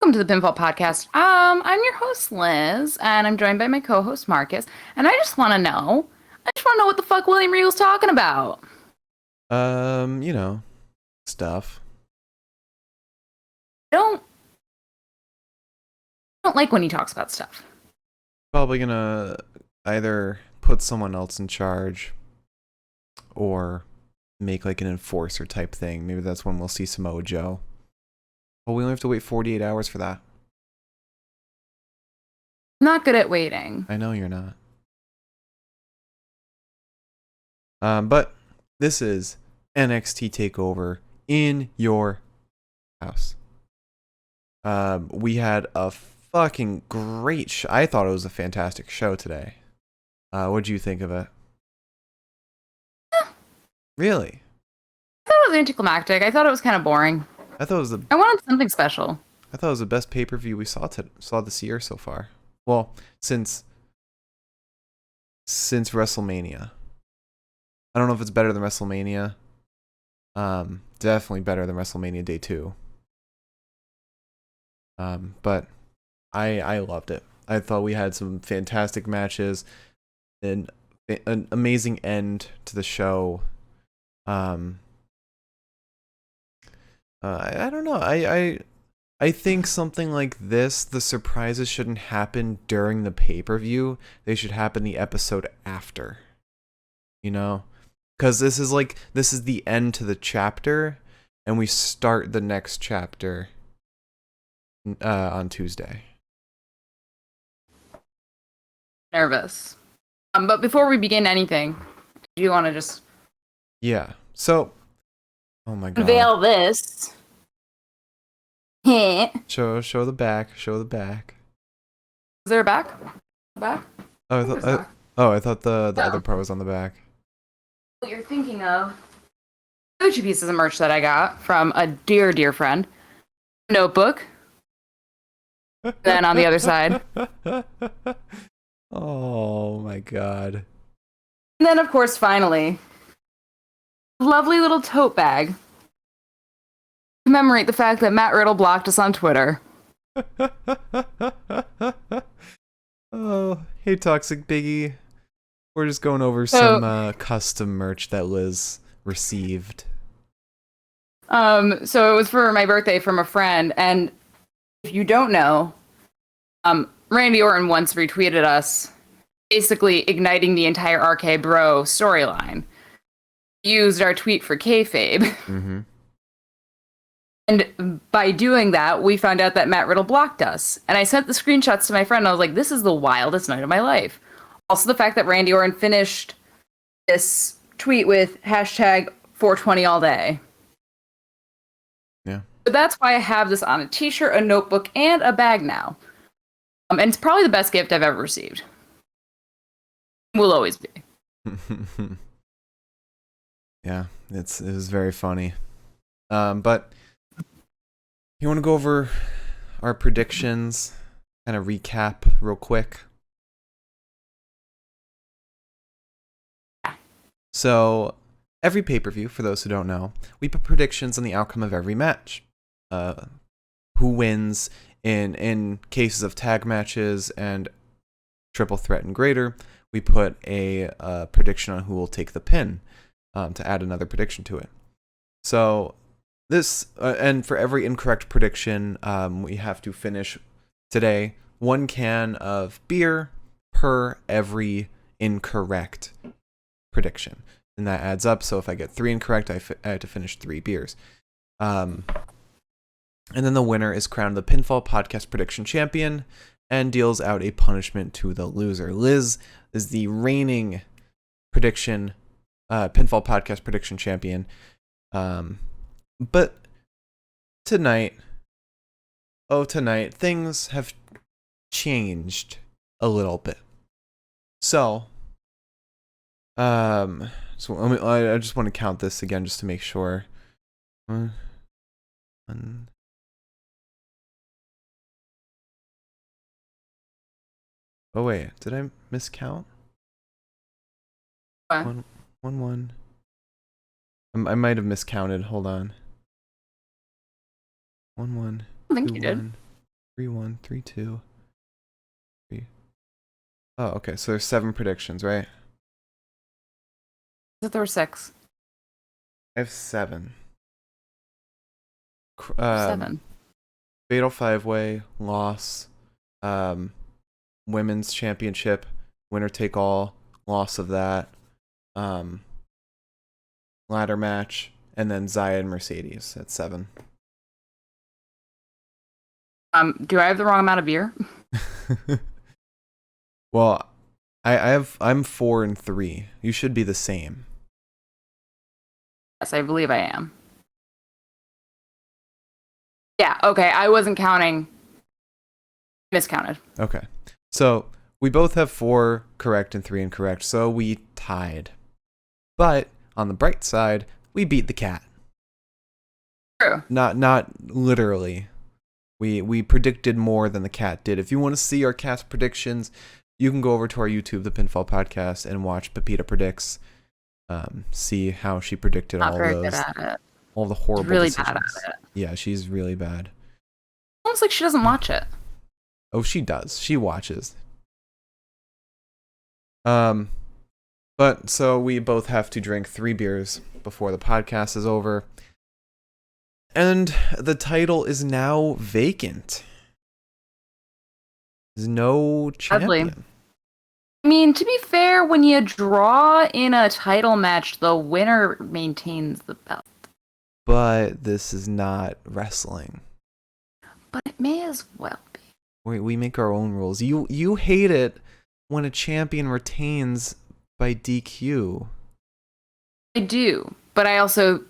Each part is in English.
Welcome to the Pinfall Podcast. I'm your host, Liz, and I'm joined by my co-host, Marcus. And I just want to know what the fuck William Regal's talking about. You know, stuff. I don't like when he talks about stuff. Probably gonna either put someone else in charge or make like an enforcer type thing. Maybe that's when we'll see Samoa Joe. Well, we only have to wait 48 hours for that. I'm not good at waiting. I know you're not. But this is NXT Takeover in your house. We had a fucking great I thought it was a fantastic show today. What'd you think of it? Really? I thought it was anticlimactic. I thought it was kind of boring. I thought it was the I wanted something special. I thought it was the best pay-per-view we saw this year so far. Well, since WrestleMania. I don't know if it's better than WrestleMania. Definitely better than WrestleMania Day 2. But I loved it. I thought we had some fantastic matches, and an amazing end to the show. I don't know. I think something like this, the surprises shouldn't happen during the pay-per-view. They should happen the episode after. You know? Because this is the end to the chapter, and we start the next chapter on Tuesday. Nervous. But before we begin anything, do you want to just Yeah. So, oh my god. unveil this? Is Show the back. Show the back. there a back? Back? Oh, I thought the No. other part was on the back. What you're thinking of? Other two pieces of merch that I got from a dear, dear friend. A notebook. Then on the other side. Oh my god. And then, of course, finally, a lovely little tote bag. Commemorate the fact that Matt Riddle blocked us on Twitter. Oh, hey Toxic Biggie. We're just going over some custom merch that Liz received. So it was for my birthday from a friend, and if you don't know, Randy Orton once retweeted us, basically igniting the entire RK Bro storyline. Used our tweet for kayfabe. Mm-hmm. And by doing that, we found out that Matt Riddle blocked us. And I sent the screenshots to my friend, and I was like, this is the wildest night of my life. Also, the fact that Randy Orton finished this tweet with hashtag 420 all day. Yeah. So that's why I have this on a t-shirt, a notebook, and a bag now. And it's probably the best gift I've ever received. Will always be. Yeah, it was very funny. But you want to go over our predictions, kind of recap real quick? So, every pay-per-view, for those who don't know, we put predictions on the outcome of every match. Who wins in cases of tag matches and triple threat and greater, we put a prediction on who will take the pin to add another prediction to it. So, this, and for every incorrect prediction, we have to finish today 1 can of beer per every incorrect prediction. And that adds up, so if I get 3 incorrect, I have to finish 3 beers. And then the winner is crowned the Pinfall Podcast Prediction Champion and deals out a punishment to the loser. Liz is the reigning Pinfall Podcast Prediction Champion. But tonight, things have changed a little bit. So, I just want to count this again just to make sure. One. Oh wait, did I miscount? What? One. I might have miscounted. Hold on. 1 1. I think you did. 3-1, 3-2, 3. Oh, okay. So there's 7 predictions, right? I thought there were 6. I have 7. 7. Fatal 5-way loss, women's championship, winner take all, loss of that, ladder match, and then Zaya and Mercedes at 7. Do I have the wrong amount of beer? Well, I'm 4 and 3. You should be the same. Yes, I believe I am. Yeah, okay. I wasn't counting. Miscounted. Okay. So we both have 4 correct and 3 incorrect, so we tied. But on the bright side, we beat the cat. True. Not literally. We predicted more than the cat did. If you want to see our cat's predictions, you can go over to our YouTube, The Pinfall Podcast, and watch Pepita Predicts. See how she predicted Not all very those, good at it. all the horrible She's really decisions. bad at it. Yeah, she's really bad. Almost like she doesn't watch it. Oh, she does. She watches. But so we both have to drink 3 beers before the podcast is over. And the title is now vacant. There's no champion. Sadly. I mean, to be fair, when you draw in a title match, the winner maintains the belt. But this is not wrestling. But it may as well be. We make our own rules. You hate it when a champion retains by DQ. I do, but I also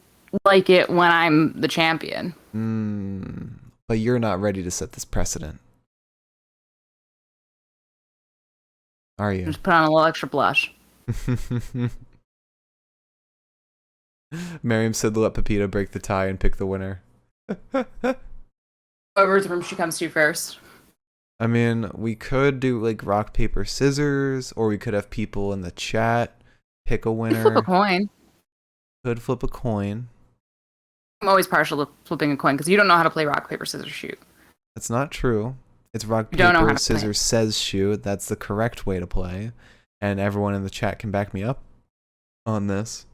like it when I'm the champion. But you're not ready to set this precedent. Are you? Just put on a little extra blush. Miriam said let Pepita break the tie and pick the winner. Whoever's room she comes to first. I mean, we could do like rock, paper, scissors, or we could have people in the chat pick a winner. Flip a coin. Could flip a coin. I'm always partial to flipping a coin because you don't know how to play rock, paper, scissors, shoot. That's not true. It's rock, You don't know how paper, to play. scissors, says shoot. That's the correct way to play. And everyone in the chat can back me up on this.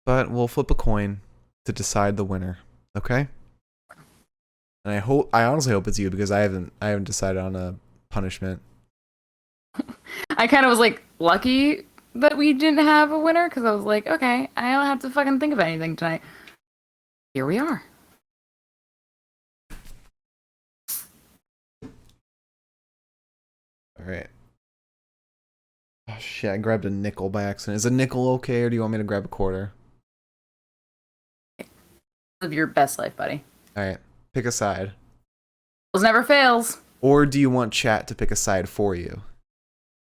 But we'll flip a coin to decide the winner. Okay? And I honestly hope it's you because I haven't decided on a punishment. I kind of was like lucky that we didn't have a winner because I was like, okay, I don't have to fucking think of anything tonight. Here we are. All right. Oh shit! I grabbed a nickel by accident. Is a nickel okay, or do you want me to grab a quarter? Live your best life, buddy. All right. Pick a side. Tails never fails. Or do you want chat to pick a side for you?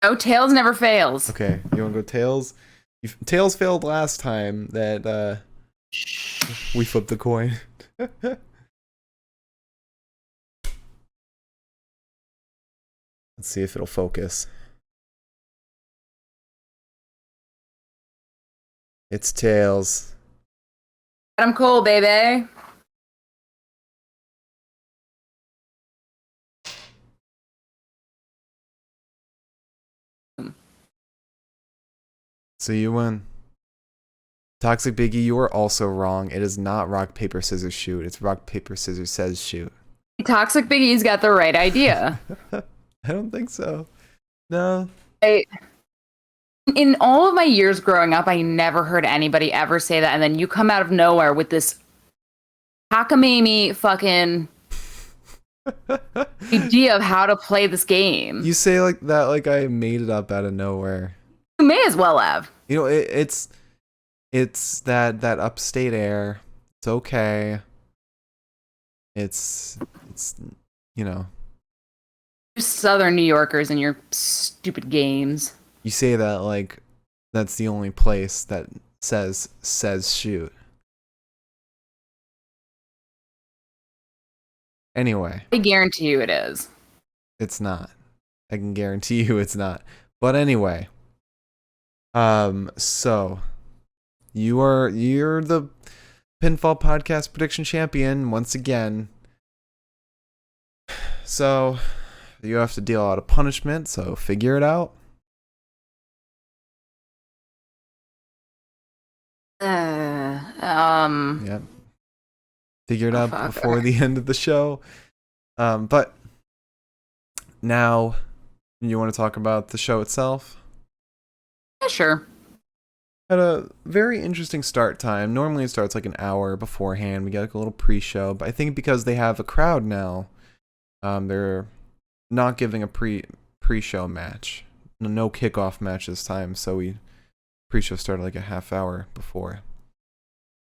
No, tails never fails. Okay. You want to go tails? Tails failed last time that we flipped the coin. Let's see if it'll focus. It's tails. I'm cool, baby. So you win. Toxic Biggie, you are also wrong. It is not rock, paper, scissors, shoot. It's rock, paper, scissors, says shoot. Toxic Biggie's got the right idea. I don't think so. No. In all of my years growing up, I never heard anybody ever say that. And then you come out of nowhere with this cockamamie fucking idea of how to play this game. You say like that like I made it up out of nowhere. You may as well have. You know, it's that upstate air. It's okay. It's you know. You Southern New Yorkers and your stupid games. You say that like that's the only place that says shoot. Anyway. I guarantee you it is. It's not. I can guarantee you it's not. But anyway. So you're the Pinfall Podcast prediction champion once again. So you have to deal out a punishment, so figure it out. Yep. Figure it out fuck. before the end of the show. But now, you want to talk about the show itself? Yeah, sure. Had a very interesting start time. Normally it starts like an hour beforehand. We get like a little pre-show, but I think because they have a crowd now, they're not giving a pre-show match. No kickoff match this time, so pre-show started like a half hour before.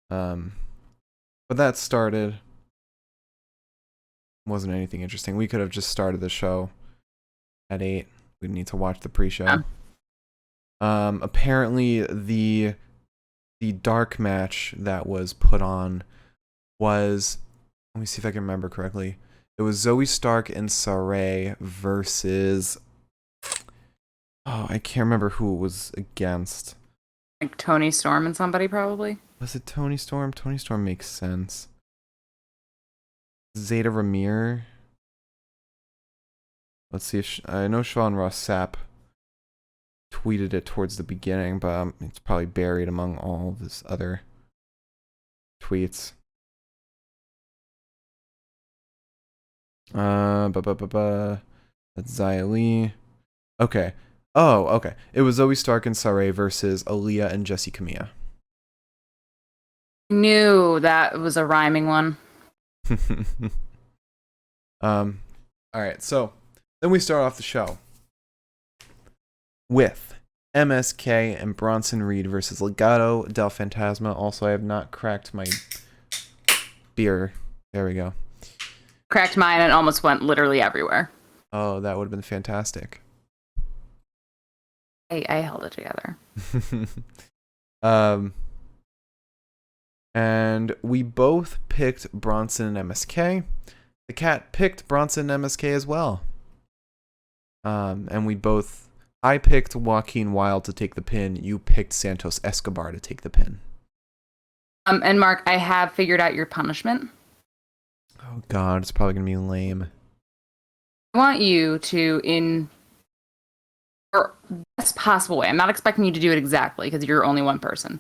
But that started. Wasn't anything interesting. We could have just started the show at 8. We need to watch the pre-show. Yeah. Apparently the dark match that was put on was, let me see if I can remember correctly. It was Zoe Stark and Saray versus, oh, I can't remember who it was against. Like Tony Storm and somebody, probably. Was it Tony Storm? Tony Storm makes sense. Zeta Ramir. Let's see if I know Sean Ross Sapp tweeted it towards the beginning, but it's probably buried among all of his other tweets. That's Xia Li. Okay. Oh, okay. It was Zoe Stark and Saray versus Aaliyah and Jessie Camilla. Knew that was a rhyming one. All right. So then we start off the show with MSK and Bronson Reed versus Legado del Fantasma. Also, I have not cracked my beer. There we go. Cracked mine and almost went literally everywhere. Oh, that would have been fantastic. I held it together. And we both picked Bronson and MSK. The cat picked Bronson and MSK as well. And I picked Joaquin Wilde to take the pin. You picked Santos Escobar to take the pin. And Mark, I have figured out your punishment. Oh God, it's probably gonna be lame. I want you to, or best possible way. I'm not expecting you to do it exactly because you're only one person.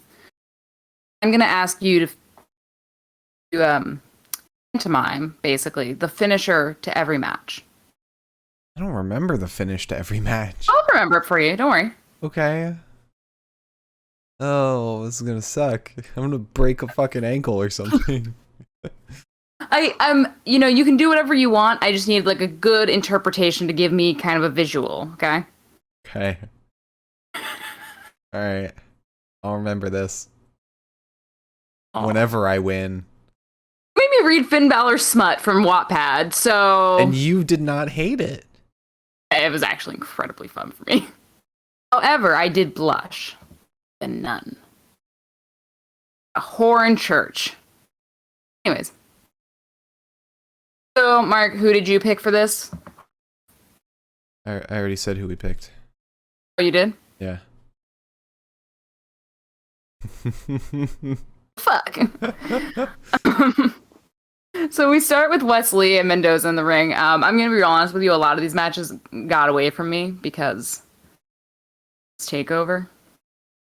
I'm gonna ask you to pantomime basically the finisher to every match. I don't remember the finish to every match. I'll remember it for you. Don't worry. Okay. Oh, this is gonna suck. I'm gonna break a fucking ankle or something. You can do whatever you want. I just need like a good interpretation to give me kind of a visual, okay? Okay. Alright. I'll remember this. Oh. Whenever I win. You made me read Finn Balor's smut from Wattpad, so... And you did not hate it. It was actually incredibly fun for me. However, I did blush. A nun. A whore in church. Anyways. So, Mark, who did you pick for this? I already said who we picked. Oh, you did? Yeah. Fuck. So we start with Wesley and Mendoza in the ring. I'm going to be real honest with you. A lot of these matches got away from me because it's Takeover.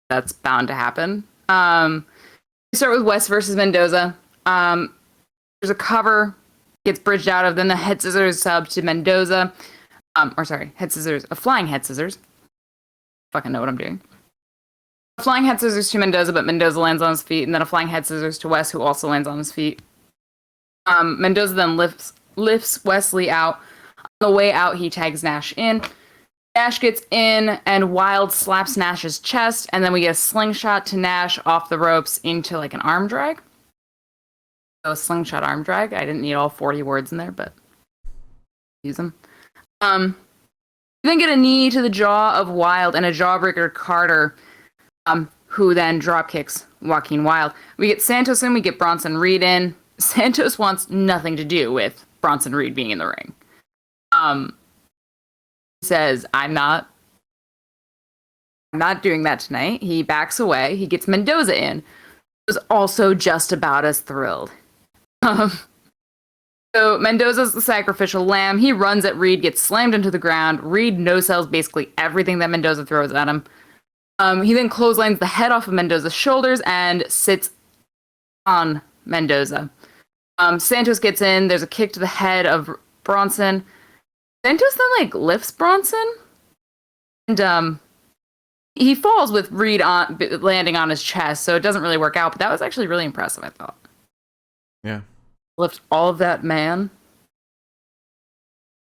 That's bound to happen. We start with West versus Mendoza. There's a cover, gets bridged out of, then the head scissors sub to Mendoza. Head scissors, a flying head scissors. Fucking know what I'm doing. A flying head scissors to Mendoza, but Mendoza lands on his feet, and then a flying head scissors to West, who also lands on his feet. Mendoza then lifts Wesley out. On the way out, he tags Nash in. Nash gets in, and Wilde slaps Nash's chest, and then we get a slingshot to Nash off the ropes into like an arm drag. So a slingshot arm drag. I didn't need all 40 words in there, but use them. We then get a knee to the jaw of Wilde and a jawbreaker to Carter, who then drop kicks Joaquin Wilde. We get Santos in, we get Bronson Reed in. Santos wants nothing to do with Bronson Reed being in the ring. He says, I'm not doing that tonight. He backs away. He gets Mendoza in. He was also just about as thrilled. So Mendoza's the sacrificial lamb. He runs at Reed, gets slammed into the ground. Reed no-sells basically everything that Mendoza throws at him. He then clotheslines the head off of Mendoza's shoulders and sits on Mendoza. Santos gets in. There's a kick to the head of Bronson. Santos then lifts Bronson, and he falls with Reed landing on his chest. So it doesn't really work out. But that was actually really impressive, I thought. Yeah. Lift all of that man.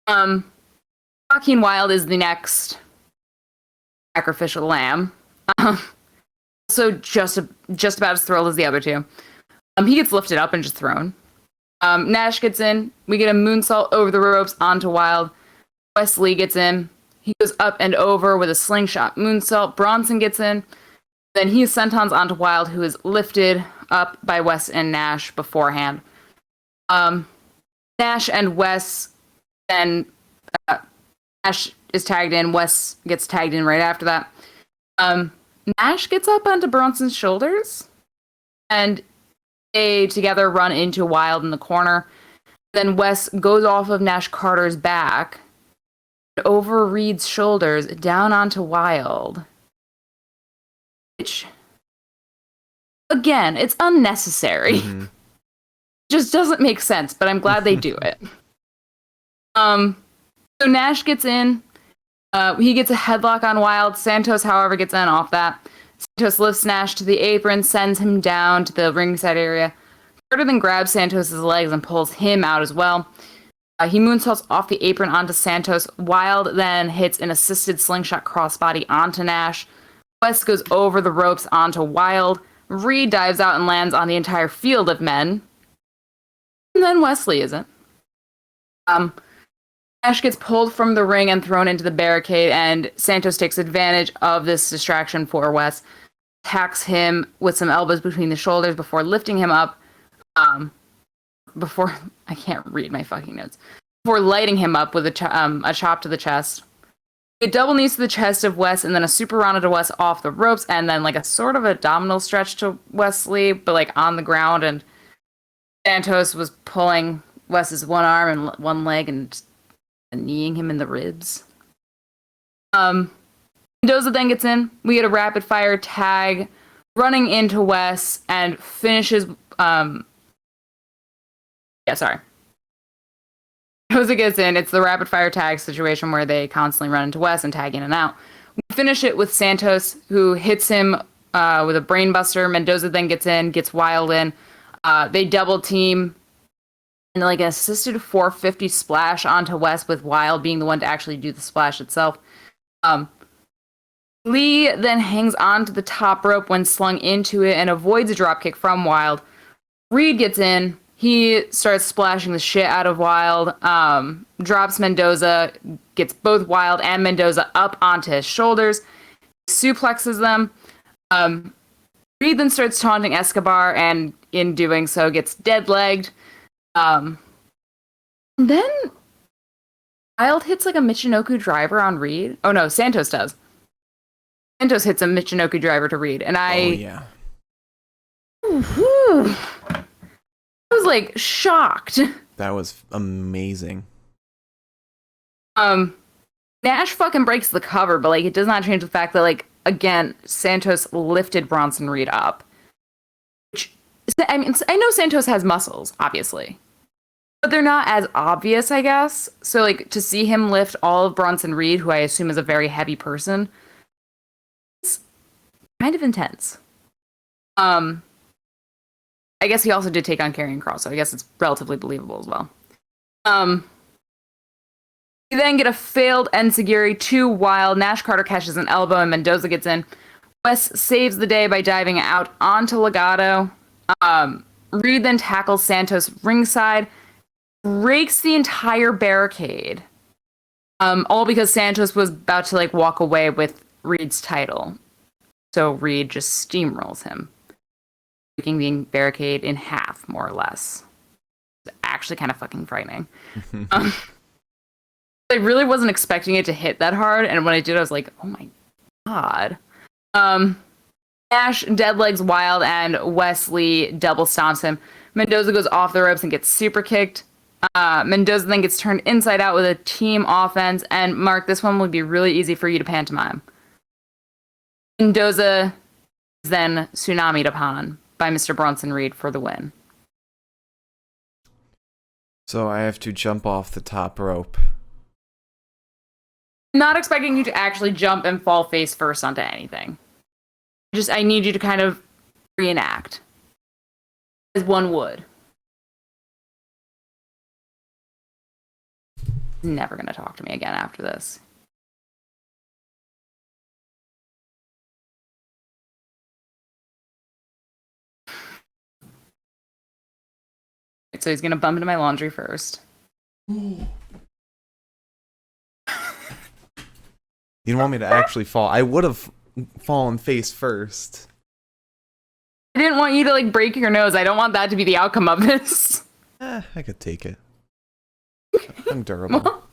Joaquin Wilde is the next sacrificial lamb. So just about as thrilled as the other two. He gets lifted up and just thrown. Nash gets in. We get a moonsault over the ropes onto Wilde. Wesley gets in. He goes up and over with a slingshot moonsault. Bronson gets in. Then he sentons onto Wilde, who is lifted up by Wes and Nash beforehand. Nash and Wes, then Nash is tagged in. Wes gets tagged in right after that. Nash gets up onto Bronson's shoulders, and they together run into Wilde in the corner. Then Wes goes off of Nash Carter's back, over Reed's shoulders, down onto Wilde. Which, again, it's unnecessary. Mm-hmm. Just doesn't make sense, but I'm glad they do it. So Nash gets in. He gets a headlock on Wilde. Santos, however, gets in off that. Santos lifts Nash to the apron, sends him down to the ringside area. Carter then grabs Santos' legs and pulls him out as well. He moonsaults off the apron onto Santos. Wilde then hits an assisted slingshot crossbody onto Nash. West goes over the ropes onto Wilde. Reed dives out and lands on the entire field of men. And then Wesley isn't. Nash gets pulled from the ring and thrown into the barricade, and Santos takes advantage of this distraction for Wes. Attacks him with some elbows between the shoulders before lifting him up. I can't read my fucking notes. Before lighting him up with a chop to the chest. A double knees to the chest of Wes, and then a super Rana to Wes off the ropes, and then a sort of abdominal stretch to Wesley, but on the ground, and Santos was pulling Wes's one arm and one leg and kneeing him in the ribs. Mendoza then gets in. We get a rapid fire tag running into Wes and finishes. Mendoza gets in. It's the rapid fire tag situation where they constantly run into Wes and tag in and out. We finish it with Santos, who hits him with a brainbuster. Mendoza then gets in, gets Wilde in. They double team. And an assisted 450 splash onto Wes, with Wilde being the one to actually do the splash itself. Lee then hangs onto the top rope when slung into it and avoids a dropkick from Wilde. Reed gets in. He starts splashing the shit out of Wilde. Drops Mendoza, gets both Wilde and Mendoza up onto his shoulders. Suplexes them. Reed then starts taunting Escobar, and in doing so gets dead-legged. Then Wilde hits a Michinoku driver on Reed. Oh no, Santos does. Santos hits a Michinoku driver to Reed, and I was shocked. That was amazing. Nash fucking breaks the cover, but it does not change the fact that again, Santos lifted Bronson Reed up. I know Santos has muscles, obviously, but they're not as obvious, I guess. So, to see him lift all of Bronson Reed, who I assume is a very heavy person, it's kind of intense. I guess he also did take on Karrion Kross, so I guess it's relatively believable as well. We then get a failed enziguri to Wilde. Nash Carter catches an elbow, and Mendoza gets in. Wes saves the day by diving out onto Legado. Reed then tackles Santos ringside, breaks the entire barricade, all because Santos was about to walk away with Reed's title. So Reed just steamrolls him, breaking the barricade in half, more or less. It's actually kind of fucking frightening. I really wasn't expecting it to hit that hard, and when I did, I was like, oh my god. Nash deadlegs Wilde, and Wesley double stomps him. Mendoza goes off the ropes and gets super kicked. Mendoza then gets turned inside out with a team offense. And Mark, this one would be really easy for you to pantomime. Mendoza is then tsunami'd upon by Mr. Bronson Reed for the win. So I have to jump off the top rope. I'm not expecting you to actually jump and fall face first onto anything. I need you to kind of reenact as one would. He's never going to talk to me again after this. So he's going to bump into my laundry first. You don't want me to actually fall. I would have fallen face first. I didn't want you to like break your nose. I don't want that to be the outcome of this. I could take it. I'm durable. Well,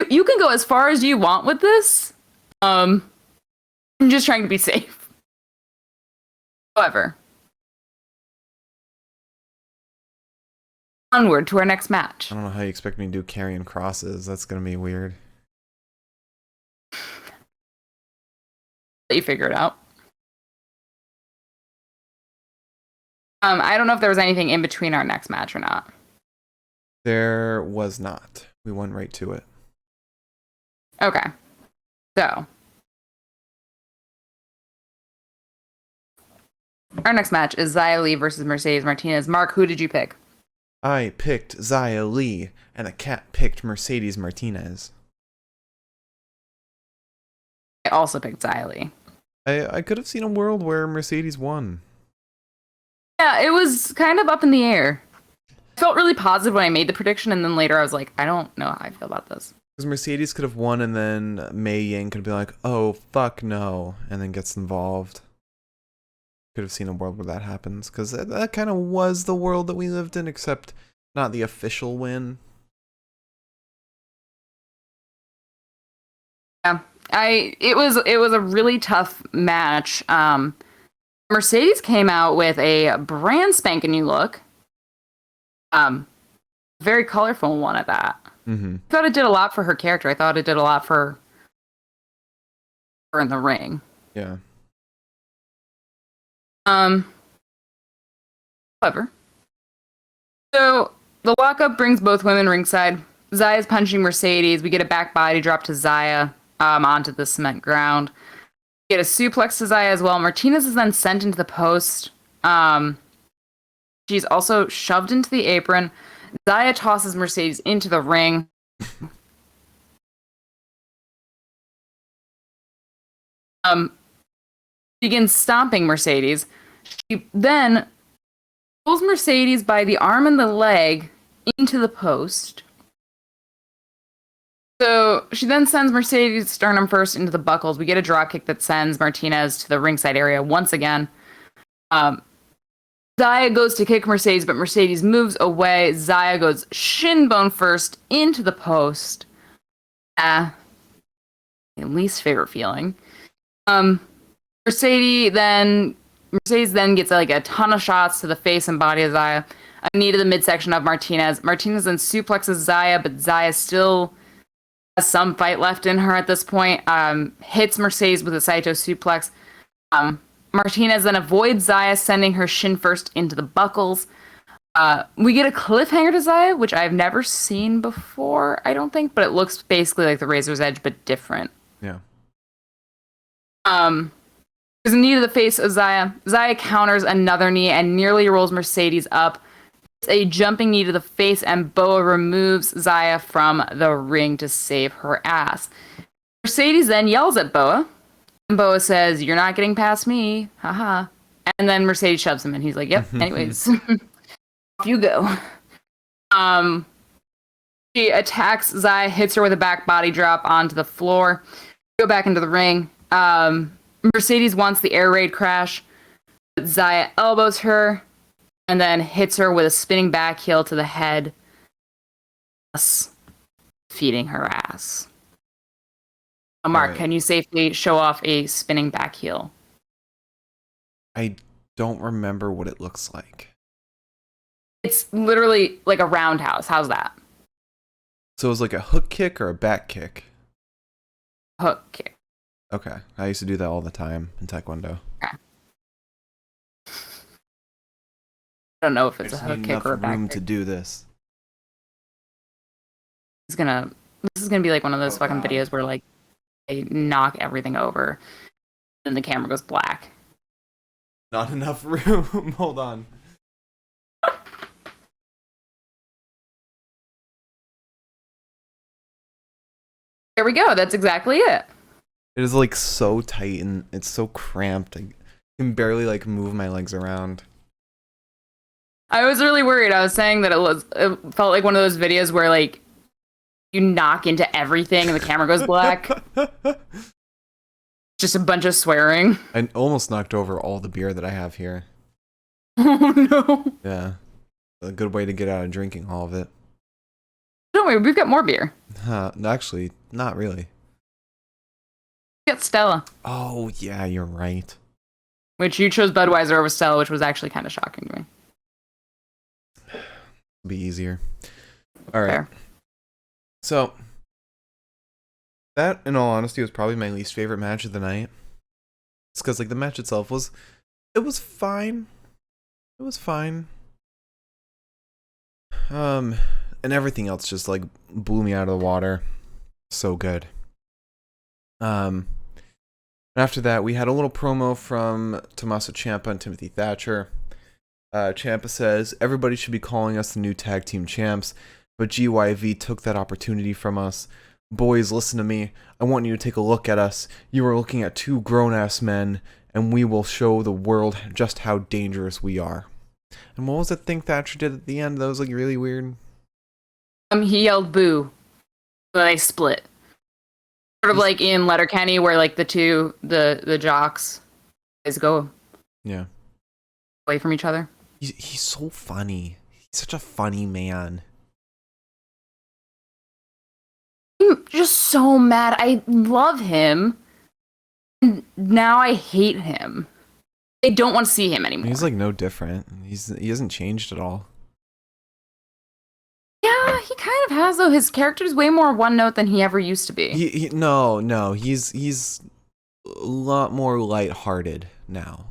you can go as far as you want with this. I'm just trying to be safe. However, onward to our next match. I don't know how you expect me to do carrying crosses. That's gonna be weird. Let you figure it out. I don't know if there was anything in between our next match or not. There was not. We went right to it. Okay. So, our next match is Xia Li versus Mercedes Martinez. Mark, who did you pick? I picked Xia Li, and the cat picked Mercedes Martinez. I also picked Xia Li. I could have seen a world where Mercedes won. Yeah, it was kind of up in the air. I felt really positive when I made the prediction, and then later I was like, I don't know how I feel about this. Because Mercedes could have won, and then Mei Ying could be like, oh, fuck no, and then gets involved. Could have seen a world where that happens, because that kind of was the world that we lived in, except not the official win. Yeah, it was a really tough match. Mercedes came out with a brand spanking new look. Very colorful one at that. Mm-hmm. I thought it did a lot for her character. I thought it did a lot for her in the ring. Yeah. However, so the lockup brings both women ringside. Zaya's punching Mercedes. We get a back body drop to Xia onto the cement ground. We get a suplex to Xia as well. Martinez is then sent into the post. She's also shoved into the apron. Xia tosses Mercedes into the ring. Begins stomping Mercedes. She then pulls Mercedes by the arm and the leg into the post. So she then sends Mercedes sternum first into the buckles. We get a drop kick that sends Martinez to the ringside area once again. Xia goes to kick Mercedes, but Mercedes moves away. Xia goes shin bone first into the post. Least favorite feeling. Mercedes then gets like a ton of shots to the face and body of Xia. A knee to the midsection of Martinez. Martinez then suplexes Xia, but Xia still has some fight left in her at this point. Hits Mercedes with a Saito suplex. Martinez then avoids Xia, sending her shin first into the buckles. We get a cliffhanger to Xia, which I've never seen before, I don't think, but it looks basically like the Razor's Edge, but different. Yeah. There's a knee to the face of Xia. Xia counters another knee and nearly rolls Mercedes up. It's a jumping knee to the face, and Boa removes Xia from the ring to save her ass. Mercedes then yells at Boa. And Boa says, "You're not getting past me. Haha." And then Mercedes shoves him, and he's like, "Yep, anyways." Off you go. She attacks Xia, hits her with a back body drop onto the floor. Go back into the ring. Mercedes wants the air raid crash, but Xia elbows her and then hits her with a spinning back heel to the head, thus feeding her ass. Now, Mark, Right. can you safely show off a spinning back heel? I don't remember what it looks like. It's literally like a roundhouse. How's that? So it was like a hook kick or a back kick? Hook kick. Okay. I used to do that all the time in Taekwondo. Okay. I don't know if it's a There's hook kick enough or a back room kick. to do this. This is gonna be like one of those Oh, fucking God. videos where like they knock everything over, and the camera goes black. Not enough room. Hold on. There we go. That's exactly it. It is like so tight and it's so cramped. I can barely like move my legs around. I was really worried. I was saying that it felt like one of those videos where like you knock into everything and the camera goes black. Just a bunch of swearing. I almost knocked over all the beer that I have here. Oh no. Yeah. A good way to get out of drinking all of it. Don't worry, we've got more beer. Actually, not really. We got Stella, Oh, yeah, you're right. which you chose Budweiser over Stella, which was actually kind of shocking to me. Be easier. All right. Fair. So, that, in all honesty, was probably my least favorite match of the night. It's because, like, the match itself was... It was fine. It was fine. And everything else just, like, blew me out of the water. So good. After that, we had a little promo from Tommaso Ciampa and Timothy Thatcher. Ciampa says, everybody should be calling us the new tag team champs, but GYV took that opportunity from us. Boys, listen to me. I want you to take a look at us. You are looking at two grown-ass men, and we will show the world just how dangerous we are. And what was that thing Thatcher did at the end that was like really weird? He yelled boo. So they split. Sort of like in Letterkenny where like the jocks guys go Yeah. away from each other. He's so funny. He's such a funny man. I'm just so mad. I love him. And now I hate him. I don't want to see him anymore. He's like no different. He hasn't changed at all. Yeah, he kind of has though. His character's way more one note than he ever used to be. No. He's a lot more lighthearted now.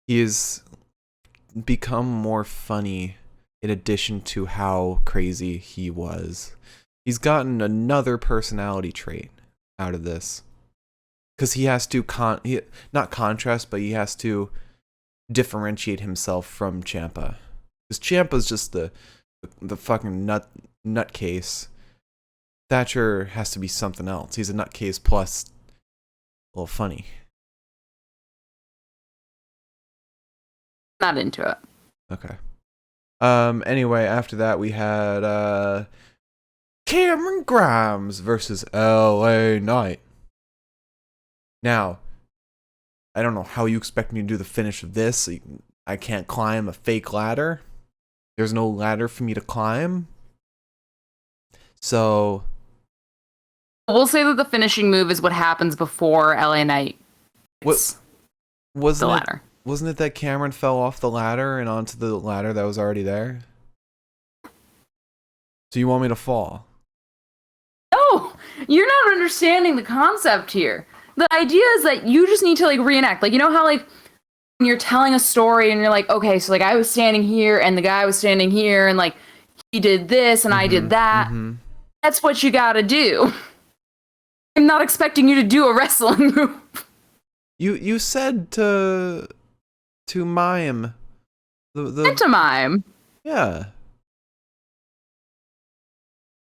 He has become more funny in addition to how crazy he was. He's gotten another personality trait out of this. Because he has to not contrast, but he has to differentiate himself from Ciampa. Because Ciampa's just the fucking nutcase. Thatcher has to be something else. He's a nutcase plus a little funny. Not into it. Okay. Anyway, after that we had Cameron Grimes versus LA Knight. Now, I don't know how you expect me to do the finish of this. I can't climb a fake ladder. There's no ladder for me to climb. So... We'll say that the finishing move is what happens before LA Knight What the wasn't ladder. Wasn't it that Cameron fell off the ladder and onto the ladder that was already there? So you want me to fall? No, you're not understanding the concept here. The idea is that you just need to like reenact. Like, you know how like when you're telling a story and you're like, okay, so like I was standing here and the guy was standing here and like he did this and I did that. Mm-hmm. That's what you gotta do. I'm not expecting you to do a wrestling move. You said to mime the Pantomime. yeah.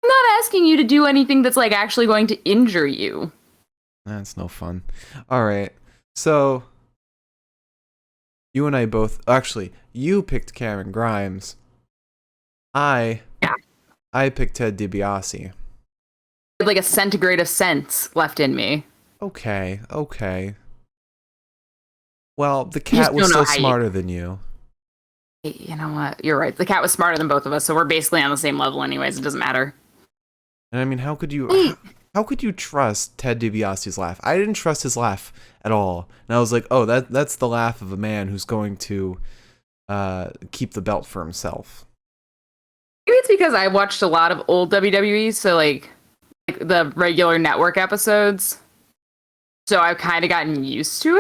I'm not asking you to do anything that's like actually going to injure you. That's no fun. All right. So you and I both actually you picked Cameron Grimes. I picked Ted DiBiase. Like a centigrade of sense left in me. Okay. Well, the just cat was don't know still how smarter than you. You know what? You're right. The cat was smarter than both of us, so we're basically on the same level anyways. It doesn't matter. And I mean, how could you trust Ted DiBiase's laugh? I didn't trust his laugh at all. And I was like, oh, that's the laugh of a man who's going to keep the belt for himself. Maybe it's because I watched a lot of old WWE, so like the regular network episodes. So I've kind of gotten used to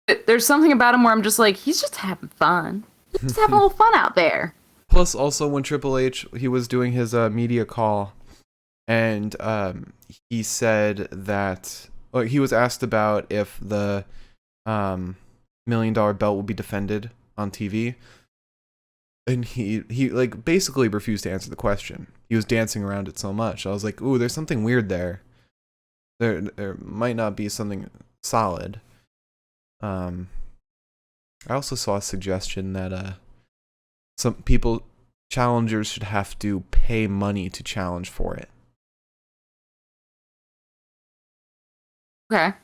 it. There's something about him where I'm just like, he's just having fun. He's just having a little fun out there. Plus, also when Triple H he was doing his media call, and he said that he was asked about if the $1 million belt will be defended on TV, and he like basically refused to answer the question. He was dancing around it so much. I was like, ooh, there's something weird there. There might not be something solid. I also saw a suggestion that some challengers should have to pay money to challenge for it. Okay.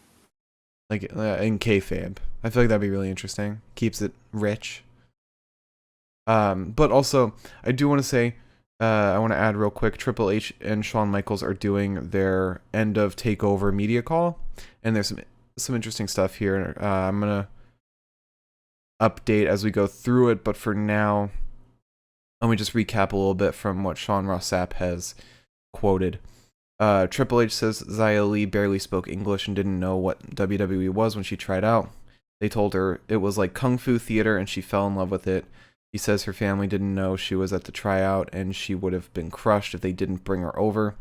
Like in kayfabe. I feel like that'd be really interesting. Keeps it rich. But also, I do want to say, I want to add real quick, Triple H and Shawn Michaels are doing their end of Takeover media call, and there's some interesting stuff here. I'm going to update as we go through it, but for now, let me just recap a little bit from what Sean Ross Sapp has quoted. Triple H says Xia Li barely spoke English and didn't know what WWE was when she tried out. They told her it was like Kung Fu theater and she fell in love with it. He says her family didn't know she was at the tryout and she would have been crushed if they didn't bring her over.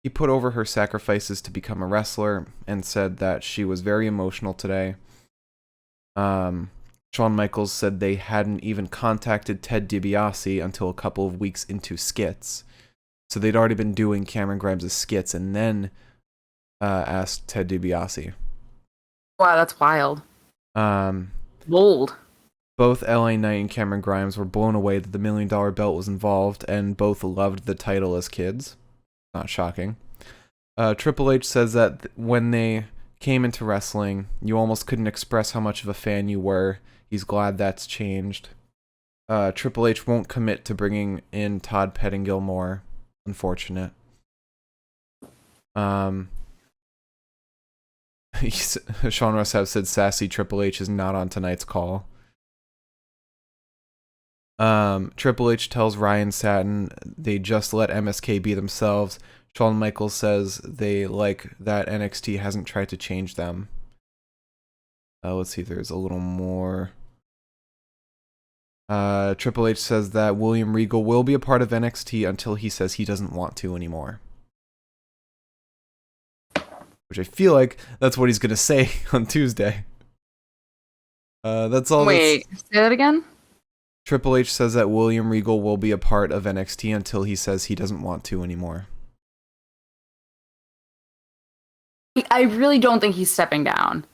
He put over her sacrifices to become a wrestler and said that she was very emotional today. Shawn Michaels said they hadn't even contacted Ted DiBiase until a couple of weeks into skits. So they'd already been doing Cameron Grimes' skits and then asked Ted DiBiase. Wow, that's wild. Bold. Both LA Knight and Cameron Grimes were blown away that the $1 million belt was involved, and both loved the title as kids. Not shocking. Triple H says that when they came into wrestling, you almost couldn't express how much of a fan you were. He's glad that's changed. Triple H won't commit to bringing in Todd Pettingill more. Unfortunate. Sean Ross Sapp said sassy Triple H is not on tonight's call. Triple H tells Ryan Satin they just let MSK be themselves. Shawn Michaels says they like that NXT hasn't tried to change them. Let's see if there's a little more. Triple H says that William Regal will be a part of NXT until he says he doesn't want to anymore. Which I feel like that's what he's going to say on Tuesday. That's all. Wait, say that again? Triple H says that William Regal will be a part of NXT until he says he doesn't want to anymore. I really don't think he's stepping down.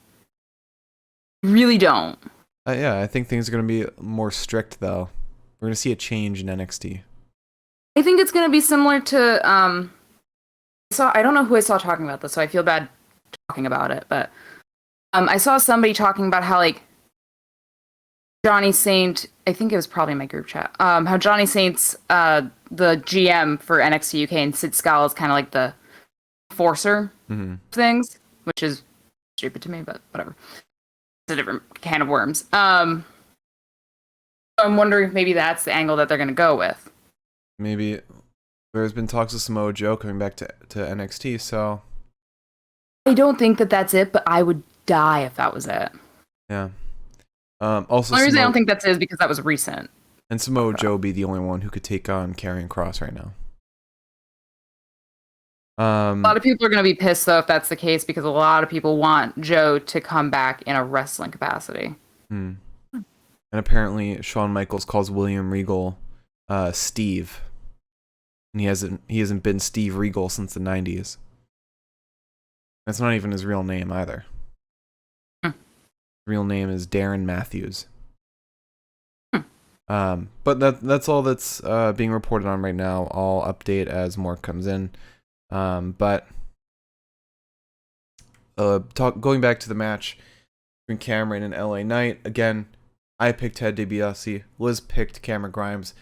Really don't. Yeah, I think things are going to be more strict, though. We're going to see a change in NXT. I think it's going to be similar to, I don't know who I saw talking about this, so I feel bad talking about it, but I saw somebody talking about how, like, Johnny Saint, I think it was probably in my group chat, how Johnny Saint's the GM for NXT UK and Sid Scala is kind of like the enforcer things, which is stupid to me, but whatever. It's a different can of worms. I'm wondering if maybe that's the angle that they're going to go with. Maybe. There's been talks of Samoa Joe coming back to NXT, so... I don't think that that's it, but I would die if that was it. Yeah. Also, the only reason I don't think that's it is because that was recent. And Samoa Joe would be the only one who could take on Karrion Kross right now. A lot of people are going to be pissed, though, if that's the case, because a lot of people want Joe to come back in a wrestling capacity. And apparently, Shawn Michaels calls William Regal Steve. And he hasn't been Steve Regal since the 90s. That's not even his real name, either. Real name is Darren Matthews. But that's all that's being reported on right now. I'll update as more comes in. But going back to the match between Cameron and LA Knight, again, I picked Ted DiBiase. Liz picked Cameron Grimes.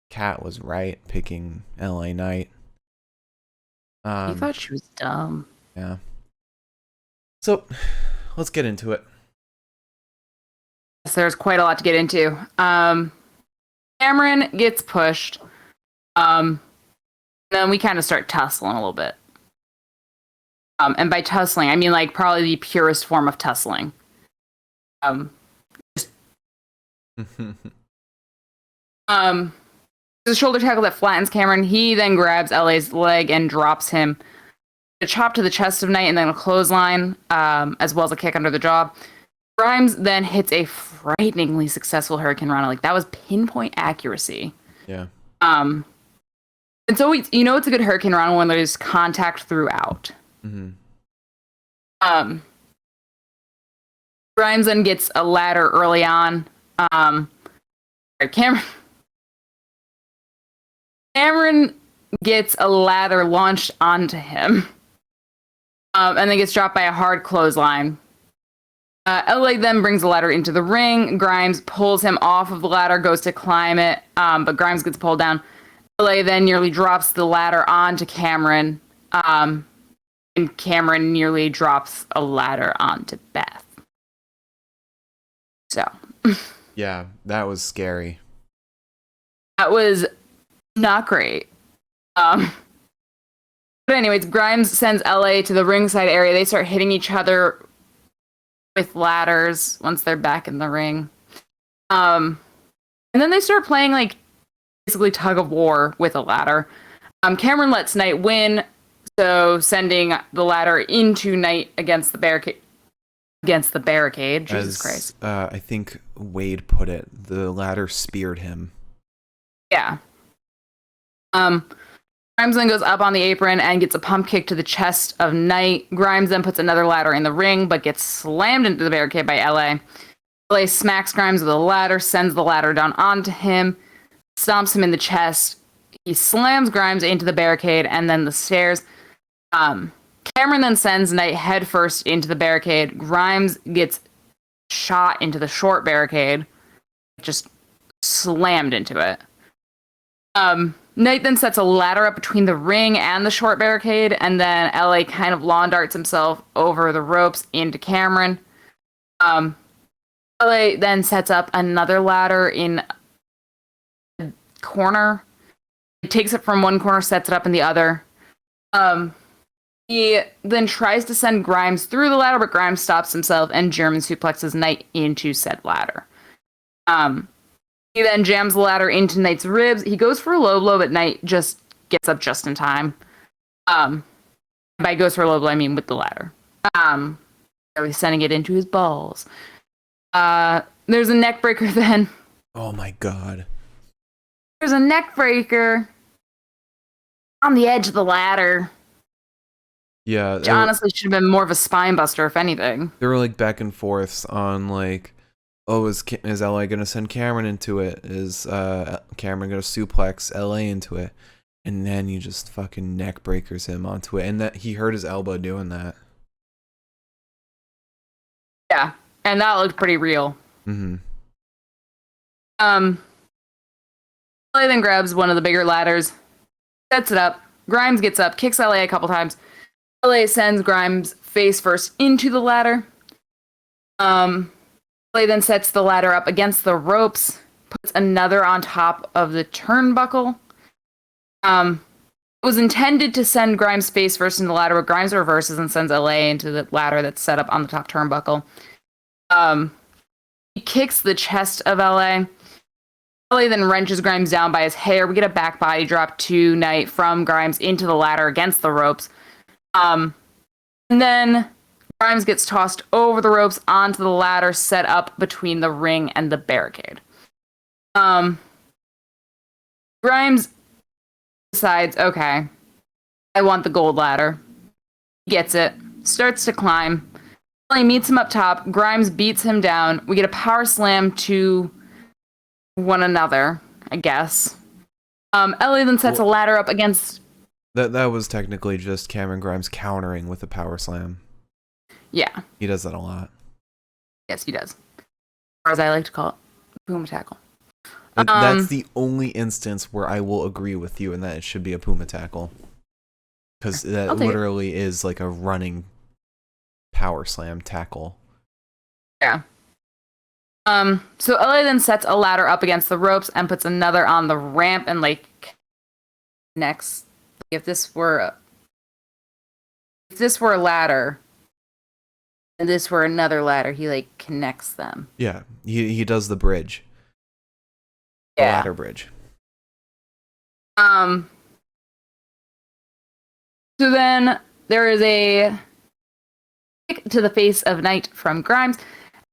Kat was right picking LA Knight. You thought she was dumb. Yeah. So, let's get into it. So there's quite a lot to get into. Cameron gets pushed. Then we kind of start tussling a little bit. And by tussling, I mean like probably the purest form of tussling. Just, the shoulder tackle that flattens Cameron. He then grabs LA's leg and drops him. A chop to the chest of Knight and then a clothesline, as well as a kick under the jaw. Grimes then hits a frighteningly successful Hurricane Rana. Like, that was pinpoint accuracy. Yeah. And so, it's a good Hurricane Rana when there's contact throughout. Mm-hmm. Grimes then gets a ladder early on. Cameron gets a ladder launched onto him. And then gets dropped by a hard clothesline. LA then brings the ladder into the ring. Grimes pulls him off of the ladder, goes to climb it, but Grimes gets pulled down. LA then nearly drops the ladder onto Cameron, and Cameron nearly drops a ladder onto Beth. So. Yeah, that was scary. That was not great. But anyways, Grimes sends LA to the ringside area. They start hitting each other with ladders once they're back in the ring. And then they start playing like basically tug of war with a ladder. Cameron lets Knight win, so sending the ladder into Knight against the barricade. Jesus Christ. I think Wade put it, the ladder speared him. Yeah. Grimes then goes up on the apron and gets a pump kick to the chest of Knight. Grimes then puts another ladder in the ring, but gets slammed into the barricade by LA. LA smacks Grimes with a ladder, sends the ladder down onto him, stomps him in the chest. He slams Grimes into the barricade and then the stairs. Cameron then sends Knight headfirst into the barricade. Grimes gets shot into the short barricade, just slammed into it. Knight then sets a ladder up between the ring and the short barricade, and then LA kind of lawn darts himself over the ropes into Cameron. LA then sets up another ladder in a corner. He takes it from one corner, sets it up in the other. He then tries to send Grimes through the ladder, but Grimes stops himself and German suplexes Knight into said ladder. He then jams the ladder into Knight's ribs. He goes for a low blow, but Knight just gets up just in time. By goes for a low blow, I mean with the ladder. He's sending it into his balls. There's a neck breaker then. Oh my god. There's a neck breaker on the edge of the ladder. Yeah. Which honestly should have been more of a spine buster, if anything. They were like back and forths on like, oh, is LA gonna send Cameron into it? Is Cameron gonna suplex LA into it? And then he just fucking neck breakers him onto it, and that he hurt his elbow doing that. Yeah, and that looked pretty real. Mm-hmm. LA then grabs one of the bigger ladders, sets it up. Grimes gets up, kicks LA a couple times. LA sends Grimes face first into the ladder. LA then sets the ladder up against the ropes, puts another on top of the turnbuckle. It was intended to send Grimes face first into the ladder, but Grimes reverses and sends LA into the ladder that's set up on the top turnbuckle. He kicks the chest of LA. LA then wrenches Grimes down by his hair. We get a back body drop to Knight from Grimes into the ladder against the ropes. And then Grimes gets tossed over the ropes onto the ladder set up between the ring and the barricade. Grimes decides, okay, I want the gold ladder. He gets it, starts to climb. LA meets him up top. Grimes beats him down. We get a power slam to one another, I guess. LA then sets a ladder up against... That was technically just Cameron Grimes countering with a power slam. Yeah. He does that a lot. Yes, he does. Or as I like to call it, Puma tackle. That's the only instance where I will agree with you in that it should be a Puma tackle. Because that literally is like a running power slam tackle. Yeah. So LA then sets a ladder up against the ropes and puts another on the ramp and like next. If this were a ladder and this were another ladder, he like connects them. Yeah, he does the bridge. The Yeah. ladder bridge. So then there is a kick to the face of Knight from Grimes.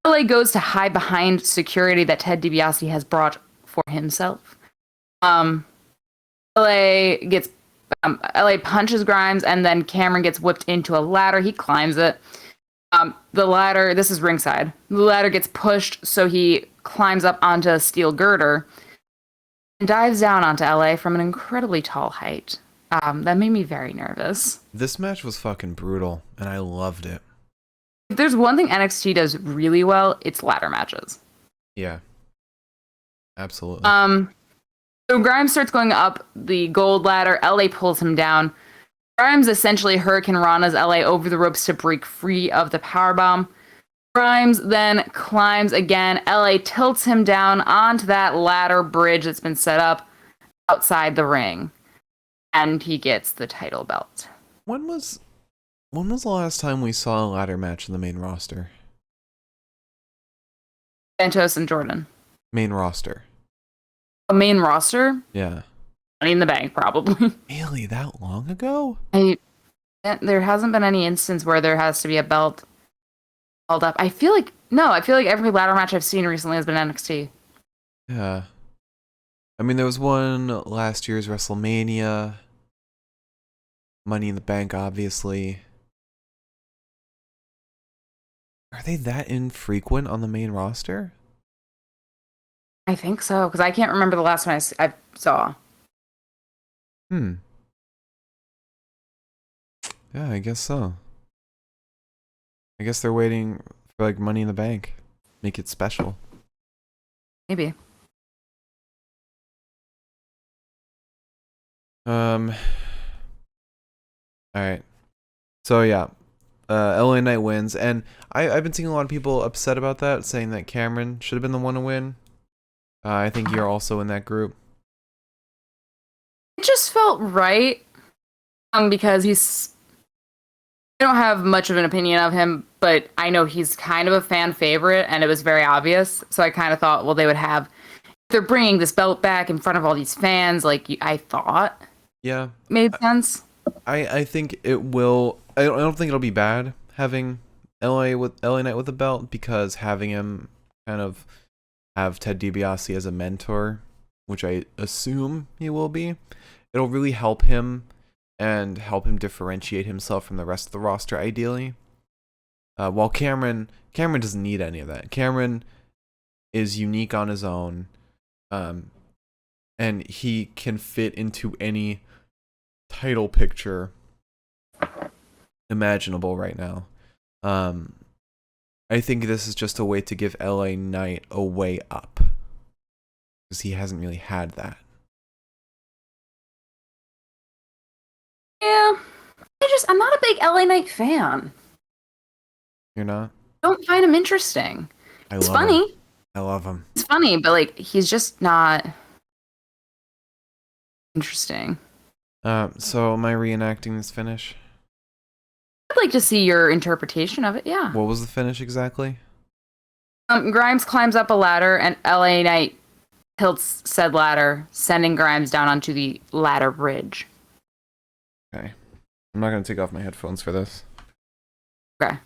LA goes to hide behind security that Ted DiBiase has brought for himself. LA gets LA punches Grimes, and then Cameron gets whipped into a ladder. He climbs it. The ladder, this is ringside. The ladder gets pushed, so he climbs up onto a steel girder and dives down onto LA from an incredibly tall height. That made me very nervous. This match was fucking brutal, and I loved it. If there's one thing NXT does really well, it's ladder matches. Yeah. Absolutely. So Grimes starts going up the gold ladder. LA pulls him down. Grimes essentially Hurricane Rana's LA over the ropes to break free of the powerbomb. Grimes then climbs again. LA tilts him down onto that ladder bridge that's been set up outside the ring. And he gets the title belt. When was the last time we saw a ladder match in the main roster? Santos and Jordan. Main roster. A main roster? Yeah. Money in the Bank, probably. Really, that long ago? There hasn't been any instance where there has to be a belt held up. I feel like every ladder match I've seen recently has been NXT. Yeah. I mean, there was one last year's WrestleMania. Money in the Bank, obviously. Are they that infrequent on the main roster? I think so, because I can't remember the last one I saw. Yeah, I guess so. I guess they're waiting for like Money in the Bank. Make it special. Maybe. Alright. So yeah. LA Knight wins, and I've been seeing a lot of people upset about that, saying that Cameron should have been the one to win. I think you're also in that group. It just felt right, because I don't have much of an opinion of him, but I know he's kind of a fan favorite, and it was very obvious. So I kind of thought, well, they would have, if they're bringing this belt back in front of all these fans, like I thought, Yeah, made sense. I think it will. I don't think it'll be bad having LA Knight with the belt, because having him kind of have Ted DiBiase as a mentor, which I assume he will be, it'll really help him and help him differentiate himself from the rest of the roster, ideally. While Cameron doesn't need any of that. Cameron is unique on his own, and he can fit into any title picture imaginable right now. I think this is just a way to give LA Knight a way up, because he hasn't really had that. Yeah, I'm not a big LA Knight fan. You're not? Don't find him interesting. It's love funny. him. I love him. It's funny, but like he's just not interesting. So am I reenacting this finish? I'd like to see your interpretation of it. Yeah. What was the finish exactly? Grimes climbs up a ladder, and LA Knight tilts said ladder, sending Grimes down onto the ladder bridge. Okay. I'm not going to take off my headphones for this. Okay.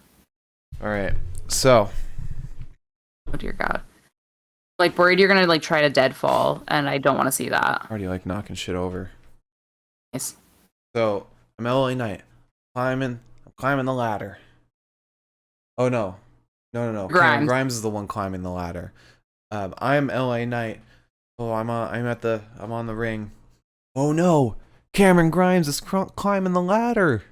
Alright. So. Oh dear God. Like worried you're gonna like try to deadfall, and I don't want to see that. Already like knocking shit over. Nice. So, I'm LA Knight. I'm climbing the ladder. Oh no. No. Grimes is the one climbing the ladder. I'm LA Knight. Oh, I'm on the ring. Oh no. Cameron Grimes is climbing the ladder.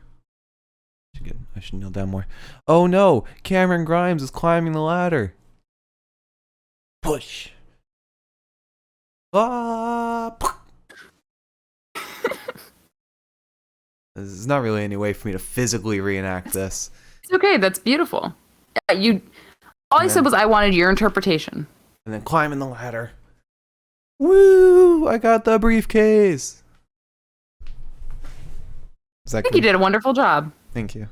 I should kneel down more. Oh no. Cameron Grimes is climbing the ladder. Push. Ah. There's not really any way for me to physically reenact this. It's okay. That's beautiful. All I said was I wanted your interpretation. And then climbing the ladder. Woo! I got the briefcase. I think you did a wonderful job. Thank you.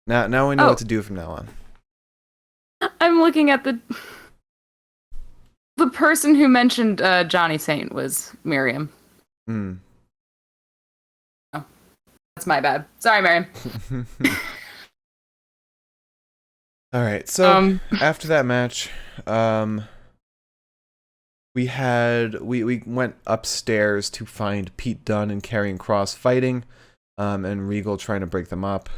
Now we know what to do from now on. I'm looking at the person who mentioned Johnny Saint was Miriam. Oh, that's my bad. Sorry, Miriam. All right. So after that match, we went upstairs to find Pete Dunne and Karrion Kross fighting, and Regal trying to break them up.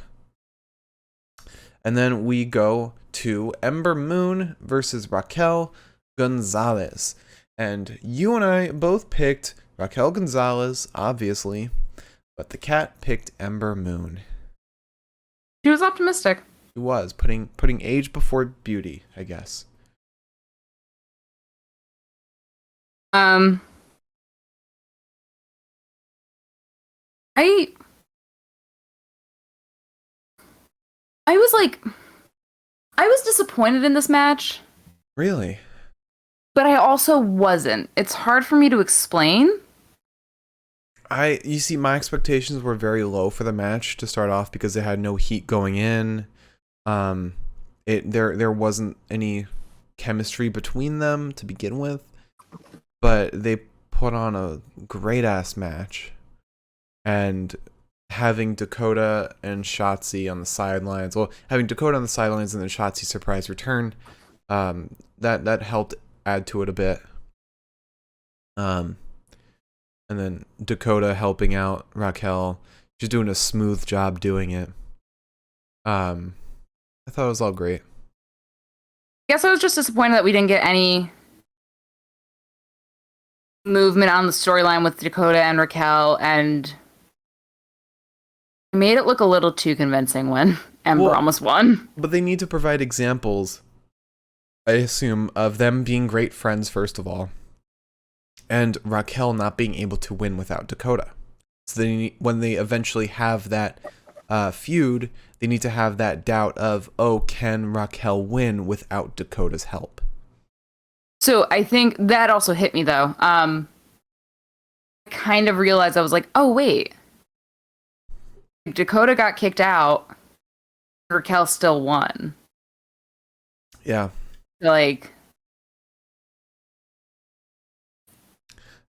And then we go to Ember Moon versus Raquel Gonzalez. And you and I both picked Raquel Gonzalez, obviously, but the cat picked Ember Moon. She was optimistic. She was putting age before beauty, I guess. I was disappointed in this match. Really? But I also wasn't. It's hard for me to explain. You see, my expectations were very low for the match to start off because it had no heat going in. There wasn't any chemistry between them to begin with, but they put on a great ass match, and having Dakota and Shotzi on the sidelines. Well, having Dakota on the sidelines and then Shotzi's surprise return, that helped add to it a bit. And then Dakota helping out Raquel, she's doing a smooth job doing it. I thought it was all great. I guess I was just disappointed that we didn't get any movement on the storyline with Dakota and Raquel, and it made it look a little too convincing when Ember almost won. But they need to provide examples, I assume, of them being great friends, first of all, and Raquel not being able to win without Dakota. So when they eventually have that feud, they need to have that doubt of, oh, can Raquel win without Dakota's help? So I think that also hit me, though. I kind of realized, I was like, oh, wait. Dakota got kicked out. Raquel still won. Yeah. Like,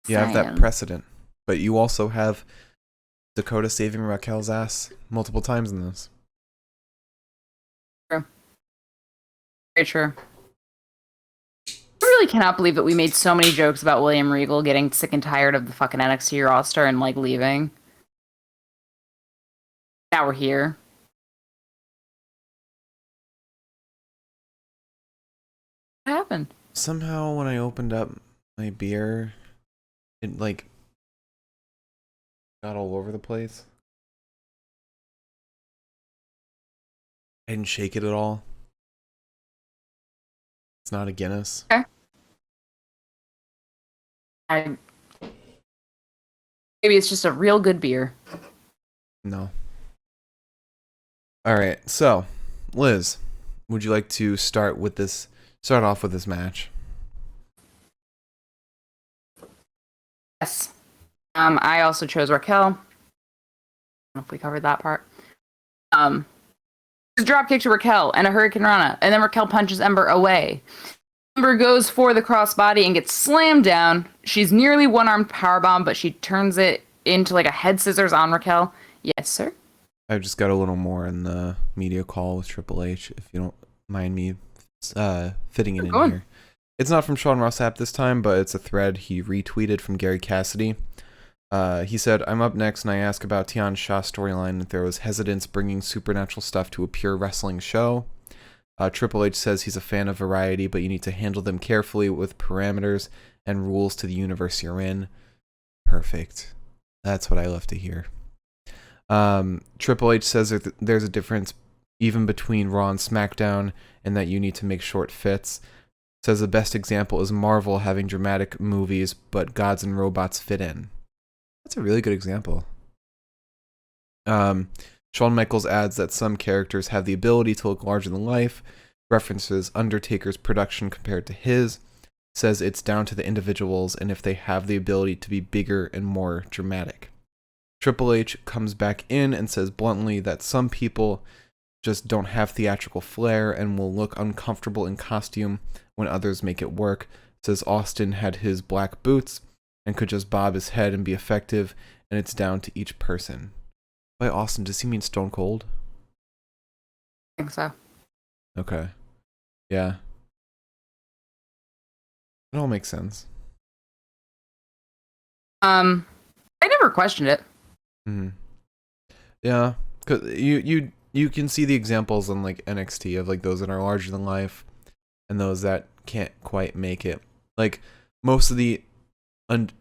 you have that precedent. But you also have Dakota saving Raquel's ass multiple times in this. True. Very true. I really cannot believe that we made so many jokes about William Regal getting sick and tired of the fucking NXT roster and, like, leaving. Now we're here. What happened? Somehow when I opened up my beer, it, like, got all over the place. I didn't shake it at all. It's not a Guinness. Okay. Maybe it's just a real good beer. No. Alright, so, Liz, would you like to start off with this match? Yes. I also chose Raquel. I don't know if we covered that part. Drop kick to Raquel and a Hurricane Rana, and then Raquel punches Ember away. Ember goes for the crossbody and gets slammed down. She's nearly one-armed powerbomb, but she turns it into like a head scissors on Raquel. Yes, sir? I've just got a little more in the media call with Triple H, if you don't mind me fitting it in here. It's not from Sean Ross Sapp this time, but it's a thread he retweeted from Gary Cassidy. He said, I'm up next and I ask about Tian Shah's storyline if there was hesitance bringing supernatural stuff to a pure wrestling show. Triple H says he's a fan of variety, but you need to handle them carefully with parameters and rules to the universe you're in. Perfect. That's what I love to hear. Triple H says that there's a difference even between Raw and SmackDown and that you need to make short fits. Says the best example is Marvel having dramatic movies, but gods and robots fit in. That's a really good example. Shawn Michaels adds that some characters have the ability to look larger than life, references Undertaker's production compared to his, says it's down to the individuals and if they have the ability to be bigger and more dramatic. Triple H comes back in and says bluntly that some people just don't have theatrical flair and will look uncomfortable in costume when others make it work. Says Austin had his black boots and could just bob his head and be effective, and it's down to each person. By Austin, does he mean Stone Cold? I think so. Okay. Yeah. It all makes sense. I never questioned it. Mm-hmm. Yeah, cause you can see the examples on like NXT of like those that are larger than life, and those that can't quite make it. Like most of the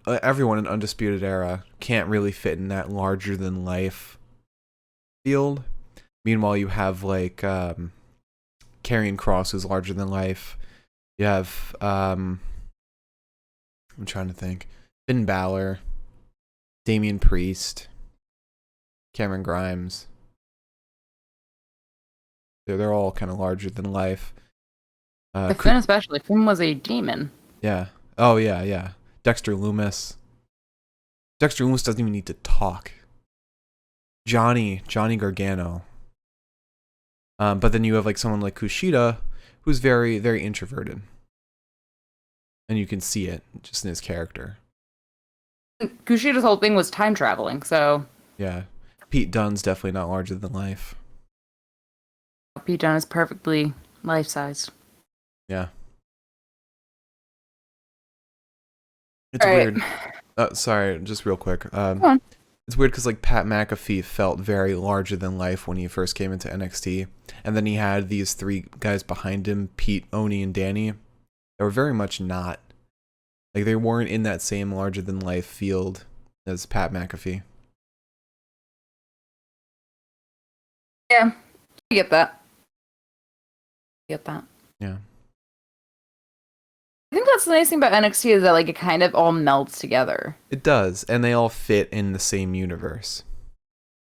everyone in Undisputed Era can't really fit in that larger than life field. Meanwhile, you have like Karrion Kross, who's larger than life. You have I'm trying to think. Finn Balor, Damian Priest, Cameron Grimes. They're all kind of larger than life. Finn especially. Finn was a demon. Yeah. Oh yeah, yeah. Dexter Lumis. Dexter Lumis doesn't even need to talk. Johnny Gargano. But then you have like someone like Kushida, who's very, very introverted. And you can see it just in his character. Kushida's whole thing was time traveling, so... Yeah. Pete Dunne's definitely not larger than life. Pete Dunne is perfectly life-sized. Yeah. It's all weird. Right. Sorry, just real quick. It's weird because like Pat McAfee felt very larger than life when he first came into NXT, and then he had these three guys behind him, Pete, Oni, and Danny. They were very much not. Like they weren't in that same larger than life field as Pat McAfee. Yeah, I get that. Yeah. I think that's the nice thing about NXT is that like it kind of all melts together. It does, and they all fit in the same universe.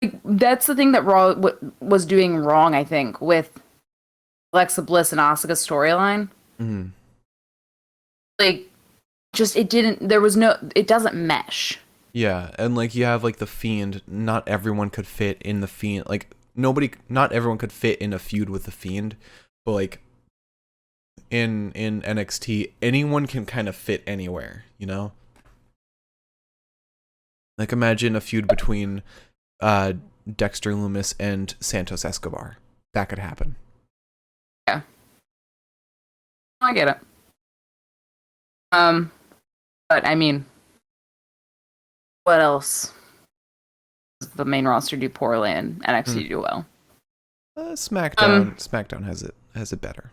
Like, that's the thing that Raw was doing wrong, I think, with Alexa Bliss and Asuka's storyline. Mm-hmm. Like, just it doesn't mesh. Yeah, and like you have like the Fiend. Not everyone could fit in the Fiend. Like not everyone could fit in a feud with the Fiend, but like in NXT, anyone can kind of fit anywhere, you know? Like imagine a feud between Dexter Lumis and Santos Escobar. That could happen. Yeah. I get it. But I mean, what else does the main roster do poorly and NXT do well? SmackDown has it better.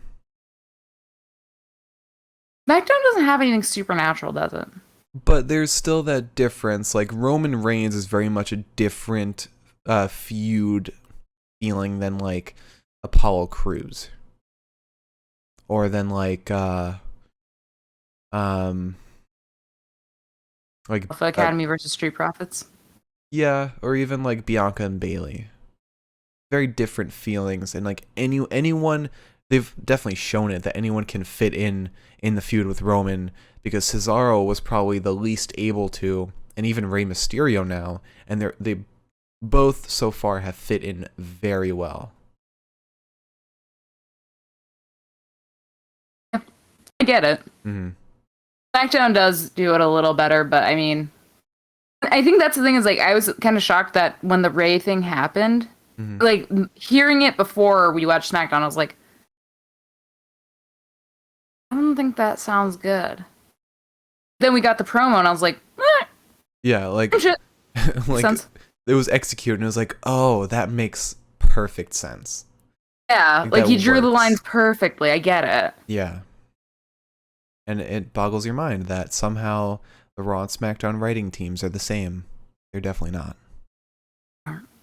SmackDown doesn't have anything supernatural, does it? But there's still that difference. Like Roman Reigns is very much a different feud feeling than like Apollo Crews, or than like Alpha Academy versus Street Profits. Yeah, or even like Bianca and Bailey. Very different feelings, and like anyone, they've definitely shown it that anyone can fit in the feud with Roman, because Cesaro was probably the least able to, and even Rey Mysterio now, and they both so far have fit in very well. Yeah, I get it. Mm-hmm. SmackDown does do it a little better, but I mean, I think that's the thing is like I was kind of shocked that when the Rey thing happened, like hearing it before we watched SmackDown, I was like, I don't think that sounds good. Then we got the promo, and I was like, yeah, like, like sense. It was executed, and it was like, oh, that makes perfect sense. Yeah, like he drew the lines perfectly. I get it. Yeah. And it boggles your mind that somehow the Raw and SmackDown writing teams are the same. They're definitely not.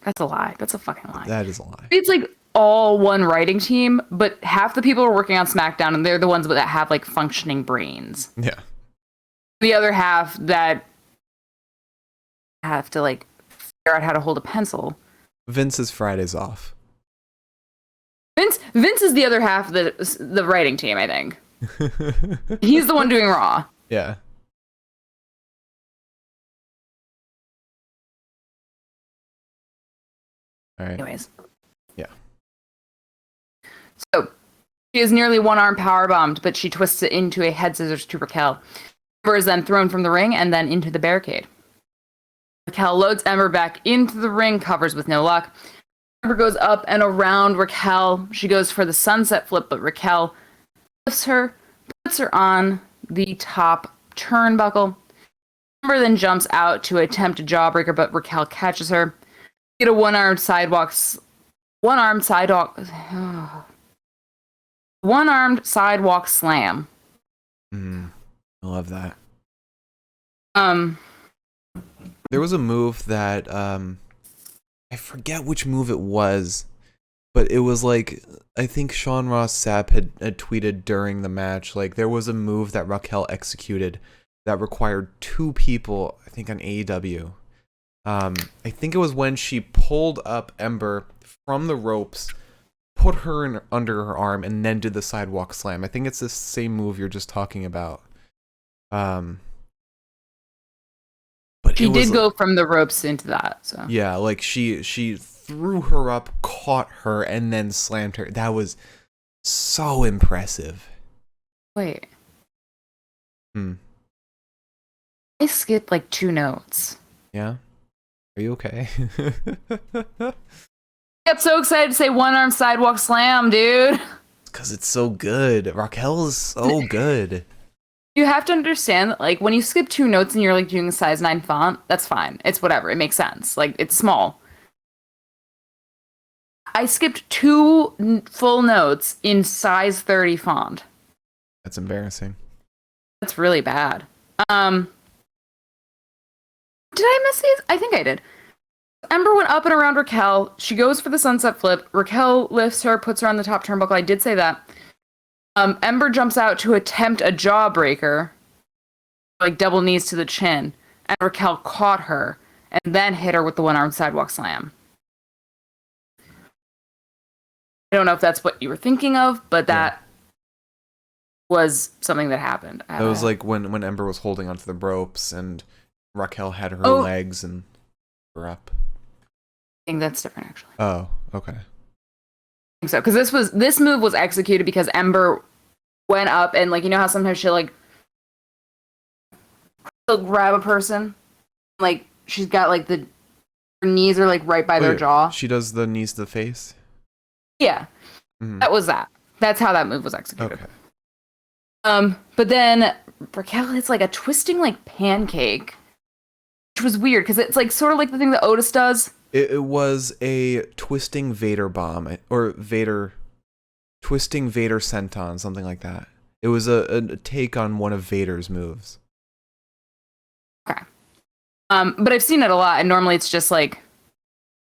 That's a lie. That's a fucking lie. That is a lie. It's like all one writing team, but half the people are working on SmackDown, and they're the ones that have like functioning brains. Yeah. The other half that have to like figure out how to hold a pencil. Vince's Fridays off. Vince is the other half of the writing team, I think. He's the one doing Raw. Yeah. All right. Anyways. Yeah. So she is nearly one-arm powerbombed, but she twists it into a head scissors to Raquel. Ember is then thrown from the ring and then into the barricade. Raquel loads Ember back into the ring, covers with no luck. Ember goes up and around Raquel. She goes for the sunset flip, but Raquel lifts her, puts her on the top turnbuckle. Ember then jumps out to attempt a jawbreaker, but Raquel catches her. Get a one-armed sidewalk slam. I love that. There was a move that I forget which move it was, but it was like, I think Sean Ross Sapp had tweeted during the match, like there was a move that Raquel executed that required two people, I think on AEW. I think it was when she pulled up Ember from the ropes, put her under her arm, and then did the sidewalk slam. I think it's the same move you're just talking about. But she did go from the ropes into that. So yeah, like she threw her up, caught her, and then slammed her. That was so impressive. Wait. I skipped like 2 notes. Yeah? Are you okay? I got so excited to say one-arm sidewalk slam, dude. Because it's so good. Raquel is so good. You have to understand that, like, when you skip 2 notes and you're, like, doing a size 9 font, that's fine. It's whatever. It makes sense. Like, it's small. I skipped 2 full notes in size 30 font. That's embarrassing. That's really bad. Did I miss these? I think I did. Ember went up and around Raquel. She goes for the sunset flip. Raquel lifts her, puts her on the top turnbuckle. I did say that. Ember jumps out to attempt a jawbreaker, like double knees to the chin, and Raquel caught her and then hit her with the one-armed sidewalk slam. I don't know if that's what you were thinking of, but that was something that happened. It was like when Ember was holding onto the ropes and Raquel had her legs and her up. I think that's different, actually. Oh, okay. I think so, because this move was executed because Ember went up and, like, you know how sometimes she'll grab a person, like she's got like her knees are like right by their jaw. She does the knees to the face. Yeah, that was that. That's how that move was executed. Okay. But then Raquel hits like a twisting like pancake, which was weird because it's like sort of like the thing that Otis does. It was a twisting Vader bomb, or twisting Vader senton, something like that. It was a take on one of Vader's moves. Okay. But I've seen it a lot, and normally it's just like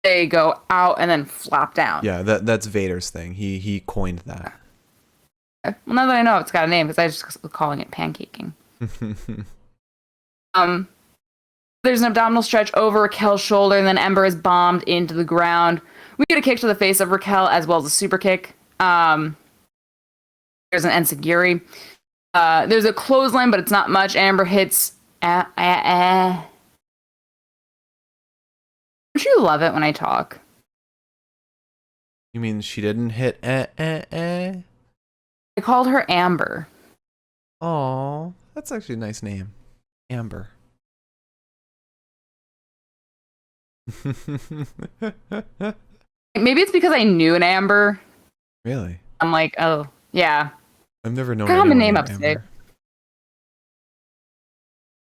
they go out and then flop down. Yeah, that's Vader's thing. He coined that. Okay. Well, now that I know it's got a name, because I just was calling it pancaking. There's an abdominal stretch over Raquel's shoulder, and then Ember is bombed into the ground. We get a kick to the face of Raquel, as well as a super kick. There's an enziguri. There's a clothesline, but it's not much. Amber hits... Don't you love it when I talk? You mean she didn't hit I called her Amber. Aw, that's actually a nice name. Amber. Maybe it's because I knew an Amber. Really? I'm like, oh, yeah. I've never known common name named upstate. Amber.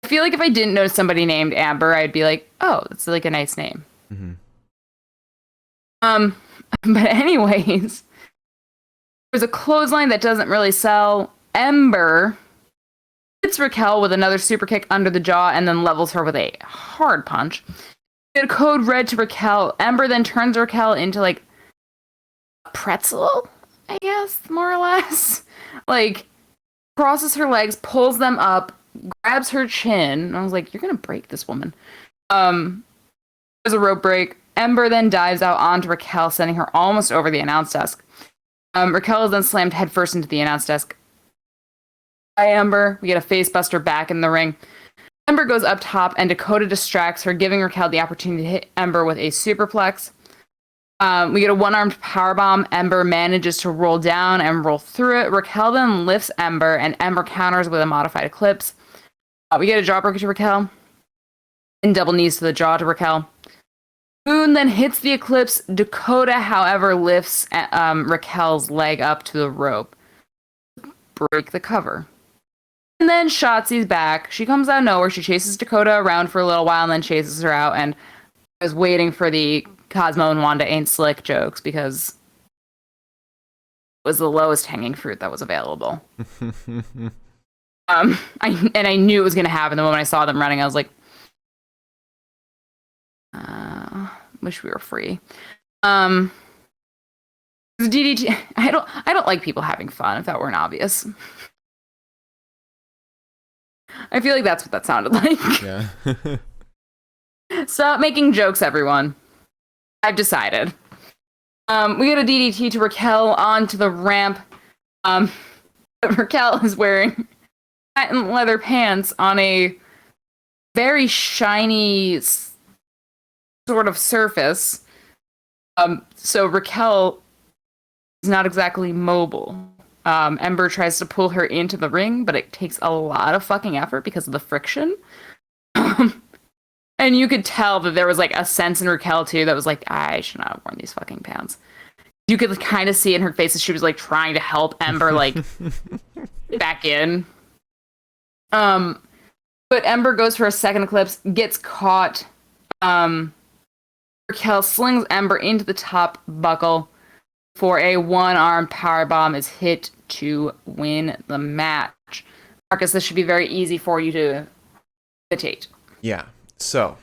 I feel like if I didn't know somebody named Amber, I'd be like, oh, that's like a nice name. Mm-hmm. But anyways, there's a clothesline that doesn't really sell. Ember hits Raquel with another super kick under the jaw and then levels her with a hard punch. Get a code red to Raquel. Ember then turns Raquel into like a pretzel, I guess, more or less. Like, crosses her legs, pulls them up, grabs her chin. I was like, you're gonna break this woman. There's a rope break. Ember then dives out onto Raquel, sending her almost over the announce desk. Raquel is then slammed headfirst into the announce desk by Ember. We get a face buster back in the ring. Ember goes up top, and Dakota distracts her, giving Raquel the opportunity to hit Ember with a superplex. We get a one-armed powerbomb. Ember manages to roll down and roll through it. Raquel then lifts Ember, and Ember counters with a modified Eclipse. We get a jawbreaker to Raquel, and double knees to the jaw to Raquel. Moon then hits the Eclipse. Dakota, however, lifts Raquel's leg up to the rope. Break the cover. And then Shotzi's back. She comes out of nowhere. She chases Dakota around for a little while and then chases her out. And I was waiting for the Cosmo and Wanda ain't slick jokes because it was the lowest hanging fruit that was available. I knew it was going to happen the moment I saw them running. I was like, wish we were free. DDT. I don't like people having fun. If that weren't obvious, I feel like that's what that sounded like. Yeah. Stop making jokes, everyone. I've decided. We get a DDT to Raquel onto the ramp. Raquel is wearing patent leather pants on a very shiny sort of surface. So Raquel is not exactly mobile. Ember tries to pull her into the ring, but it takes a lot of fucking effort because of the friction. And you could tell that there was like a sense in Raquel too that was like, I should not have worn these fucking pants. You could kind of see in her face that she was like trying to help Ember like back in. But Ember goes for a second Eclipse, gets caught. Raquel slings Ember into the top buckle for a one-arm powerbomb is hit to win the match. Marcus, this should be very easy for you to imitate. Yeah. So,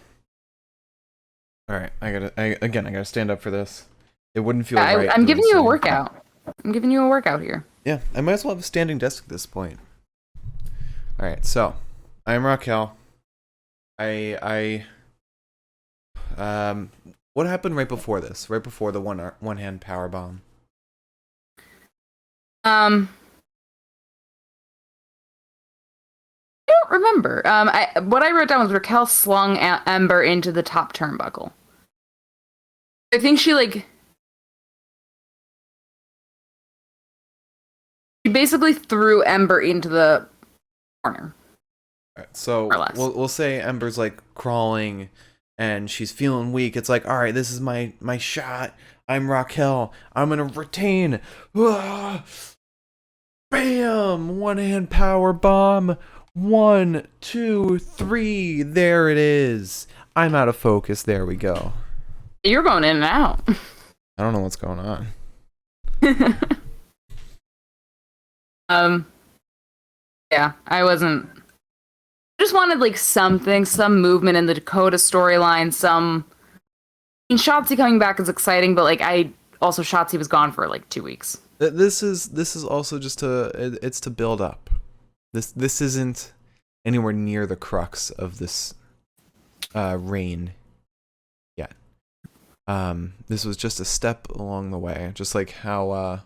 all right, I gotta stand up for this. It wouldn't feel right. I'm giving you a workout. I'm giving you a workout here. Yeah, I might as well have a standing desk at this point. All right, so I'm Raquel. What happened right before this? Right before the one hand power bomb? I don't remember. What I wrote down was Raquel slung Ember into the top turnbuckle. I think she basically threw Ember into the corner. All right, so we'll say Ember's like crawling and she's feeling weak. It's like, all right, this is my shot. I'm Raquel. I'm gonna retain. Bam! One hand power bomb. 1, 2, 3. There it is. I'm out of focus. There we go. You're going in and out. I don't know what's going on. Yeah, I wasn't. I just wanted like something, some movement in the Dakota storyline. Shotzi coming back is exciting, but like Shotzi was gone for like 2 weeks. This is also just it's to build up. This isn't anywhere near the crux of this reign yet. This was just a step along the way, just like how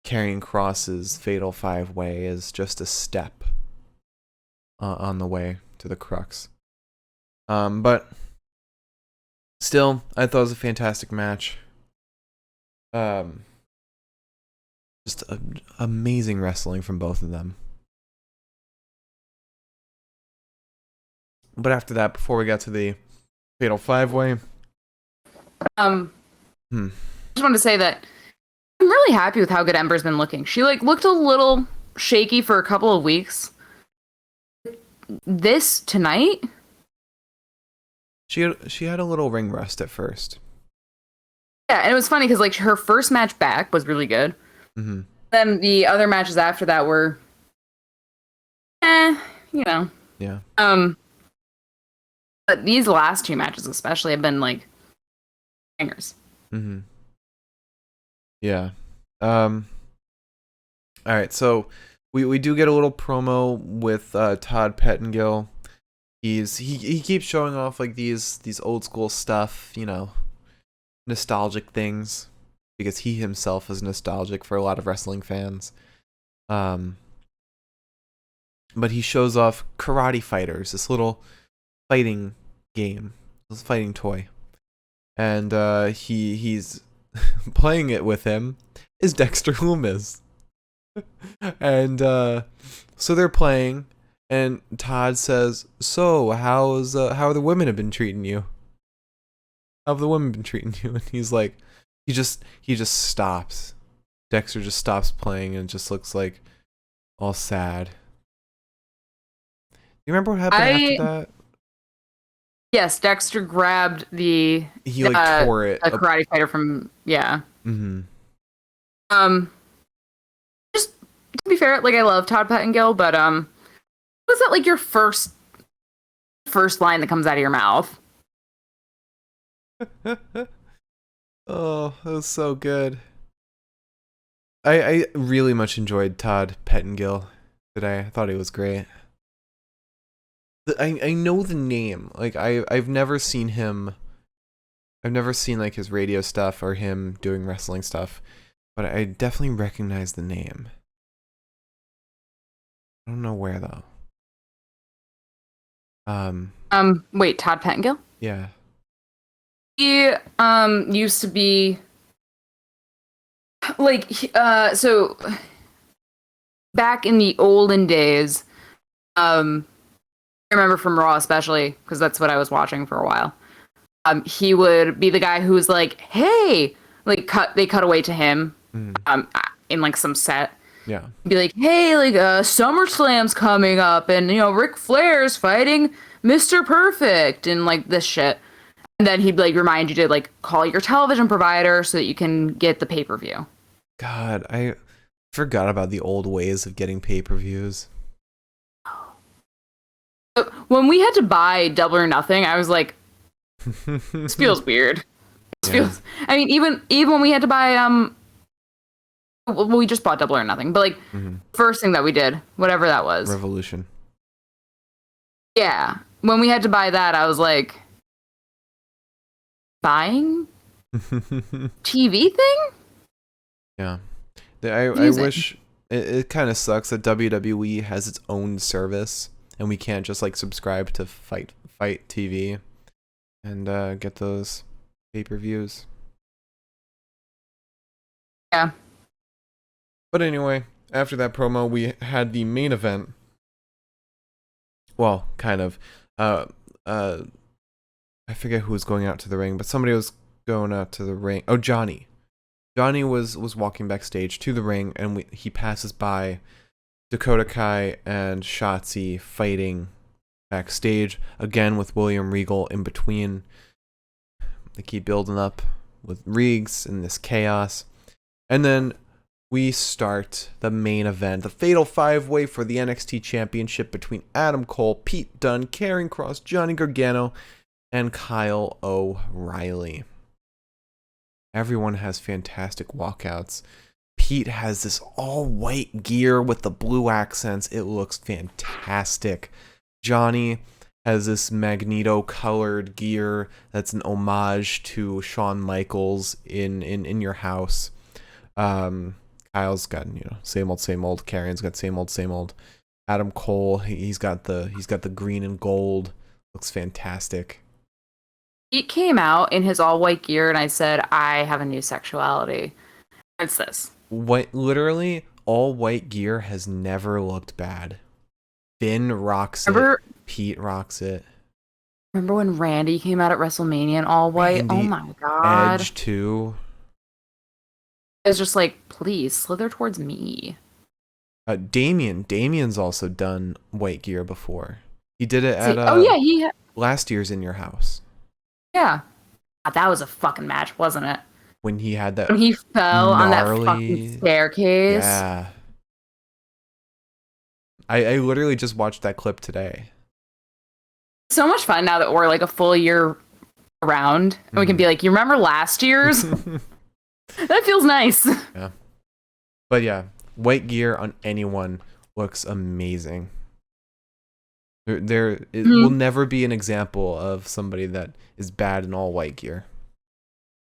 Karrion Kross's Fatal 5-Way is just a step on the way to the crux. But still, I thought it was a fantastic match. Just amazing wrestling from both of them. But after that, before we got to the Fatal 5-Way, I just wanted to say that I'm really happy with how good Ember's been looking. She looked a little shaky for a couple of weeks. This tonight, she had a little ring rust at first. Yeah, and it was funny because her first match back was really good. Mm-hmm. Then the other matches after that were, Yeah. But these last two matches especially have been bangers. Mm-hmm. Yeah. All right, so we do get a little promo with Todd Pettengill. He keeps showing off these old school stuff, nostalgic things. because he himself is nostalgic for a lot of wrestling fans. But he shows off Karate Fighters, this little fighting game, this fighting toy. And he's playing it with him is Dexter Lumis. And so they're playing, and Todd says, "So how are the women have been treating you? How have the women been treating you?" And he's like, he just stops. Dexter just stops playing and just looks like all sad. You remember what happened after that? Yes, Dexter grabbed He like tore it. A karate fighter from Mm-hmm. Just to be fair, like I love Todd Pettengill, but was that like your first line that comes out of your mouth? Oh, that was so good. I really much enjoyed Todd Pettengill today. I thought he was great. I know the name. Like I've never seen him. I've never seen like his radio stuff or him doing wrestling stuff, but I definitely recognize the name. I don't know where though. Wait, Todd Pettengill? Yeah. He used to be like so back in the olden days, I remember from Raw especially because that's what I was watching for a while. He would be the guy who was like, "Hey," like they cut away to him, in like some set. Yeah. Be like, "Hey, like SummerSlam's coming up, and Ric Flair's fighting Mr. Perfect, and like this shit." And then he'd like remind you to like call your television provider so that you can get the pay-per-view. God, I forgot about the old ways of getting pay-per-views. When we had to buy Double or Nothing, I was like, this feels weird. Feels. I mean, even when we had to buy well, we just bought Double or Nothing, but like first thing that we did, whatever that was, Revolution. Yeah, when we had to buy that, I was like, buying TV thing. Yeah, I wish it kind of sucks that WWE has its own service and we can't just like subscribe to Fight TV and get those pay-per-views. Yeah. But anyway, after that promo, we had the main event. Well, kind of. I forget who was going out to the ring, but somebody was going out to the ring. Oh, Johnny. Johnny was walking backstage to the ring, and he passes by Dakota Kai and Shotzi fighting backstage, again with William Regal in between. They keep building up with Regs and this chaos. And then we start the main event, the Fatal 5-Way for the NXT Championship between Adam Cole, Pete Dunne, Karrion Kross, Johnny Gargano, and Kyle O'Reilly. Everyone has fantastic walkouts. Pete has this all-white gear with the blue accents. It looks fantastic. Johnny has this Magneto-colored gear that's an homage to Shawn Michaels in Your House. Kyle's got same old. Karrion's got same old. Adam Cole, he's got the green and gold. Looks fantastic. He came out in his all-white gear, and I said, I have a new sexuality. It's this. Literally, all-white gear has never looked bad. Finn rocks it. Pete rocks it. Remember when Randy came out at WrestleMania in all-white? Oh my god. Edge, too. It was just like, please, slither towards me. Damien's also done white gear before. He did it at last year's In Your House. Yeah. That was a fucking match, wasn't it? When he had that when he fell on that fucking staircase. Yeah. I literally just watched that clip today. So much fun now that we're like a full year around. And we can be like, you remember last year's? That feels nice. Yeah. But yeah, white gear on anyone looks amazing. It will never be an example of somebody that is bad in all white gear.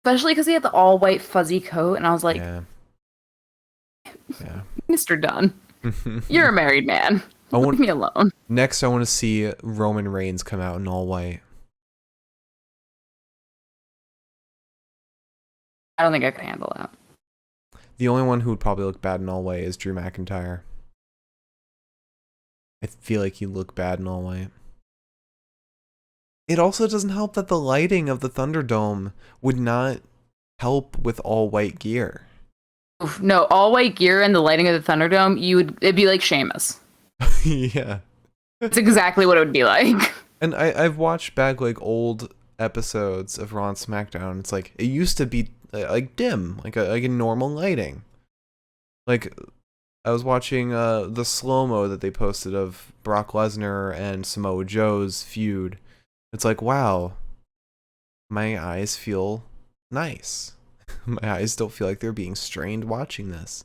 especially because he had the all white fuzzy coat, and I was like, Yeah. Mr. Dunn, you're a married man. Leave me alone. Next, I want to see Roman Reigns come out in all white. I don't think I could handle that. The only one who would probably look bad in all white is Drew McIntyre. I feel like he'd look bad in all white. It also doesn't help that the lighting of the Thunderdome would not help with all white gear. Oof, no, all white gear and the lighting of the Thunderdome, it'd be like Sheamus. Yeah. That's exactly what it would be like. And I've watched back like old episodes of Raw and SmackDown. It's like it used to be like dim, like a normal lighting. Like I was watching the slow-mo that they posted of Brock Lesnar and Samoa Joe's feud. It's like, wow, my eyes feel nice. My eyes don't feel like they're being strained watching this.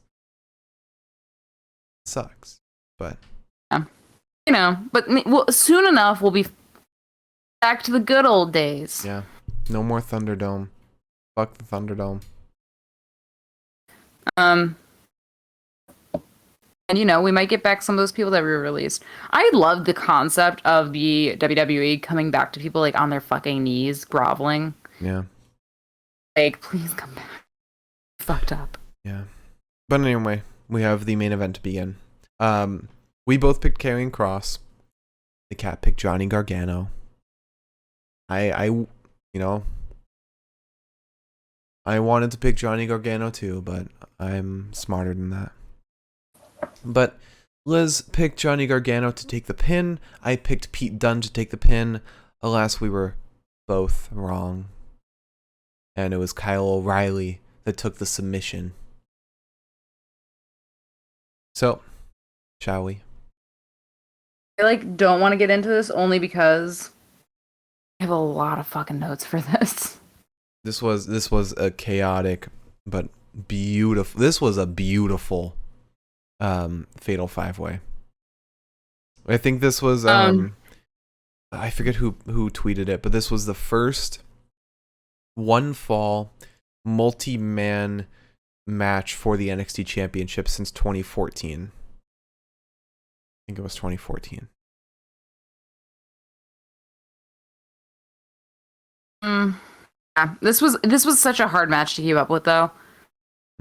It sucks, but but soon enough we'll be back to the good old days. Yeah, no more Thunderdome. Fuck the Thunderdome. And we might get back some of those people that we released. I love the concept of the WWE coming back to people like on their fucking knees, groveling. Yeah. Like, please come back. Fucked up. Yeah. But anyway, we have the main event to begin. We both picked Karrion Kross. The cat picked Johnny Gargano. I wanted to pick Johnny Gargano too, but I'm smarter than that. But Liz picked Johnny Gargano to take the pin. I picked Pete Dunne to take the pin. Alas, we were both wrong. And it was Kyle O'Reilly that took the submission. So, shall we? I don't want to get into this only because I have a lot of fucking notes for this. This was a chaotic but beautiful. This was a beautiful fatal 5-way. I think this was I forget who tweeted it, but this was the first one fall multi-man match for the NXT Championship since 2014. I think it was 2014. Yeah, this was such a hard match to keep up with, though.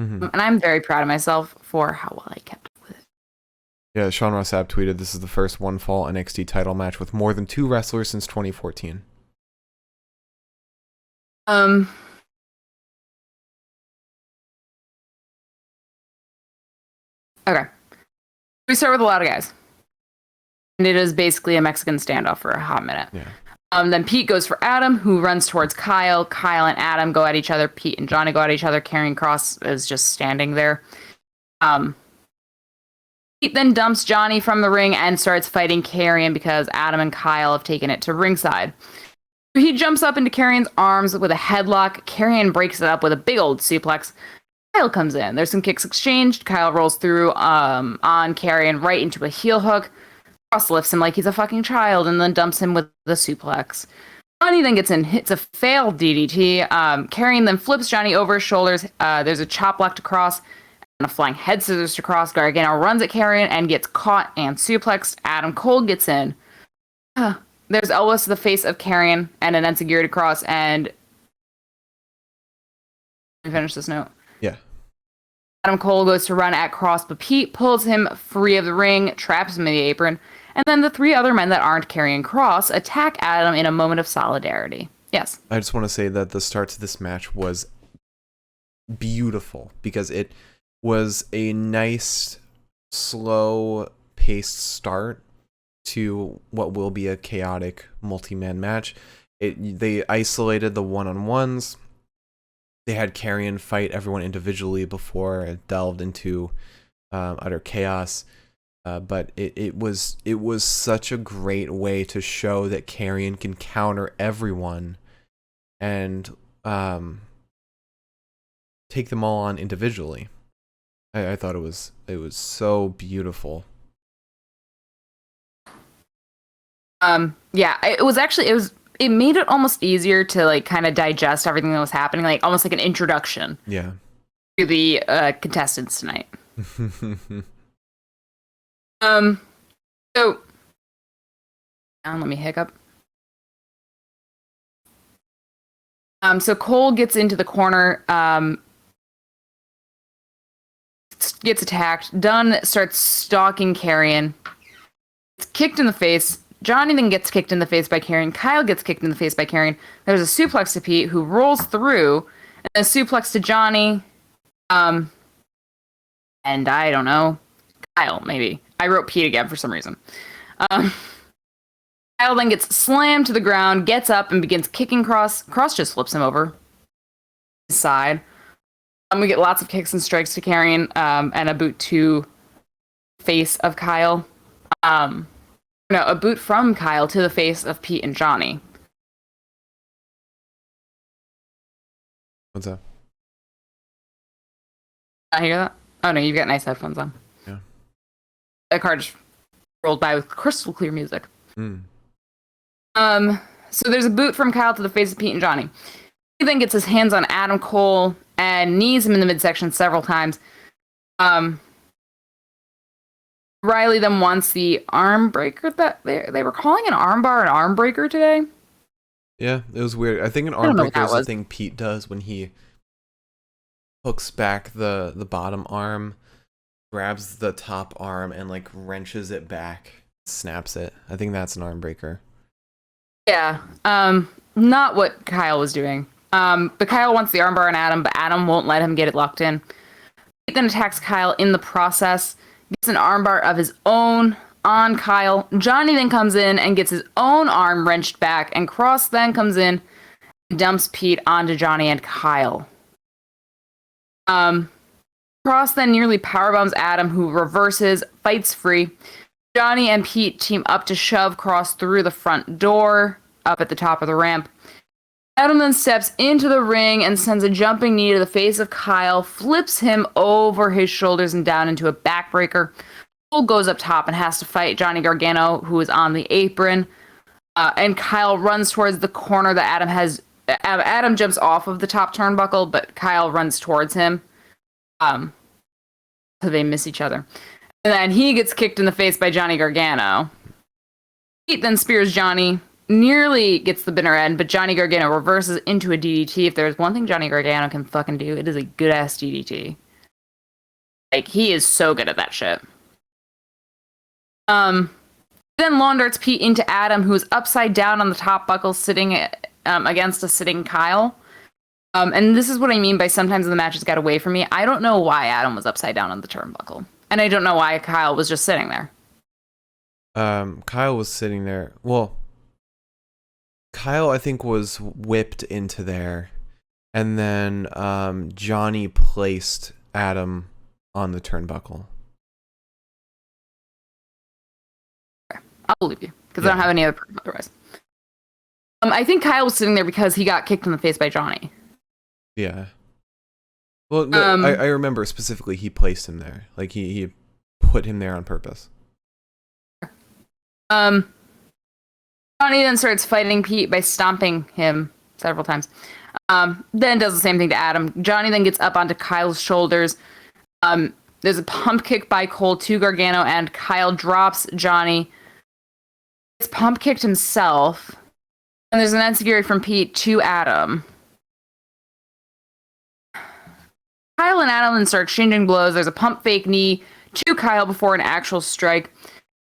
Mm-hmm. And I'm very proud of myself for how well I kept up with it. Yeah, Sean Ross Sapp tweeted, "This is the first one fall NXT title match with more than 2 wrestlers since 2014." Okay. We start with a lot of guys. And it is basically a Mexican standoff for a hot minute. Yeah. Then Pete goes for Adam, who runs towards Kyle. Kyle and Adam go at each other. Pete and Johnny go at each other. Karrion Kross is just standing there. Pete then dumps Johnny from the ring and starts fighting Karrion because Adam and Kyle have taken it to ringside. He jumps up into Karrion's arms with a headlock. Karrion breaks it up with a big old suplex. Kyle comes in. There's some kicks exchanged. Kyle rolls through on Karrion right into a heel hook. Kross lifts him like he's a fucking child and then dumps him with the suplex. Johnny then gets in, hits a failed DDT. Karrion then flips Johnny over his shoulders. There's a chop block to Kross and a flying head scissors to Kross. Gargano runs at Karrion and gets caught and suplexed. Adam Cole gets in. There's elbows to the face of Karrion and an enziguri to Kross. And let me finish this note. Yeah. Adam Cole goes to run at Kross, but Pete pulls him free of the ring, traps him in the apron, and then the 3 other men that aren't Karrion Kross attack Adam in a moment of solidarity. Yes. I just want to say that the start to this match was beautiful because it was a nice, slow-paced start to what will be a chaotic multi-man match. They isolated the one-on-ones. They had Karrion fight everyone individually before it delved into utter chaos. But it was such a great way to show that Karrion can counter everyone and take them all on individually. I thought it was so beautiful. Yeah, it was it made it almost easier to like kind of digest everything that was happening, like almost like an introduction Yeah. to the contestants tonight. So let me hiccup. So Cole gets into the corner, gets attacked. Dunn starts stalking Karrion. Gets kicked in the face. Johnny then gets kicked in the face by Karrion. Kyle gets kicked in the face by Karrion. There's a suplex to Pete, who rolls through, and a suplex to Johnny. And I don't know, Kyle, maybe. I wrote Pete again for some reason. Kyle then gets slammed to the ground, gets up, and begins kicking Cross. Cross just flips him over his side. We get lots of kicks and strikes to Karrion, and a boot to face of Kyle. No, a boot from Kyle to the face of Pete and Johnny. What's up? I hear that? Oh no, you've got nice headphones on. Yeah. That car just rolled by with crystal clear music. Mm. So there's a boot from Kyle to the face of Pete and Johnny. He then gets his hands on Adam Cole and knees him in the midsection several times. Riley then wants the arm breaker that they were calling an armbar an arm breaker today. Yeah, it was weird. I think an arm breaker is the thing Pete does when he hooks back the bottom arm, grabs the top arm, and like wrenches it back, snaps it. I think that's an arm breaker. Yeah. Not what Kyle was doing. But Kyle wants the armbar on Adam, but Adam won't let him get it locked in. Pete then attacks Kyle in the process, gets an armbar of his own on Kyle. Johnny then comes in and gets his own arm wrenched back, and Cross then comes in and dumps Pete onto Johnny and Kyle. Cross then nearly powerbombs Adam, who reverses, fights free. Johnny and Pete team up to shove Cross through the front door up at the top of the ramp. Adam then steps into the ring and sends a jumping knee to the face of Kyle, flips him over his shoulders and down into a backbreaker. Cole goes up top and has to fight Johnny Gargano, who is on the apron. And Kyle runs towards the corner that Adam has. Adam jumps off of the top turnbuckle, but Kyle runs towards him. So they miss each other. And then he gets kicked in the face by Johnny Gargano. Pete then spears Johnny, nearly gets the bitter end, but Johnny Gargano reverses into a DDT. If there's one thing Johnny Gargano can fucking do, it is a good-ass DDT. Like, he is so good at that shit. Then lawn darts Pete into Adam, who is upside down on the top buckle, sitting against a sitting Kyle. And this is what I mean by sometimes the matches got away from me. I don't know why Adam was upside down on the turnbuckle. And I don't know why Kyle was just sitting there. Kyle was sitting there. Well, Kyle, I think, was whipped into there. And then Johnny placed Adam on the turnbuckle. I'll believe you, because I don't have any other proof otherwise. I think Kyle was sitting there because he got kicked in the face by Johnny. Yeah. Well, no, I remember specifically he placed him there. Like, he put him there on purpose. Johnny then starts fighting Pete by stomping him several times. Then does the same thing to Adam. Johnny then gets up onto Kyle's shoulders. There's a pump kick by Cole to Gargano, and Kyle drops Johnny. Gets pump kicked himself. And there's an enziguri from Pete to Adam. Kyle and Adam then start exchanging blows. There's a pump fake knee to Kyle before an actual strike.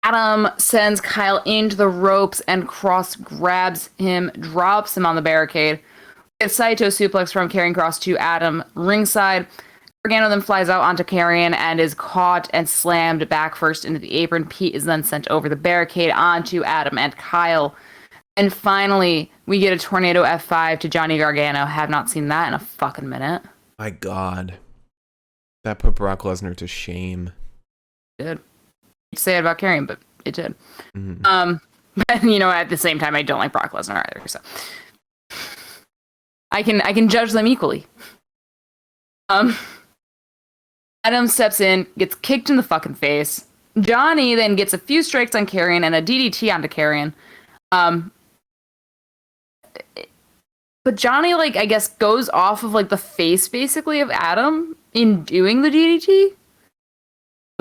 Adam sends Kyle into the ropes, and Cross grabs him, drops him on the barricade. A Saito suplex from Karrion Cross to Adam ringside. Gargano then flies out onto Karrion and is caught and slammed back first into the apron. Pete is then sent over the barricade onto Adam and Kyle. And finally, we get a tornado F5 to Johnny Gargano. Have not seen that in a fucking minute. My God. That put Brock Lesnar to shame. It did. You'd say it about Karrion, but it did. Mm-hmm. But, you know, at the same time, I don't like Brock Lesnar either, so I can judge them equally. Adam steps in, gets kicked in the fucking face. Johnny then gets a few strikes on Karrion and a DDT onto Karrion. But Johnny, like, I guess goes off of like the face basically of Adam in doing the DDT.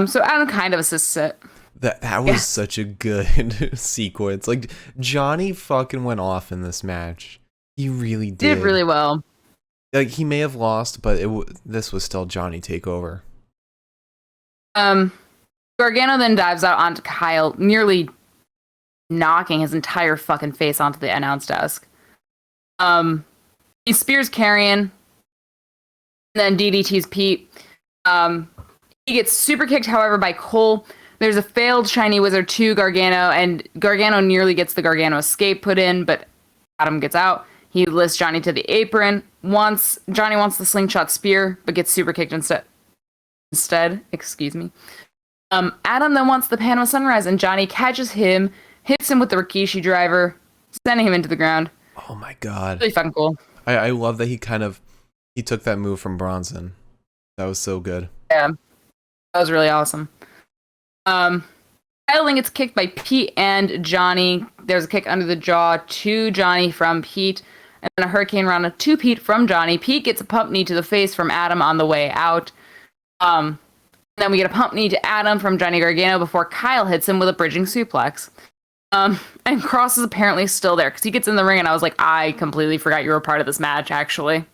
So Adam kind of assists it. That was such a good sequence. Like, Johnny fucking went off in this match. He really did. Did really well. Like, he may have lost, but this was still Johnny Takeover. Gargano then dives out onto Kyle, nearly knocking his entire fucking face onto the announce desk. He spears Karrion, and then DDT's Pete. He gets super kicked, however, by Cole. There's a failed Shiny Wizard to Gargano, and Gargano nearly gets the Gargano escape put in, but Adam gets out. He lifts Johnny to the apron. Johnny wants the slingshot spear, but gets super kicked instead. Excuse me. Adam then wants the Panama Sunrise, and Johnny catches him, hits him with the Rikishi driver, sending him into the ground. Oh my god. Really fucking cool. I love that he took that move from Bronson. That was so good. Yeah. That was really awesome. Kyle then gets kicked by Pete and Johnny. There's a kick under the jaw to Johnny from Pete, and then a Hurricane Rana to Pete from Johnny. Pete gets a pump knee to the face from Adam on the way out. Then we get a pump knee to Adam from Johnny Gargano before Kyle hits him with a bridging suplex. And Cross is apparently still there because he gets in the ring, and I was like, I completely forgot you were part of this match, actually.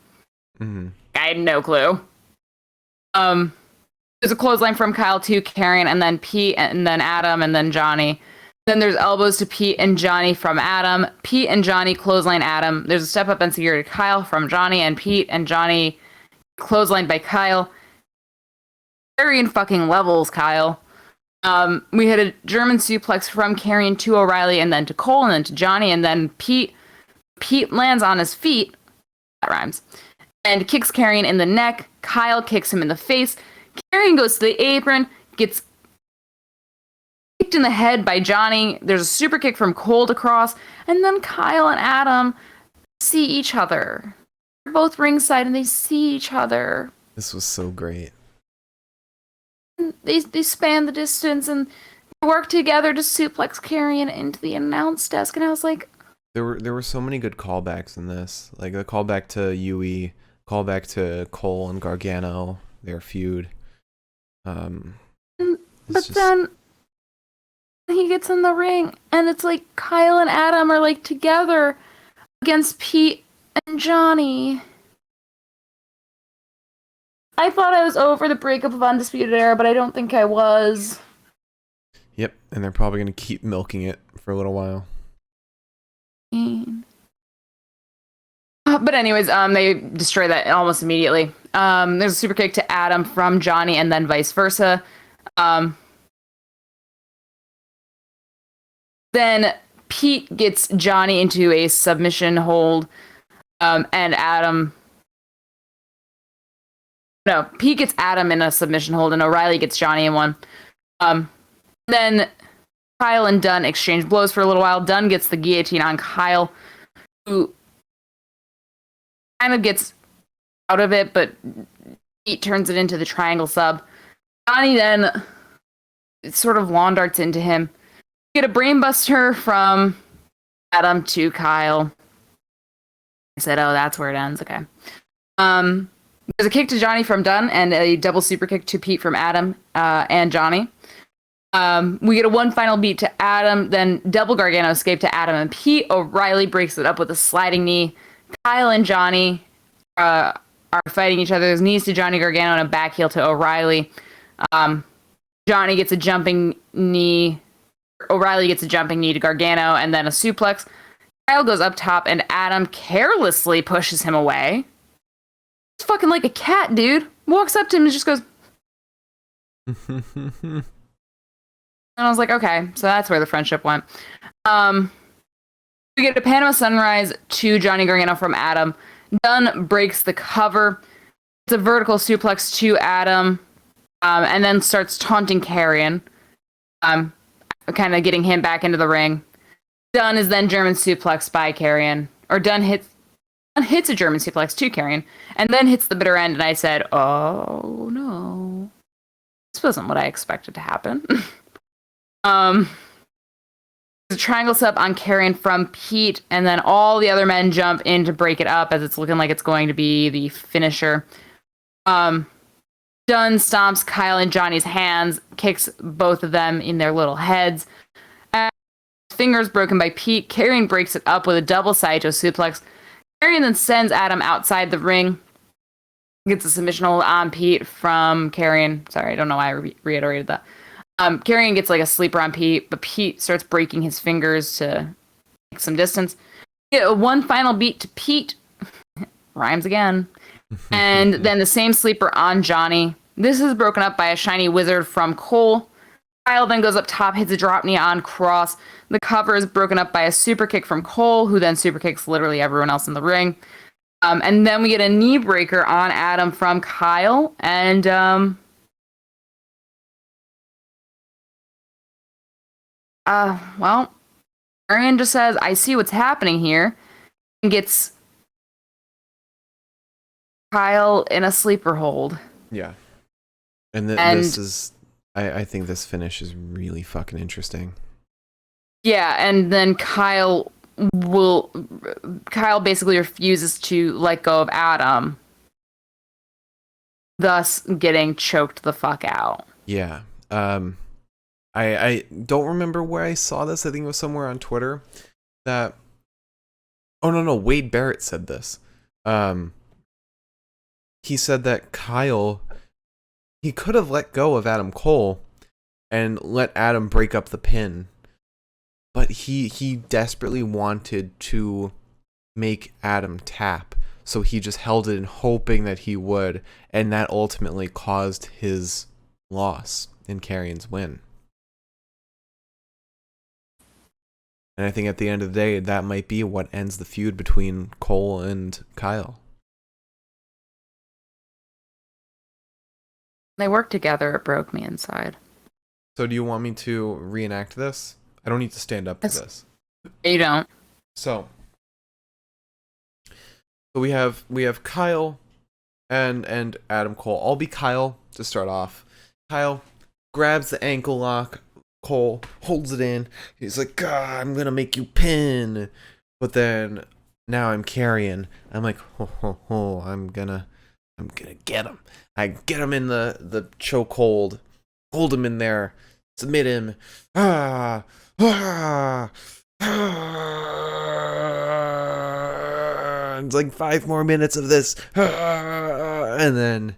Mm-hmm. I had no clue. There's a clothesline from Kyle to Karrion, and then Pete, and then Adam, and then Johnny. Then there's elbows to Pete and Johnny from Adam. Pete and Johnny clothesline Adam. There's a step up and security to Kyle from Johnny, and Pete and Johnny clotheslined by Kyle. Very in fucking levels, Kyle. We had a German suplex from Karrion to O'Reilly, and then to Cole, and then to Johnny, and then Pete. Pete lands on his feet. That rhymes. And kicks Karrion in the neck. Kyle kicks him in the face. Karrion goes to the apron, gets kicked in the head by Johnny. There's a super kick from Cole to Cross, and then Kyle and Adam see each other. They're both ringside, and they see each other. This was so great. They span the distance, and they work together to suplex Karrion into the announce desk, and I was like... There were so many good callbacks in this. Like, the callback to Yui, callback to Cole and Gargano, their feud. Then he gets in the ring, and it's like Kyle and Adam are like together against Pete and Johnny. I thought I was over the breakup of Undisputed Era, but I don't think I was. Yep, and they're probably going to keep milking it for a little while. But anyways, they destroy that almost immediately. There's a super kick to Adam from Johnny, and then vice versa. Then Pete gets Johnny into a submission hold, and Pete gets Adam in a submission hold, and O'Reilly gets Johnny in one. Then Kyle and Dunn exchange blows for a little while. Dunn gets the guillotine on Kyle, who kind of gets out of it, but Pete turns it into the triangle sub. Johnny then sort of lawn darts into him. We get a brainbuster from Adam to Kyle. I said, oh, that's where it ends. Okay. There's a kick to Johnny from Dunn and a double super kick to Pete from Adam and Johnny. We get a one final beat to Adam, then double Gargano escape to Adam and Pete. O'Reilly breaks it up with a sliding knee. Kyle and Johnny are fighting each other. There's knees to Johnny Gargano and a back heel to O'Reilly. Johnny gets a jumping knee. O'Reilly gets a jumping knee to Gargano and then a suplex. Kyle goes up top and Adam carelessly pushes him away. It's fucking like a cat, dude. Walks up to him and just goes... And I was like, okay, so that's where the friendship went. We get a Panama Sunrise to Johnny Gargano from Adam. Dunn breaks the cover. It's a vertical suplex to Adam, and then starts taunting Karrion, kind of getting him back into the ring. Dunn is then German suplex by Karrion, or Dunn hits a German suplex to Karrion, and then hits the bitter end. And I said, "Oh no, this wasn't what I expected to happen." There's a triangle set up on Karrion from Pete, and then all the other men jump in to break it up as it's looking like it's going to be the finisher. Dunn stomps Kyle and Johnny's hands, kicks both of them in their little heads. And fingers broken by Pete. Karrion breaks it up with a double Saito suplex. Karrion then sends Adam outside the ring. Gets a submission hold on Pete from Karrion. Sorry, I don't know why I reiterated that. Karrion gets like a sleeper on Pete, but Pete starts breaking his fingers to make some distance. One final beat to Pete. Rhymes again. And then the same sleeper on Johnny. This is broken up by a shiny wizard from Cole. Kyle then goes up top, hits a drop knee on Cross. The cover is broken up by a super kick from Cole, who then super kicks literally everyone else in the ring. And then we get a knee breaker on Adam from Kyle. And well, Arian just says, I see what's happening here, and gets Kyle in a sleeper hold. Yeah. And this is, I think this finish is really fucking interesting. Yeah, and then Kyle basically refuses to let go of Adam, thus getting choked the fuck out. Yeah. I don't remember where I saw this. I think it was somewhere on Twitter that, oh no, Wade Barrett said this. He said that Kyle, he could have let go of Adam Cole and let Adam break up the pin, but he desperately wanted to make Adam tap, so he just held it in hoping that he would, and that ultimately caused his loss and Karrion's win. And I think at the end of the day, that might be what ends the feud between Cole and Kyle. They work together. It broke me inside. So do you want me to reenact this? I don't need to stand up to this. You don't. So we have Kyle and Adam Cole. I'll be Kyle to start off. Kyle grabs the ankle lock. Cole holds it in. He's like, God, I'm gonna make you pin. But then now I'm Karrion. I'm like, I'm gonna get him. I get him in the chokehold, hold him in there, submit him. It's like 5 more minutes of this, and then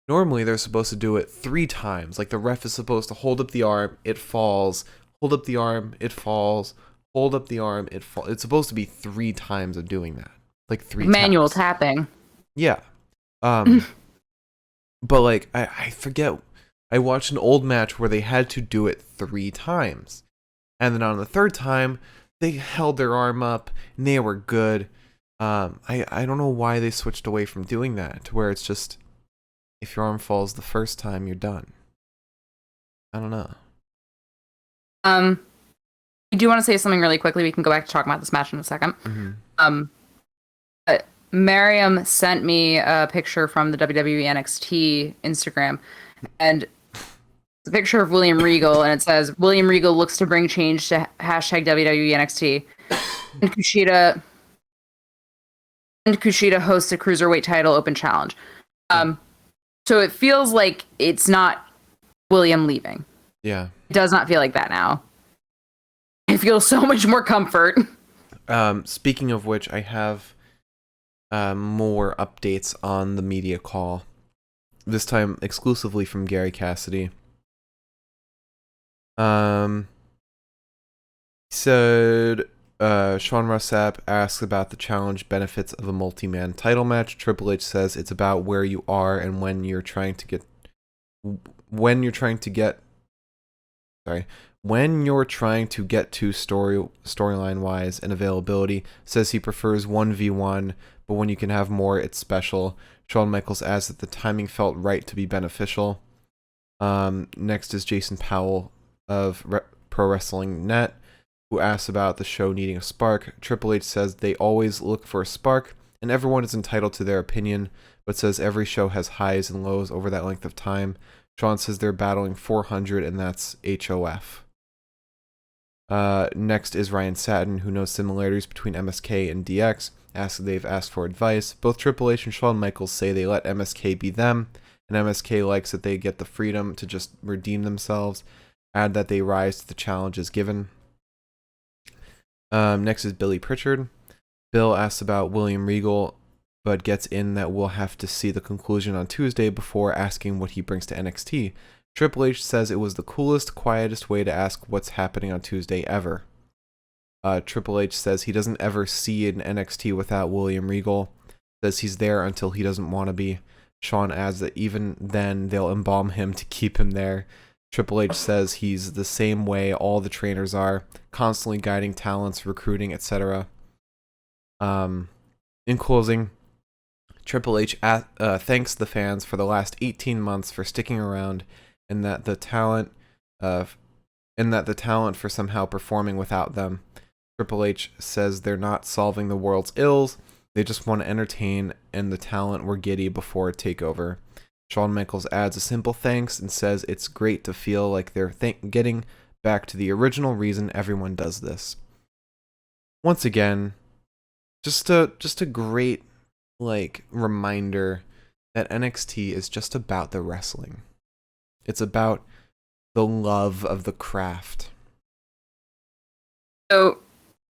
normally they're supposed to do it 3 times. Like the ref is supposed to hold up the arm, it falls, hold up the arm, it falls, hold up the arm, it falls. It's supposed to be 3 times of doing that. Like 3 manual taps. tapping. Yeah. But like I forget, I watched an old match where they had to do it 3 times. And then on the 3rd time, they held their arm up and they were good. I don't know why they switched away from doing that to where it's just, if your arm falls the first time, you're done. I don't know. I do want to say something really quickly. We can go back to talk about this match in a second. Mm-hmm. Miriam sent me a picture from the WWE NXT Instagram, and it's a picture of William Regal, and it says, William Regal looks to bring change to hashtag WWE NXT. And Kushida hosts a Cruiserweight title open challenge. So it feels like it's not William leaving. Yeah. It does not feel like that now. I feel so much more comfort. Speaking of which, I have more updates on the media call. This time exclusively from Gary Cassidy. He said, Sean Ross Sapp asks about the challenge benefits of a multi-man title match. Triple H says it's about where you are and when you're trying to get to storyline wise and availability. Says he prefers 1v1, but when you can have more, it's special. Shawn Michaels adds that the timing felt right to be beneficial. Next is Jason Powell of Pro Wrestling Net, who asks about the show needing a spark. Triple H says they always look for a spark, and everyone is entitled to their opinion, but says every show has highs and lows over that length of time. Sean says they're battling 400, and that's HOF. Next is Ryan Satin, who knows similarities between MSK and DX. They've asked for advice. Both Triple H and Shawn Michaels say they let MSK be them, and MSK likes that they get the freedom to just redeem themselves. Add that they rise to the challenges given. Next is Billy Pritchard. Bill asks about William Regal, but gets in that we'll have to see the conclusion on Tuesday before asking what he brings to NXT. Triple H says it was the coolest, quietest way to ask what's happening on Tuesday ever. Triple H says he doesn't ever see an NXT without William Regal. Says he's there until he doesn't want to be. Sean adds that even then they'll embalm him to keep him there. Triple H says he's the same way all the trainers are, constantly guiding talents, recruiting, etc. In closing, Triple H thanks the fans for the last 18 months for sticking around, and that the talent for somehow performing without them. Triple H says they're not solving the world's ills, they just want to entertain, and the talent were giddy before Takeover. Shawn Michaels adds a simple thanks and says it's great to feel like they're getting back to the original reason everyone does this. Once again, just a great reminder that NXT is just about the wrestling. It's about the love of the craft. So,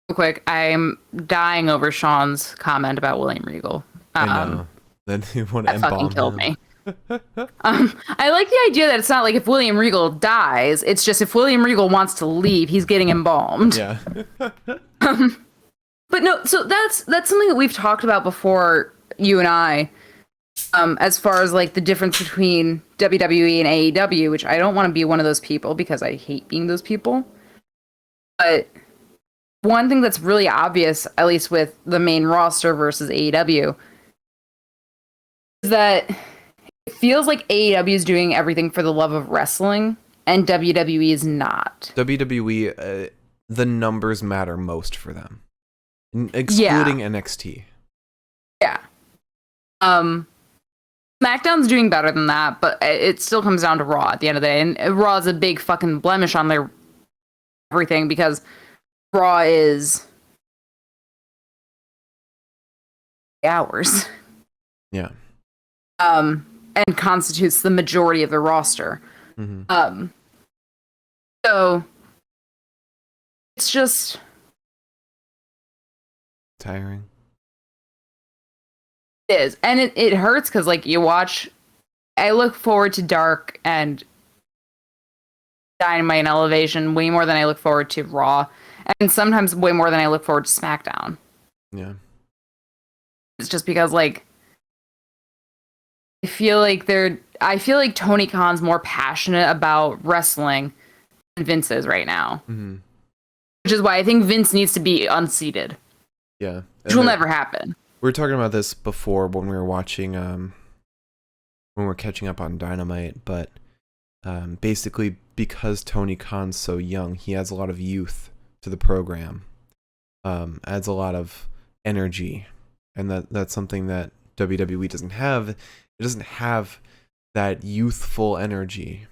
real quick, I'm dying over Sean's comment about William Regal. I know. Then you want to that fucking killed him. me. I like the idea that it's not like if William Regal dies, it's just if William Regal wants to leave, he's getting embalmed. Yeah. But no, so that's something that we've talked about before, you and I, as far as the difference between WWE and AEW, which I don't want to be one of those people because I hate being those people. But one thing that's really obvious, at least with the main roster versus AEW, is that it feels like AEW is doing everything for the love of wrestling, and WWE is not. WWE, the numbers matter most for them, excluding NXT. Yeah. SmackDown's doing better than that, but it still comes down to Raw at the end of the day, and Raw is a big fucking blemish on their everything because Raw is hours. Yeah. And constitutes the majority of the roster. Mm-hmm. So it's just tiring. It is. And it hurts because you watch, I look forward to Dark and Dynamite and Elevation way more than I look forward to Raw, and sometimes way more than I look forward to SmackDown. Yeah. It's just because I feel like Tony Khan's more passionate about wrestling than Vince is right now. Mm-hmm. Which is why I think Vince needs to be unseated. Yeah. Which will never happen. We were talking about this before when we were watching, when we were catching up on Dynamite, but basically because Tony Khan's so young, he adds a lot of youth to the program, adds a lot of energy, and that's something that WWE doesn't have. It doesn't have that youthful energy.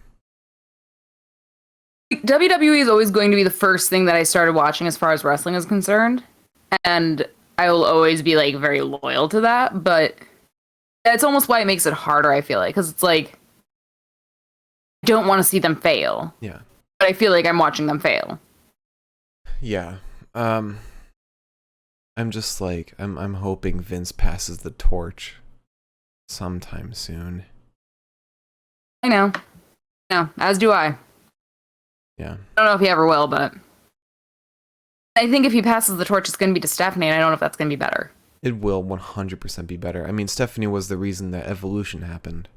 WWE is always going to be the first thing that I started watching as far as wrestling is concerned, and I will always be very loyal to that, but that's almost why it makes it harder, I feel because it's I don't want to see them fail. Yeah. But I feel like I'm watching them fail. Yeah. I'm just I'm hoping Vince passes the torch sometime soon. I know. No, as do I. Yeah. I don't know if he ever will, but I think if he passes the torch, it's going to be to Stephanie, and I don't know if that's going to be better. It will 100% be better. I mean, Stephanie was the reason that Evolution happened.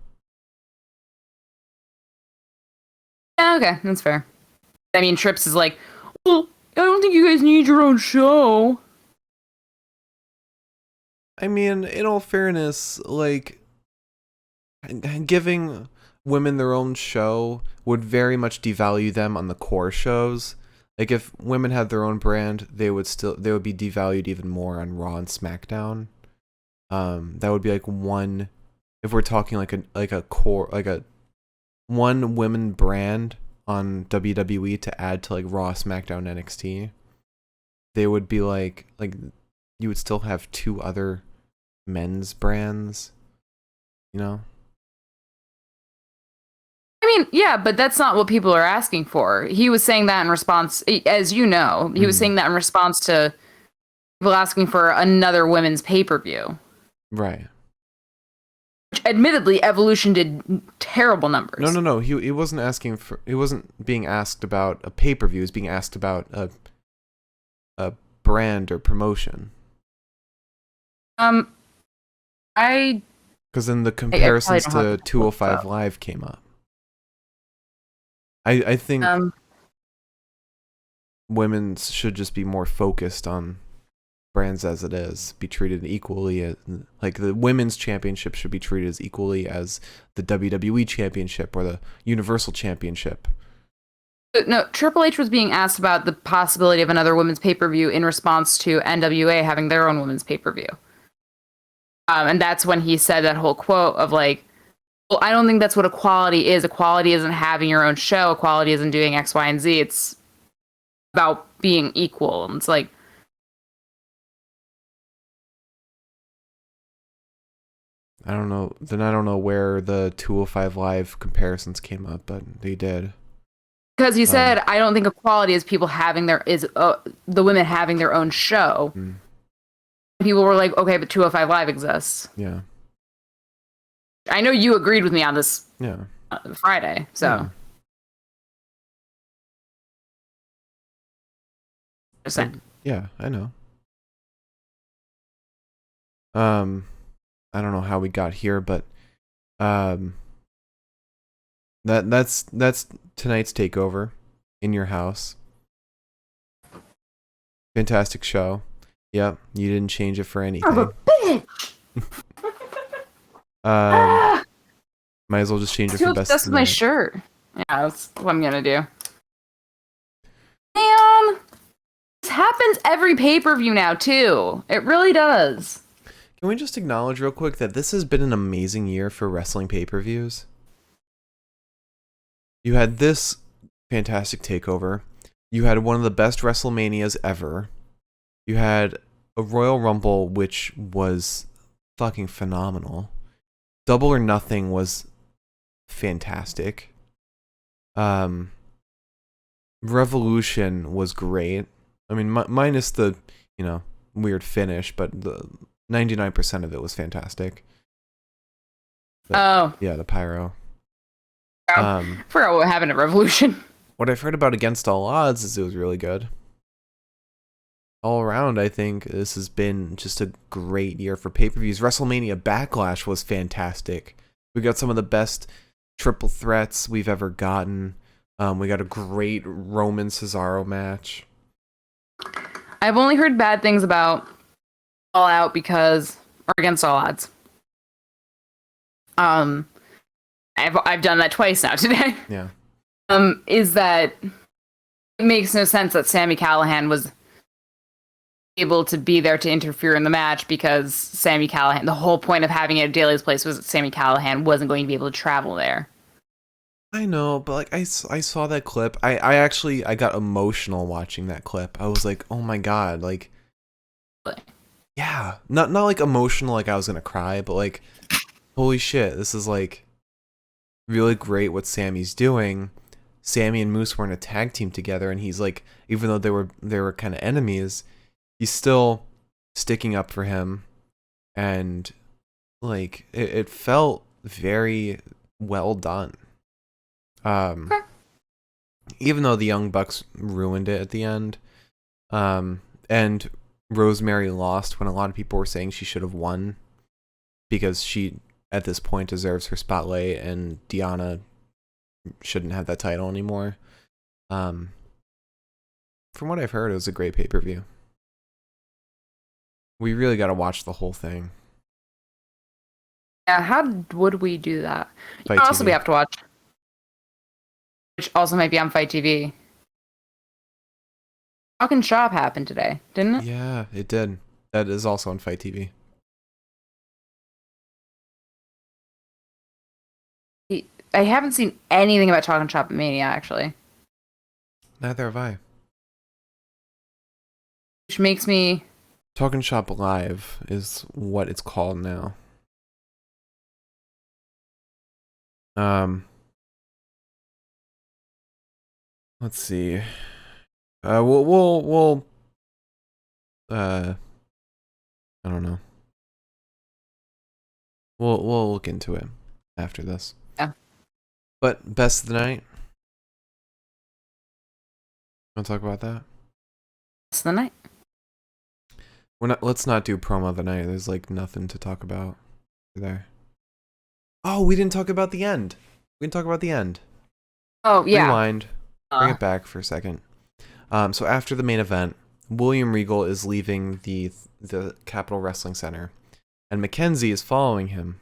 Yeah, okay, that's fair. I mean, Trips is well, I don't think you guys need your own show. I mean, in all fairness, giving women their own show would very much devalue them on the core shows. If women had their own brand, they would be devalued even more on Raw and SmackDown. That would be one, if we're talking a core, one women brand on WWE to add to like Raw, SmackDown, NXT, they would be like you would still have two other men's brands, you know? I mean, yeah, but that's not what people are asking for. He was saying that in response, as you know, he was saying that in response to people asking for another women's pay-per-view. Right. Which, admittedly, Evolution did terrible numbers. No. He wasn't asking for. He wasn't being asked about a pay-per-view. He was being asked about a brand or promotion. I Because then the probably comparisons don't have to 205 Live came up. I think women should just be more focused on brands as it is, be treated equally. Like the women's championship should be treated as equally as the WWE championship or the Universal Championship. No, Triple H was being asked about the possibility of another women's pay-per-view in response to NWA having their own women's pay-per-view. And that's when he said that whole quote of like, well, I don't think that's what equality is. Equality isn't having your own show. Equality isn't doing X, Y, and Z. It's about being equal. And it's like, I don't know. Then I don't know where the 205 Live comparisons came up, but they did. because he said, I don't think equality is people having the women having their own show. People were like, okay, but 205 Live exists. Yeah. I know you agreed with me on this Friday, so. Yeah, I know. I don't know how we got here, but that's tonight's takeover in your house. Fantastic show. Yep, you didn't change it for anything. I'm a bitch. Might as well just change it Too for best. obsessed with my shirt. Yeah, that's what I'm gonna do. Man, this happens every pay-per-view now too. It really does. Can we just acknowledge real quick that this has been an amazing year for wrestling pay-per-views? You had this fantastic takeover. You had one of the best WrestleManias ever. You had a Royal Rumble, which was fucking phenomenal. Double or Nothing was fantastic. Revolution was great. I mean, minus the, weird finish, but the 99% of it was fantastic. But, yeah, the pyro. Forgot what happened at Revolution. What I've heard about Against All Odds is it was really good. All around, I think this has been just a great year for pay-per-views. WrestleMania Backlash was fantastic. We got some of the best triple threats we've ever gotten. We got a great Roman Cesaro match. I've only heard bad things about All Out or Against All Odds. I've done that twice now today. Yeah. Is that it makes no sense that Sami Callihan was able to be there to interfere in the match because Sami Callihan, the whole point of having it at Daly's place was that Sami Callihan wasn't going to be able to travel there. I know, but like I saw that clip. I got emotional watching that clip. I was like, oh my god, like, yeah, not like emotional like I was gonna cry, but like, holy shit, this is like really great what Sammy's doing. Sammy and Moose were in a tag team together, and he's like, even though they were kind of enemies, he's still sticking up for him, and like it felt very well done. Even though the Young Bucks ruined it at the end, and Rosemary lost when a lot of people were saying she should have won because she at this point deserves her spotlight, and Deonna shouldn't have that title anymore. From what I've heard, it was a great pay-per-view. We really got to watch the whole thing. Yeah, how would we do that? Fight Also, TV. we have to watch, which also might be on Fight TV. Talking Shop happened today, didn't it? Yeah, it did. That is also on Fight TV. I haven't seen anything about Talking Shop Mania actually, Neither have I. which makes me. Talking Shop Live is what it's called now. Let's see. We'll I don't know. We'll look into it after this. Yeah. But best of the night. Want to talk about that? It's the night. Let's not do promo of the night. There's like nothing to talk about there. Oh, we didn't talk about the end. We didn't talk about the end. Oh yeah. Rewind. Bring it back for a second. So after the main event, William Regal is leaving the Capitol Wrestling Center, and Mackenzie is following him,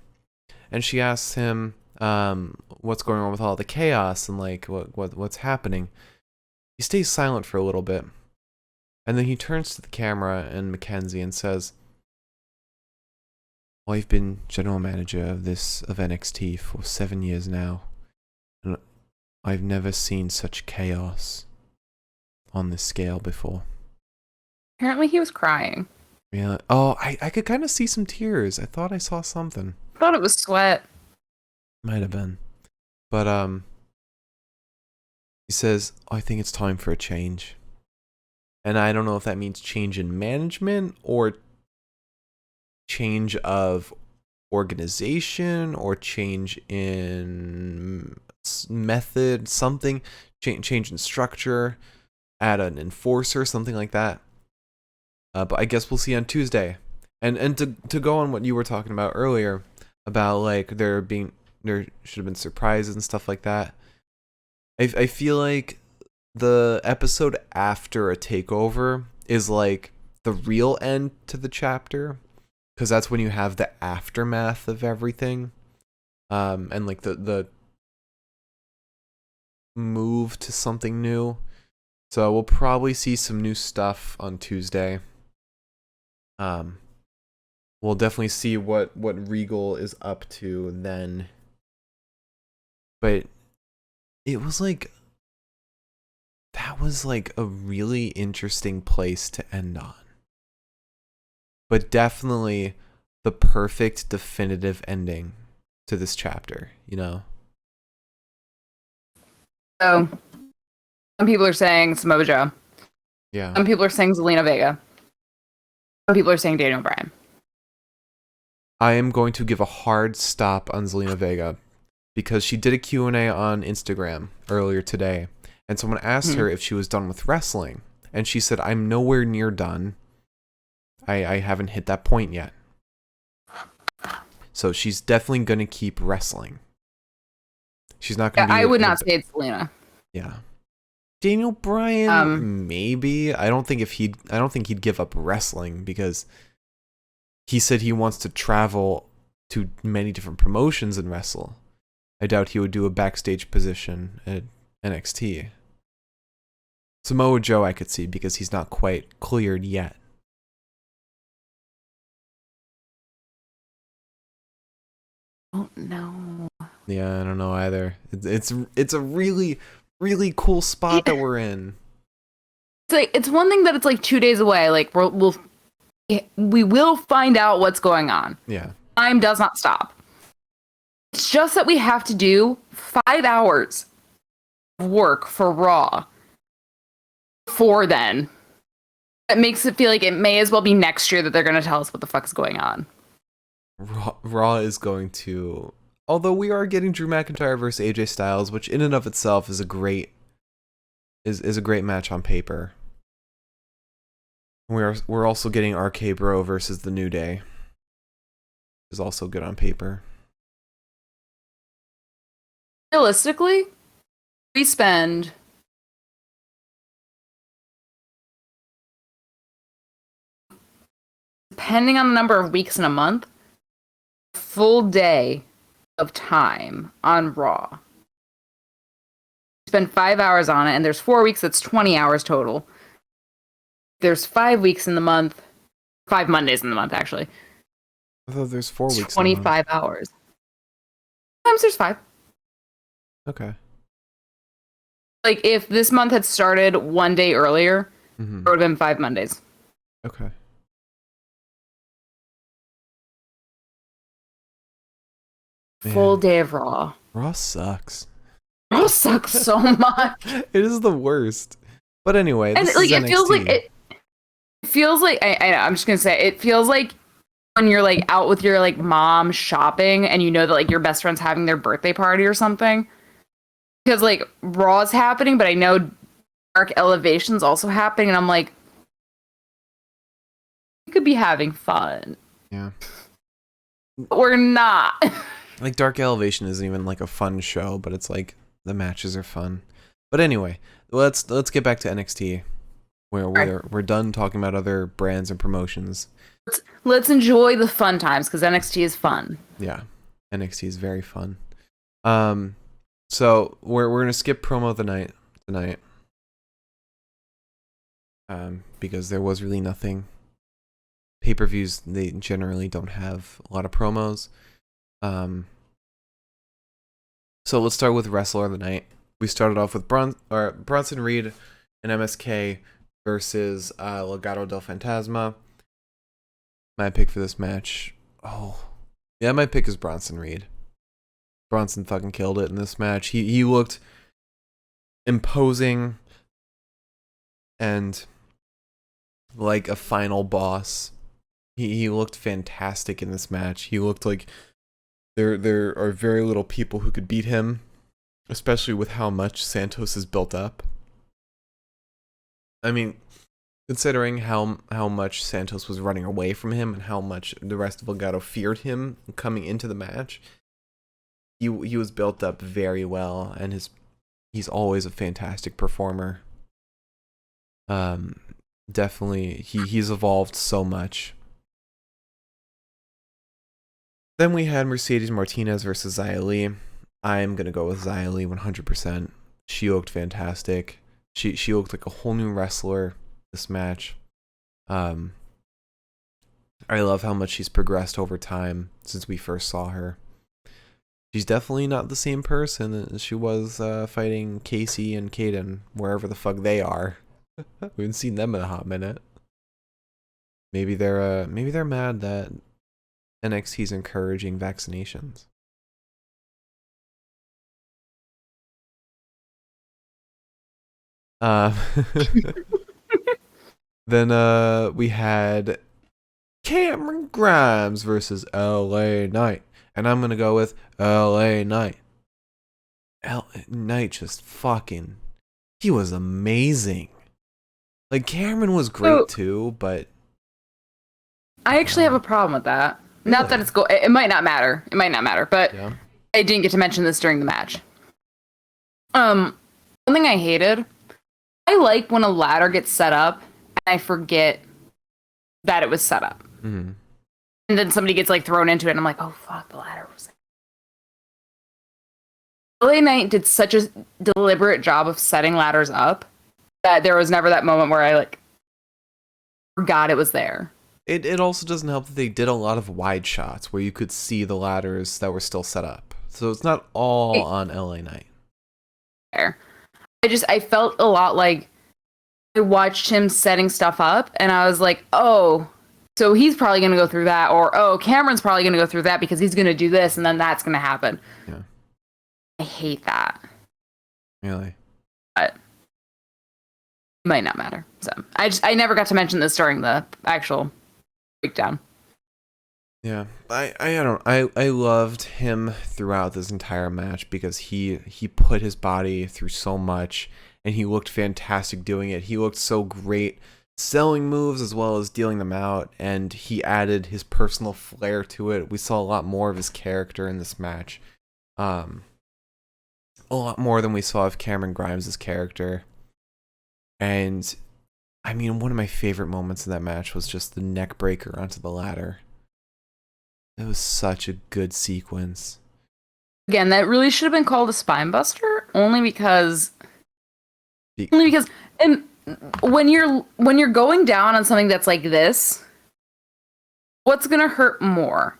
and she asks him what's going on with all the chaos and like what's happening. He stays silent for a little bit, and then he turns to the camera and Mackenzie and says, well, I've been general manager of NXT for 7 years now, and I've never seen such chaos on this scale before. Apparently he was crying. Yeah. Oh, I could kind of see some tears. I thought I saw something. I thought it was sweat. Might have been. But he says, I think it's time for a change. And I don't know if that means change in management or change of organization or change in method, something, change in structure, add an enforcer, something like that. But I guess we'll see on Tuesday. And to go on what you were talking about earlier about like there should have been surprises and stuff like that. I feel like the episode after a takeover is like the real end to the chapter, because that's when you have the aftermath of everything, and like the move to something new. So we'll probably see some new stuff on Tuesday. We'll definitely see what Regal is up to then. But it was like that was like a really interesting place to end on. But definitely the perfect definitive ending to this chapter, you know? So some people are saying Samoa Joe. Yeah. Some people are saying Zelina Vega. Some people are saying Daniel Bryan. I am going to give a hard stop on Zelina Vega because she did a Q&A on Instagram earlier today, and someone asked her if she was done with wrestling, and she said, I'm nowhere near done. I haven't hit that point yet. So she's definitely going to keep wrestling. She's not going to be... I would not say it's Zelina. Yeah. Daniel Bryan, maybe. I don't think he'd give up wrestling because he said he wants to travel to many different promotions and wrestle. I doubt he would do a backstage position at NXT. Samoa Joe I could see because he's not quite cleared yet. Oh no. Yeah, I don't know either. It's a really, really cool spot that we're in. It's like it's one thing that it's like 2 days away. Like we will find out what's going on. Yeah. Time does not stop. It's just that we have to do 5 hours of work for Raw. Before then, that makes it feel like it may as well be next year that they're going to tell us what the fuck is going on. Raw is going to, although we are getting Drew McIntyre versus AJ Styles, which in and of itself is a great match on paper. We're also getting RK Bro versus the New Day. Is also good on paper. Realistically, we spend depending on the number of weeks in a month, a full day of time on Raw. We spend 5 hours on it, and there's 4 weeks, that's 20 hours total. There's 5 weeks in the month, 5 Mondays in the month, actually. I thought there's 4 weeks. 25 hours. Sometimes there's 5. Okay. Like, if this month had started one day earlier, Mm-hmm. it would have been 5 Mondays. Okay. Full Man, day of Raw. Raw sucks. Raw sucks so much. It is the worst. But anyway, And this like is it feels like NXT. it feels like I know, I'm just gonna say it feels like when you're like out with your like mom shopping and you know that like your best friend's having their birthday party or something. Because like Raw's happening, but I know Dark Elevation's also happening, and I'm like, we could be having fun. Yeah. But we're not. Like Dark Elevation isn't even like a fun show, but it's like the matches are fun. But anyway, let's get back to NXT, where we're done talking about other brands and promotions. Let's enjoy the fun times because NXT is fun. Yeah, NXT is very fun. So we're gonna skip promo of the night tonight. Because there was really nothing. Pay-per-views, they generally don't have a lot of promos. So let's start with Wrestler of the Night. We started off with Bronson Reed and MSK versus Legado del Fantasma. My pick for this match. Oh, yeah, my pick is Bronson Reed. Bronson fucking killed it in this match. He looked imposing and like a final boss. He looked fantastic in this match. He looked like there are very little people who could beat him, especially with how much Santos is built up. I mean, considering how much Santos was running away from him and how much the rest of Legado feared him coming into the match, he was built up very well, and he's always a fantastic performer. Definitely he's evolved so much. Then we had Mercedes Martinez versus Xia Li. I'm gonna go with Xia Li 100%. She looked fantastic. She looked like a whole new wrestler this match. I love how much she's progressed over time since we first saw her. She's definitely not the same person as she was fighting Casey and Kaden wherever the fuck they are. We haven't seen them in a hot minute. Maybe they're mad that NXT's encouraging vaccinations. Then we had Cameron Grimes versus LA Knight. And I'm gonna go with LA Knight. Knight just fucking, he was amazing. Like Cameron was great too, but I actually have a problem with that. Really? Not that it's it might not matter. It might not matter, but yeah. I didn't get to mention this during the match. One thing I hated, I like when a ladder gets set up and I forget that it was set up. Mm-hmm. And then somebody gets like thrown into it and I'm like, oh fuck, the ladder was there. LA Knight did such a deliberate job of setting ladders up that there was never that moment where I like forgot it was there. It also doesn't help that they did a lot of wide shots where you could see the ladders that were still set up. So it's not all on LA Knight. Fair. I felt a lot like I watched him setting stuff up and I was like, oh, so he's probably going to go through that, or oh, Cameron's probably going to go through that because he's going to do this and then that's going to happen. Yeah. I hate that. Really? But it might not matter. So I never got to mention this during the actual breakdown. Yeah, I loved him throughout this entire match because he put his body through so much and he looked fantastic doing it. He looked so great selling moves as well as dealing them out, and he added his personal flair to it. We saw a lot more of his character in this match. A lot more than we saw of Cameron Grimes' character. And I mean, one of my favorite moments in that match was just the neck breaker onto the ladder. It was such a good sequence. Again, that really should have been called a spine buster, only because and when you're going down on something that's like this, what's gonna hurt more?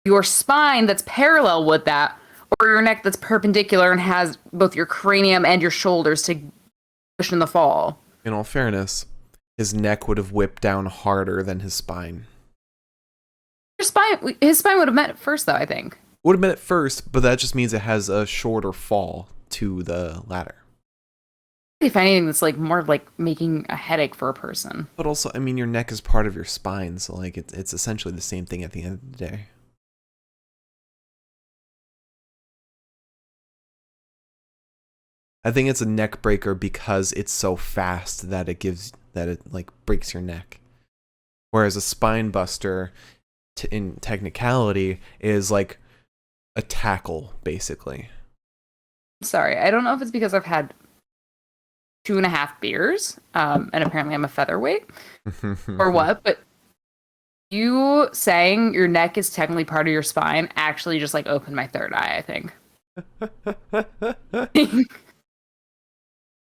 Your spine that's parallel with that, or your neck that's perpendicular and has both your cranium and your shoulders to cushion the fall. In all fairness, his neck would have whipped down harder than his spine. His spine would have met first, though, I think. Would have been at first, but that just means it has a shorter fall to the ladder. If anything, that's like more of like making a headache for a person. But also, I mean, your neck is part of your spine, so like it's essentially the same thing at the end of the day. I think it's a neck breaker because it's so fast that it like breaks your neck. Whereas a spine buster, in technicality, is like a tackle, basically. Sorry, I don't know if it's because I've had 2.5 beers, and apparently I'm a featherweight, or what, but you saying your neck is technically part of your spine actually just like opened my third eye, I think.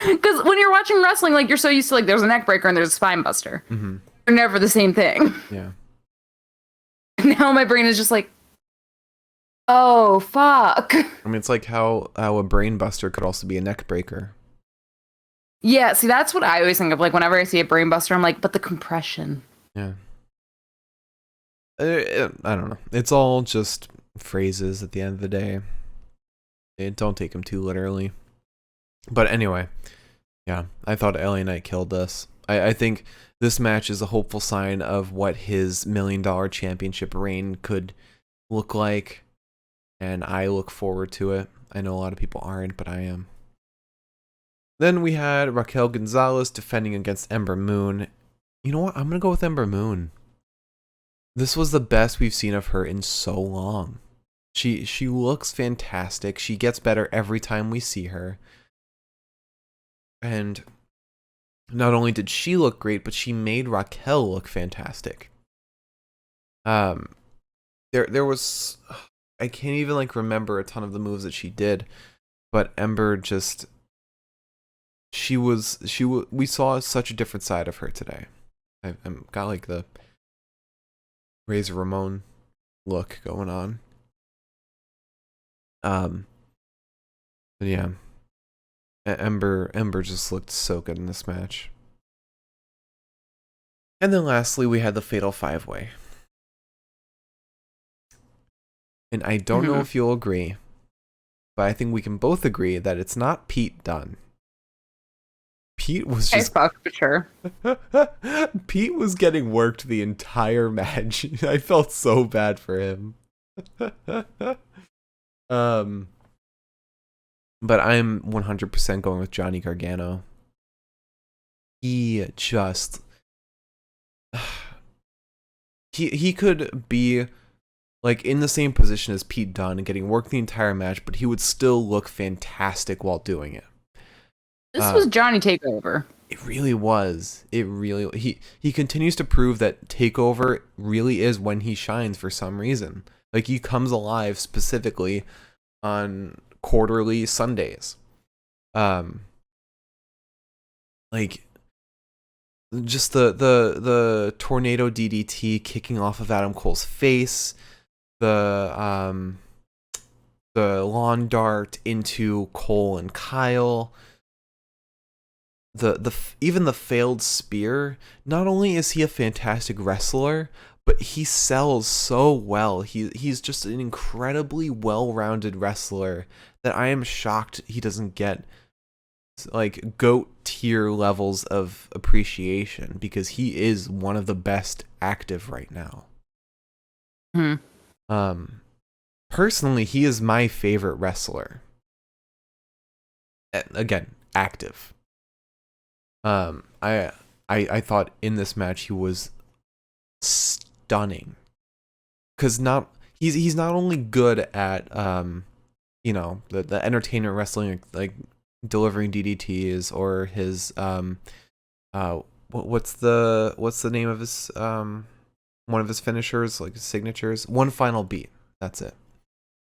Because when you're watching wrestling, like you're so used to like there's a neck breaker and there's a spine buster. Mm-hmm. They're never the same thing. Yeah. Now my brain is just like, oh fuck. I mean, it's like how a brain buster could also be a neck breaker. Yeah, see, that's what I always think of. Like whenever I see a brain buster, I'm like, but the compression. Yeah. I don't know. It's all just phrases at the end of the day. Don't take them too literally. But anyway, yeah, I thought LA Knight killed this. I think this match is a hopeful sign of what his $1 million championship reign could look like. And I look forward to it. I know a lot of people aren't, but I am. Then we had Raquel Gonzalez defending against Ember Moon. You know what? I'm going to go with Ember Moon. This was the best we've seen of her in so long. She looks fantastic. She gets better every time we see her. And not only did she look great, but she made Raquel look fantastic. There was, I can't even like remember a ton of the moves that she did, but Ember just, we saw such a different side of her today. I'm got like the Razor Ramon look going on. But yeah, Ember just looked so good in this match. And then lastly, we had the Fatal 5-Way. And I don't know if you'll agree, but I think we can both agree that it's not Pete Dunne. Pete was just... for sure. Pete was getting worked the entire match. I felt so bad for him. But I'm 100% going with Johnny Gargano. He just... He could be like in the same position as Pete Dunne and getting worked the entire match, but he would still look fantastic while doing it. This was Johnny Takeover. It really was. He continues to prove that Takeover really is when he shines for some reason. Like he comes alive specifically on quarterly Sundays. Like just the tornado DDT kicking off of Adam Cole's face, the lawn dart into Cole and Kyle, even the failed spear. Not only is he a fantastic wrestler, but he sells so well. He's just an incredibly well-rounded wrestler that I am shocked he doesn't get like GOAT tier levels of appreciation, because he is one of the best active right now. Personally, he is my favorite wrestler. Again, active. I thought in this match he was stunning, because he's not only good at you know, the entertainment wrestling, like delivering DDTs or his what's the name of his one of his finishers, like his signatures, One Final Beat, that's it.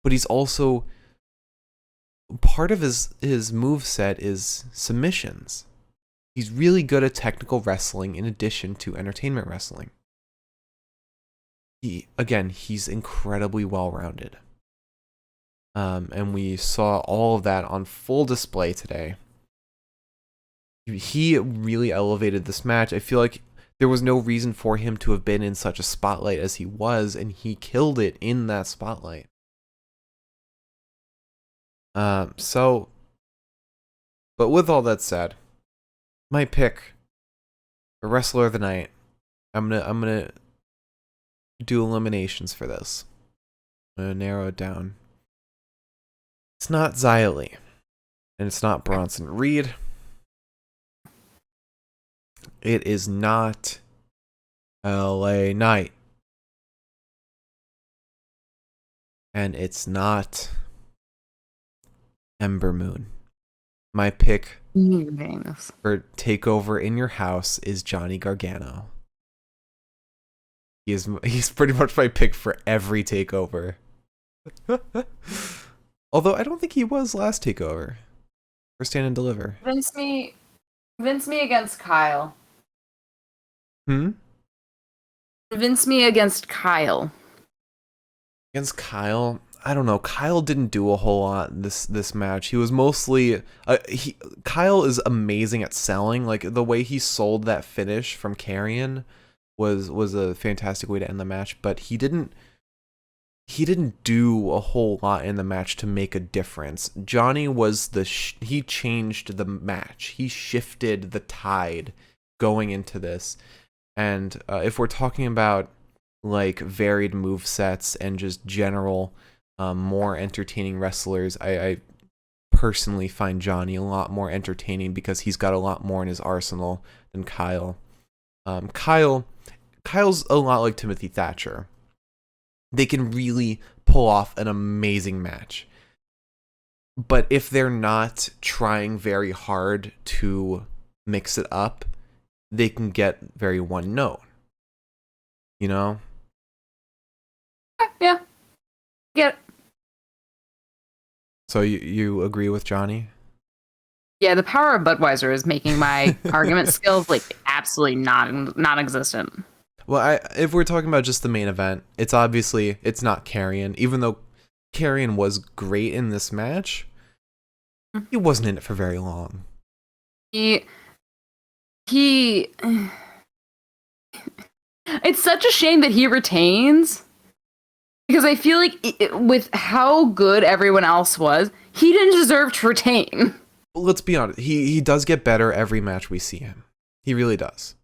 But he's also, part of his moveset is submissions. He's really good at technical wrestling in addition to entertainment wrestling. He's incredibly well-rounded. And we saw all of that on full display today. He really elevated this match. I feel like there was no reason for him to have been in such a spotlight as he was, and he killed it in that spotlight. So, but with all that said, my pick for Wrestler of the Night, I'm gonna do eliminations for this. I'm gonna narrow it down. It's not Xia Li, and it's not Bronson Reed. It is not LA Knight. And it's not Ember Moon. My pick for Takeover in Your House is Johnny Gargano. He's pretty much my pick for every Takeover. Although I don't think he was last Takeover. For Stand and Deliver. Convince me against Kyle. Convince me against Kyle. Against Kyle, I don't know. Kyle didn't do a whole lot in this match. He was mostly Kyle is amazing at selling. Like the way he sold that finish from Carrion was a fantastic way to end the match. But he didn't do a whole lot in the match to make a difference. Johnny was he changed the match. He shifted the tide going into this. And if we're talking about like varied move sets and just general more entertaining wrestlers, I personally find Johnny a lot more entertaining because he's got a lot more in his arsenal than Kyle. Kyle's a lot like Timothy Thatcher. They can really pull off an amazing match. But if they're not trying very hard to mix it up, they can get very one note. You know? Yeah. Get it. So you agree with Johnny? Yeah, the power of Budweiser is making my argument skills like absolutely non-existent. Well, if we're talking about just the main event, it's not Carrion. Even though Carrion was great in this match, he wasn't in it for very long. He it's such a shame that he retains, because I feel like with how good everyone else was, he didn't deserve to retain. Well, let's be honest. He does get better every match we see him. He really does.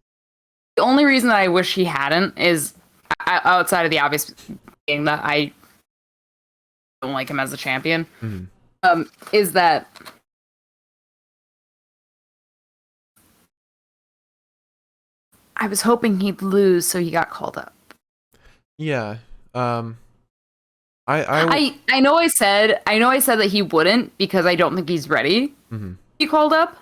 The only reason that I wish he hadn't is outside of the obvious being that I don't like him as a champion. Mm-hmm. Is that I was hoping he'd lose, so he got called up. Yeah. I know I said that he wouldn't because I don't think he's ready to be called up.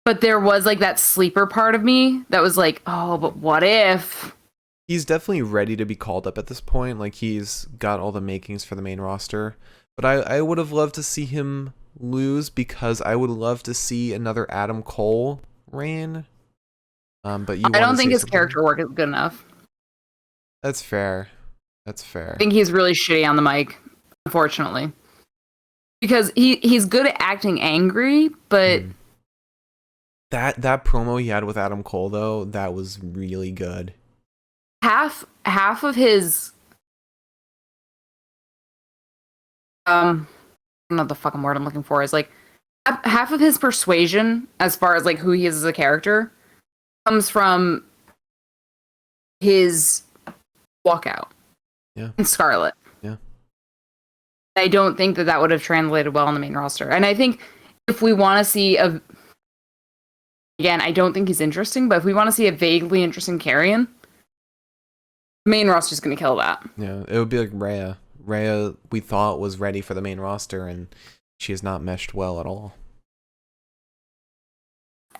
But there was like that sleeper part of me that was like, oh, but what if? He's definitely ready to be called up at this point. Like he's got all the makings for the main roster. But I would have loved to see him lose because I would love to see another Adam Cole reign. But I don't think his character work is good enough. That's fair. I think he's really shitty on the mic, unfortunately. Because he's good at acting angry, but that promo he had with Adam Cole though, that was really good. Half of his I don't know the fucking word I'm looking for is like half of his persuasion as far as like who he is as a character comes from his walkout. Yeah. In Scarlet. Yeah. I don't think that would have translated well on the main roster. And I think if we want to see again, I don't think he's interesting, but if we want to see a vaguely interesting Carrion, main roster's going to kill that. Yeah, it would be like Rhea. Rhea, we thought was ready for the main roster, and she has not meshed well at all.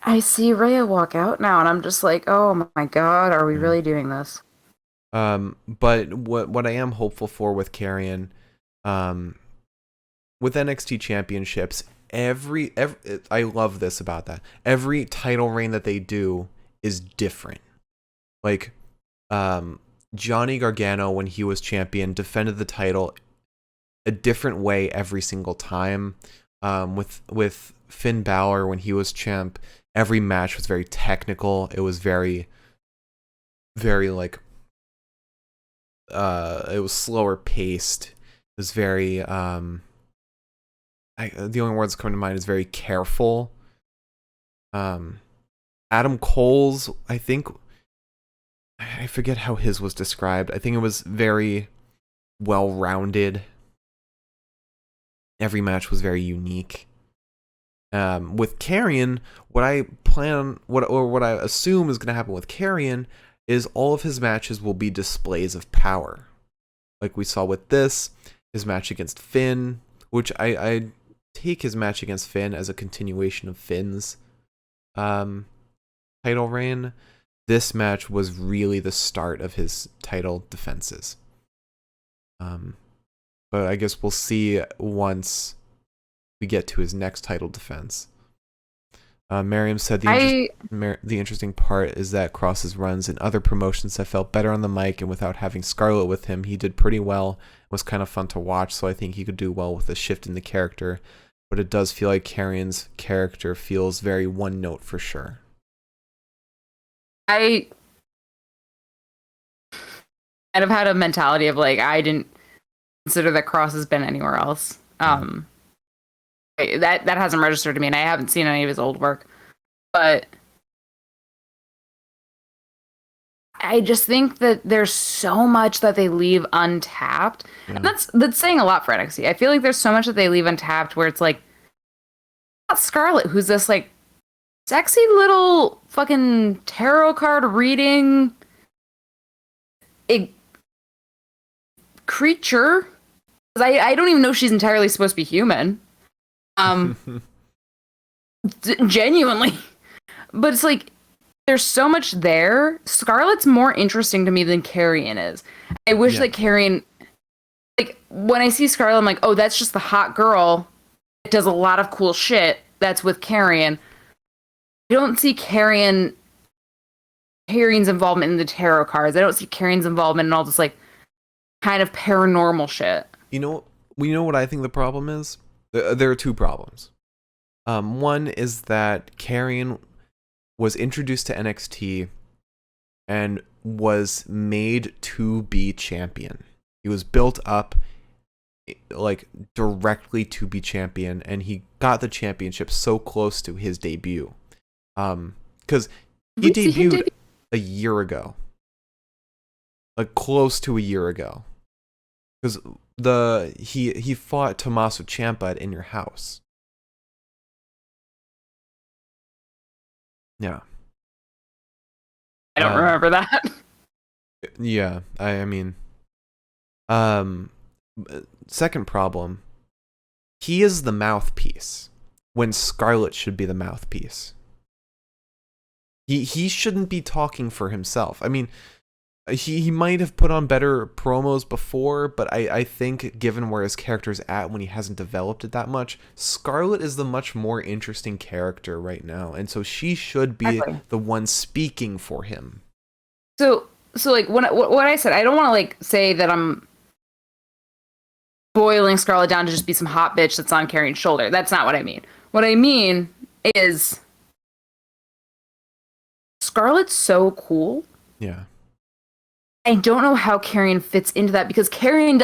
I see Rhea walk out now, and I'm just like, oh my god, are we really doing this? But what I am hopeful for with Carrion, with NXT championships, every I love this about that. Every title reign that they do is different. Like, Johnny Gargano, when he was champion, defended the title a different way every single time. With Finn Balor when he was champ, every match was very technical. It was very, very like it was slower paced. It was very the only words coming to mind is very careful. Adam Cole's, I think, I forget how his was described. I think it was very well-rounded. Every match was very unique. With Karrion, what I assume is going to happen with Karrion is all of his matches will be displays of power. Like we saw with his match against Finn, which I take his match against Finn as a continuation of Finn's title reign. This match was really the start of his title defenses. But I guess we'll see once we get to his next title defense. Miriam said the interesting part is that Cross's runs in other promotions have felt better on the mic, and without having Scarlett with him, he did pretty well. It was kind of fun to watch, so I think he could do well with a shift in the character. But it does feel like Karrion's character feels very one note for sure. I kind of had a mentality of like, I didn't consider that Cross has been anywhere else. That hasn't registered to me, and I haven't seen any of his old work. But I just think that there's so much that they leave untapped. Yeah. And that's saying a lot for NXT. I feel like there's so much that they leave untapped where it's like, not Scarlett, who's this like sexy little fucking tarot card reading creature. I don't even know if she's entirely supposed to be human. Genuinely. But it's like, there's so much there. Scarlett's more interesting to me than Karrion is. I wish that Karrion, like, when I see Scarlett, I'm like, oh, that's just the hot girl that does a lot of cool shit that's with Karrion. I don't see Karrion's involvement in the tarot cards. I don't see Karrion's involvement in all this, like, kind of paranormal shit. You know what I think the problem is? There are two problems. One is that Karrion was introduced to NXT and was made to be champion. He was built up like directly to be champion, and he got the championship so close to his debut. Because he debuted a year ago. Like close to a year ago. Because he fought Tommaso Ciampa In Your House. Yeah. I don't remember that. Yeah, I mean, second problem, he is the mouthpiece when Scarlett should be the mouthpiece. He shouldn't be talking for himself. I mean, he might have put on better promos before, but I think given where his character's at when he hasn't developed it that much, Scarlett is the much more interesting character right now, and so she should be the one speaking for him. So like what I said, I don't want to like say that I'm boiling Scarlett down to just be some hot bitch that's on Karrion's shoulder. That's not what I mean. What I mean is Scarlett's so cool. Yeah. I don't know how Karrion fits into that, because Karrion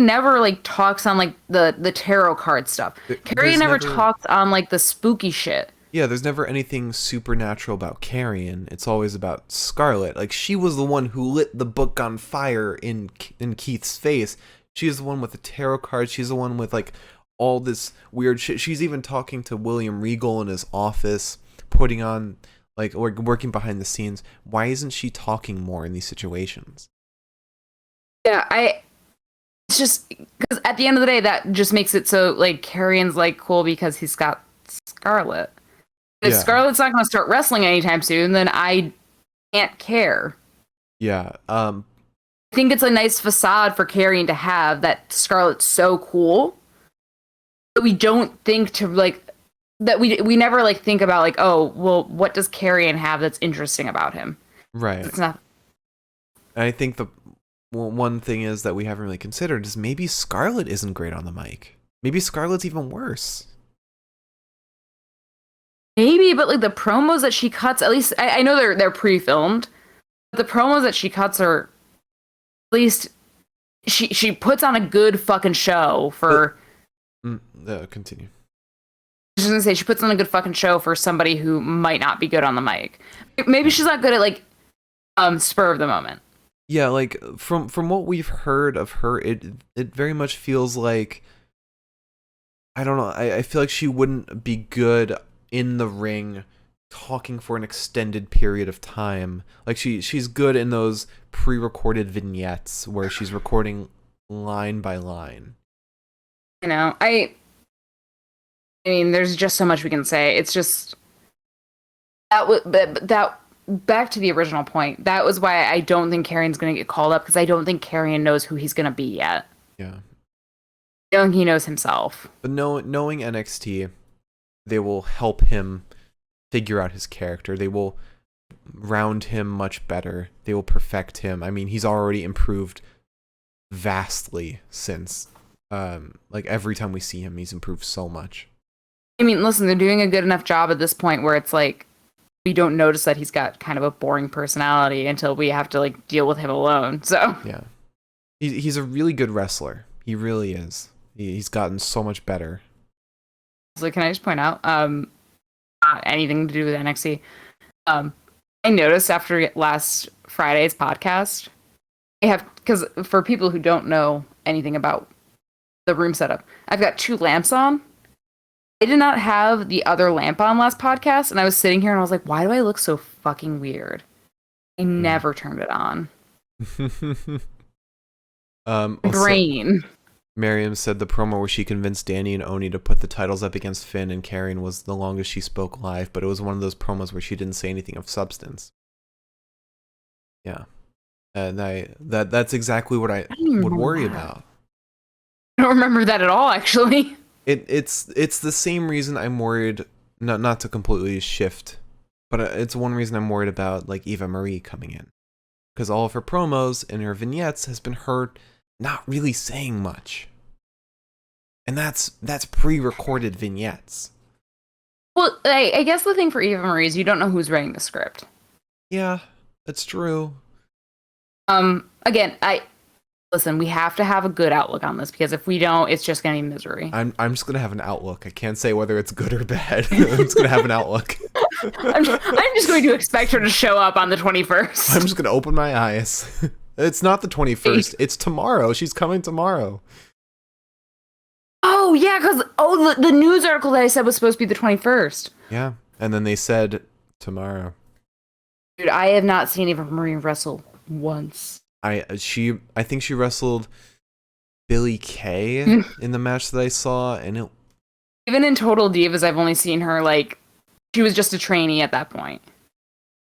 never like talks on like the tarot card stuff. Karrion never talks on like the spooky shit. Yeah, there's never anything supernatural about Karrion. It's always about Scarlett. Like, she was the one who lit the book on fire in Keith's face. She is the one with the tarot cards. She's the one with like all this weird shit. She's even talking to William Regal in his office, putting on like working behind the scenes. Why isn't she talking more in these situations? Yeah, it's just because at the end of the day, that just makes it so like Karrion's like cool because he's got Scarlett. If Scarlett's not going to start wrestling anytime soon, then I can't care. Yeah. I think it's a nice facade for Karrion to have, that Scarlett's so cool. But we don't think to like that we never like think about like, oh, well, what does Karrion have that's interesting about him? Right. It's not. And I think one thing is that we haven't really considered is maybe Scarlett isn't great on the mic. Maybe Scarlett's even worse. Maybe, but like the promos that she cuts, at least I know they're pre-filmed, but the promos that she cuts are at least she puts on a good fucking show for. Continue. I was gonna say she puts on a good fucking show for somebody who might not be good on the mic. Maybe she's not good at like spur of the moment. Yeah, like from what we've heard of her, it very much feels like, I don't know. I feel like she wouldn't be good in the ring talking for an extended period of time. Like she's good in those pre-recorded vignettes where she's recording line by line. You know, I mean, there's just so much we can say. It's just that back to the original point. That was why I don't think Karrion's going to get called up, because I don't think Karrion knows who he's going to be yet. Yeah. I don't think he knows himself. But knowing NXT, they will help him figure out his character. They will round him much better. They will perfect him. I mean, he's already improved vastly since, like every time we see him, he's improved so much. I mean, listen, they're doing a good enough job at this point where it's like, we don't notice that he's got kind of a boring personality until we have to like deal with him alone. So yeah, he's a really good wrestler. He really is. He's gotten so much better. So can I just point out, not anything to do with NXT. I noticed after last Friday's podcast, I have, because for people who don't know anything about the room setup, I've got 2 lamps on. I did not have the other lamp on last podcast, and I was sitting here and I was like, why do I look so fucking weird? I never turned it on. Brain. Miriam said the promo where she convinced Danny and Oni to put the titles up against Finn and Karrion was the longest she spoke live, but it was one of those promos where she didn't say anything of substance. Yeah. And that's exactly what I would worry about. I don't remember that at all, actually. It's the same reason I'm worried, not to completely shift, but it's one reason I'm worried about like Eva Marie coming in. Because all of her promos and her vignettes has been her not really saying much. And that's pre-recorded vignettes. Well, I guess the thing for Eva Marie is you don't know who's writing the script. Yeah, that's true. Again, listen, we have to have a good outlook on this, because if we don't, it's just gonna be misery. I'm just gonna have an outlook. I can't say whether it's good or bad. I'm just gonna have an outlook. I'm just going to expect her to show up on the 21st. I'm just gonna open my eyes. It's not the 21st. It's tomorrow. She's coming tomorrow. Oh yeah, because the news article that I said was supposed to be the 21st. Yeah, and then they said tomorrow. Dude, I have not seen Eva Marie wrestle once. I think she wrestled Billie Kay in the match that I saw, and even in Total Divas, I've only seen her like she was just a trainee at that point.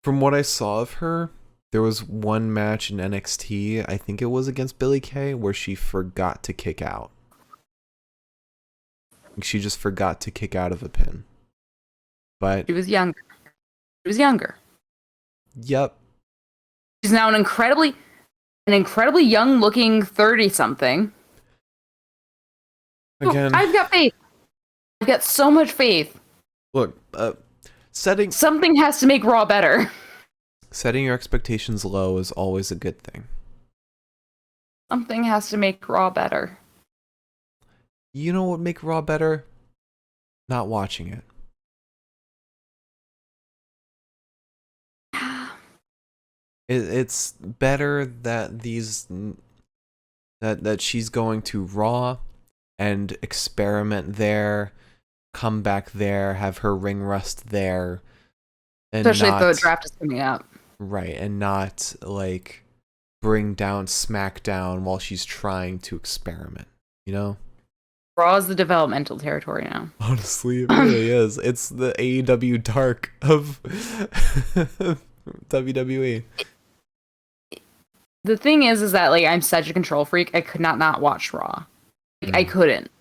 From what I saw of her, there was one match in NXT, I think it was against Billie Kay, where she forgot to kick out. She just forgot to kick out of a pin. But she was younger. She was younger. Yep. She's now an incredibly young looking 30-something. Again, I've got faith. I've got so much faith. Look, something has to make Raw better. Setting your expectations low is always a good thing. Something has to make Raw better. You know what would make Raw better? Not watching it. It's better that that she's going to Raw and experiment there, come back there, have her ring rust there, and especially if the draft is coming up. Right, and not like bring down SmackDown while she's trying to experiment. You know. Raw is the developmental territory now. Honestly, it really is. It's the AEW Dark of WWE. The thing is that like I'm such a control freak. I could not watch Raw. Like, I couldn't.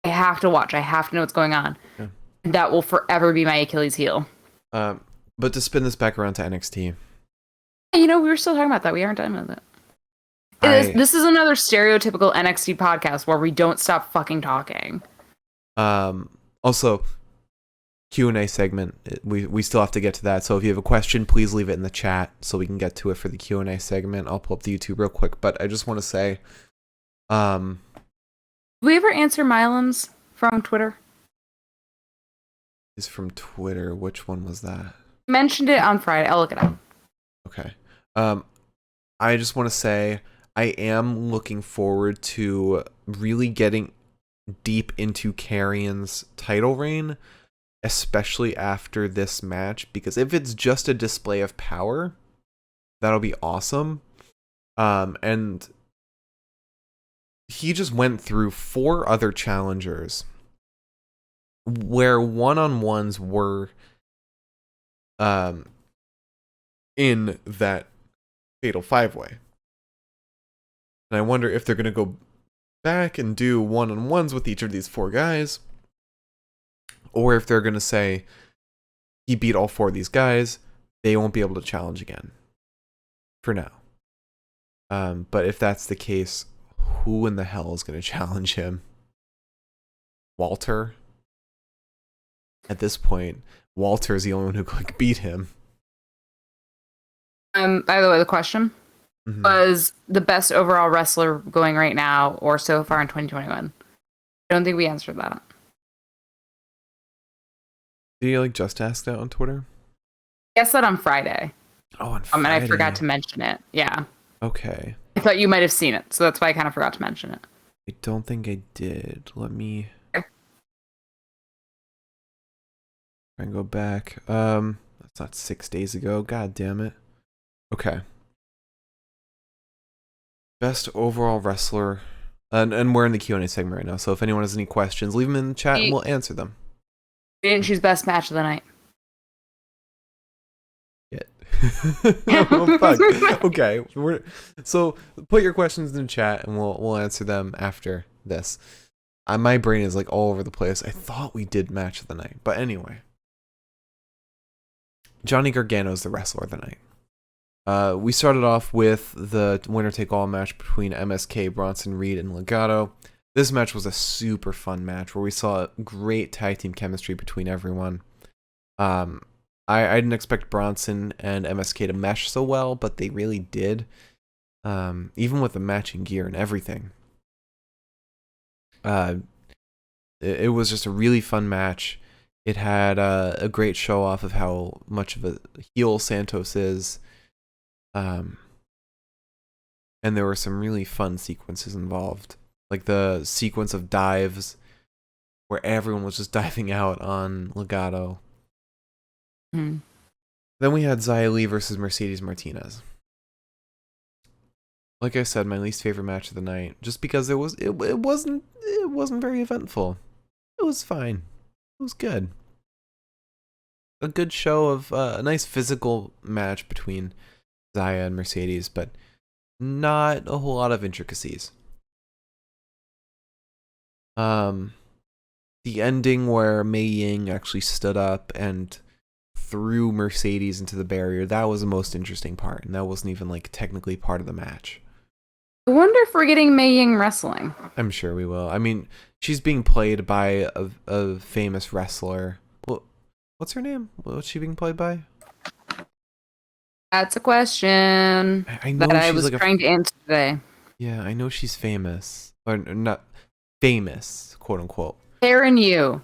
I have to watch. I have to know what's going on. Yeah. That will forever be my Achilles heel. But to spin this back around to NXT. You know, we were still talking about that. We aren't done with it. This is another stereotypical NXT podcast where we don't stop fucking talking. Also, Q&A segment. We still have to get to that. So if you have a question, please leave it in the chat so we can get to it for the Q&A segment. I'll pull up the YouTube real quick, but I just want to say, did we ever answer Milam's from Twitter? Is from Twitter. Which one was that? Mentioned it on Friday. I'll look it up. Okay. I just want to say I am looking forward to really getting deep into Karrion's title reign, especially after this match, because if it's just a display of power, that'll be awesome. And he just went through 4 other challengers where one-on-ones were in that fatal 5-way. And I wonder if they're going to go back and do one-on-ones with each of these 4 guys, or if they're going to say he beat all 4 of these guys, they won't be able to challenge again for now. But if that's the case, who in the hell is going to challenge him? Walter? At this point, Walter is the only one who could beat him. By the way, the question was the best overall wrestler going right now or so far in 2021. I don't think we answered that. Did you just ask that on Twitter? I guessed that on Friday. Oh, on Friday. And I forgot to mention it. Yeah. Okay. I thought you might have seen it, so that's why I kind of forgot to mention it. I don't think I did. Let me try and go back. That's not 6 days ago. God damn it. Okay. Best overall wrestler. And we're in the Q&A segment right now, so if anyone has any questions, leave them in the chat and we'll answer them. We didn't choose best match of the night. Oh, fuck. Okay. So put your questions in the chat and we'll answer them after this. My brain is like all over the place. I thought we did match of the night, but anyway. Johnny Gargano is the wrestler of the night. We started off with the winner-take-all match between MSK, Bronson Reed, and Legado. This match was a super fun match where we saw great tag team chemistry between everyone. I didn't expect Bronson and MSK to mesh so well, but they really did. Even with the matching gear and everything. It was just a really fun match. It had a great show off of how much of a heel Santos is. And there were some really fun sequences involved. Like the sequence of dives where everyone was just diving out on Legado. Then we had Xia Li versus Mercedes Martinez. Like I said, my least favorite match of the night, just because it wasn't very eventful. It was fine. It was good. A good show of a nice physical match between Xia and Mercedes, but not a whole lot of intricacies. The ending where Mei Ying actually stood up and threw Mercedes into the barrier, that was the most interesting part, and that wasn't even like technically part of the match. I wonder if we're getting Mei Ying wrestling. I'm sure we will. I mean, she's being played by a famous wrestler. Well, what's her name? What's she being played by? That's a question I know that I she's was like trying to answer today. Yeah, I know she's famous. Or not famous, quote unquote. Karen Yu.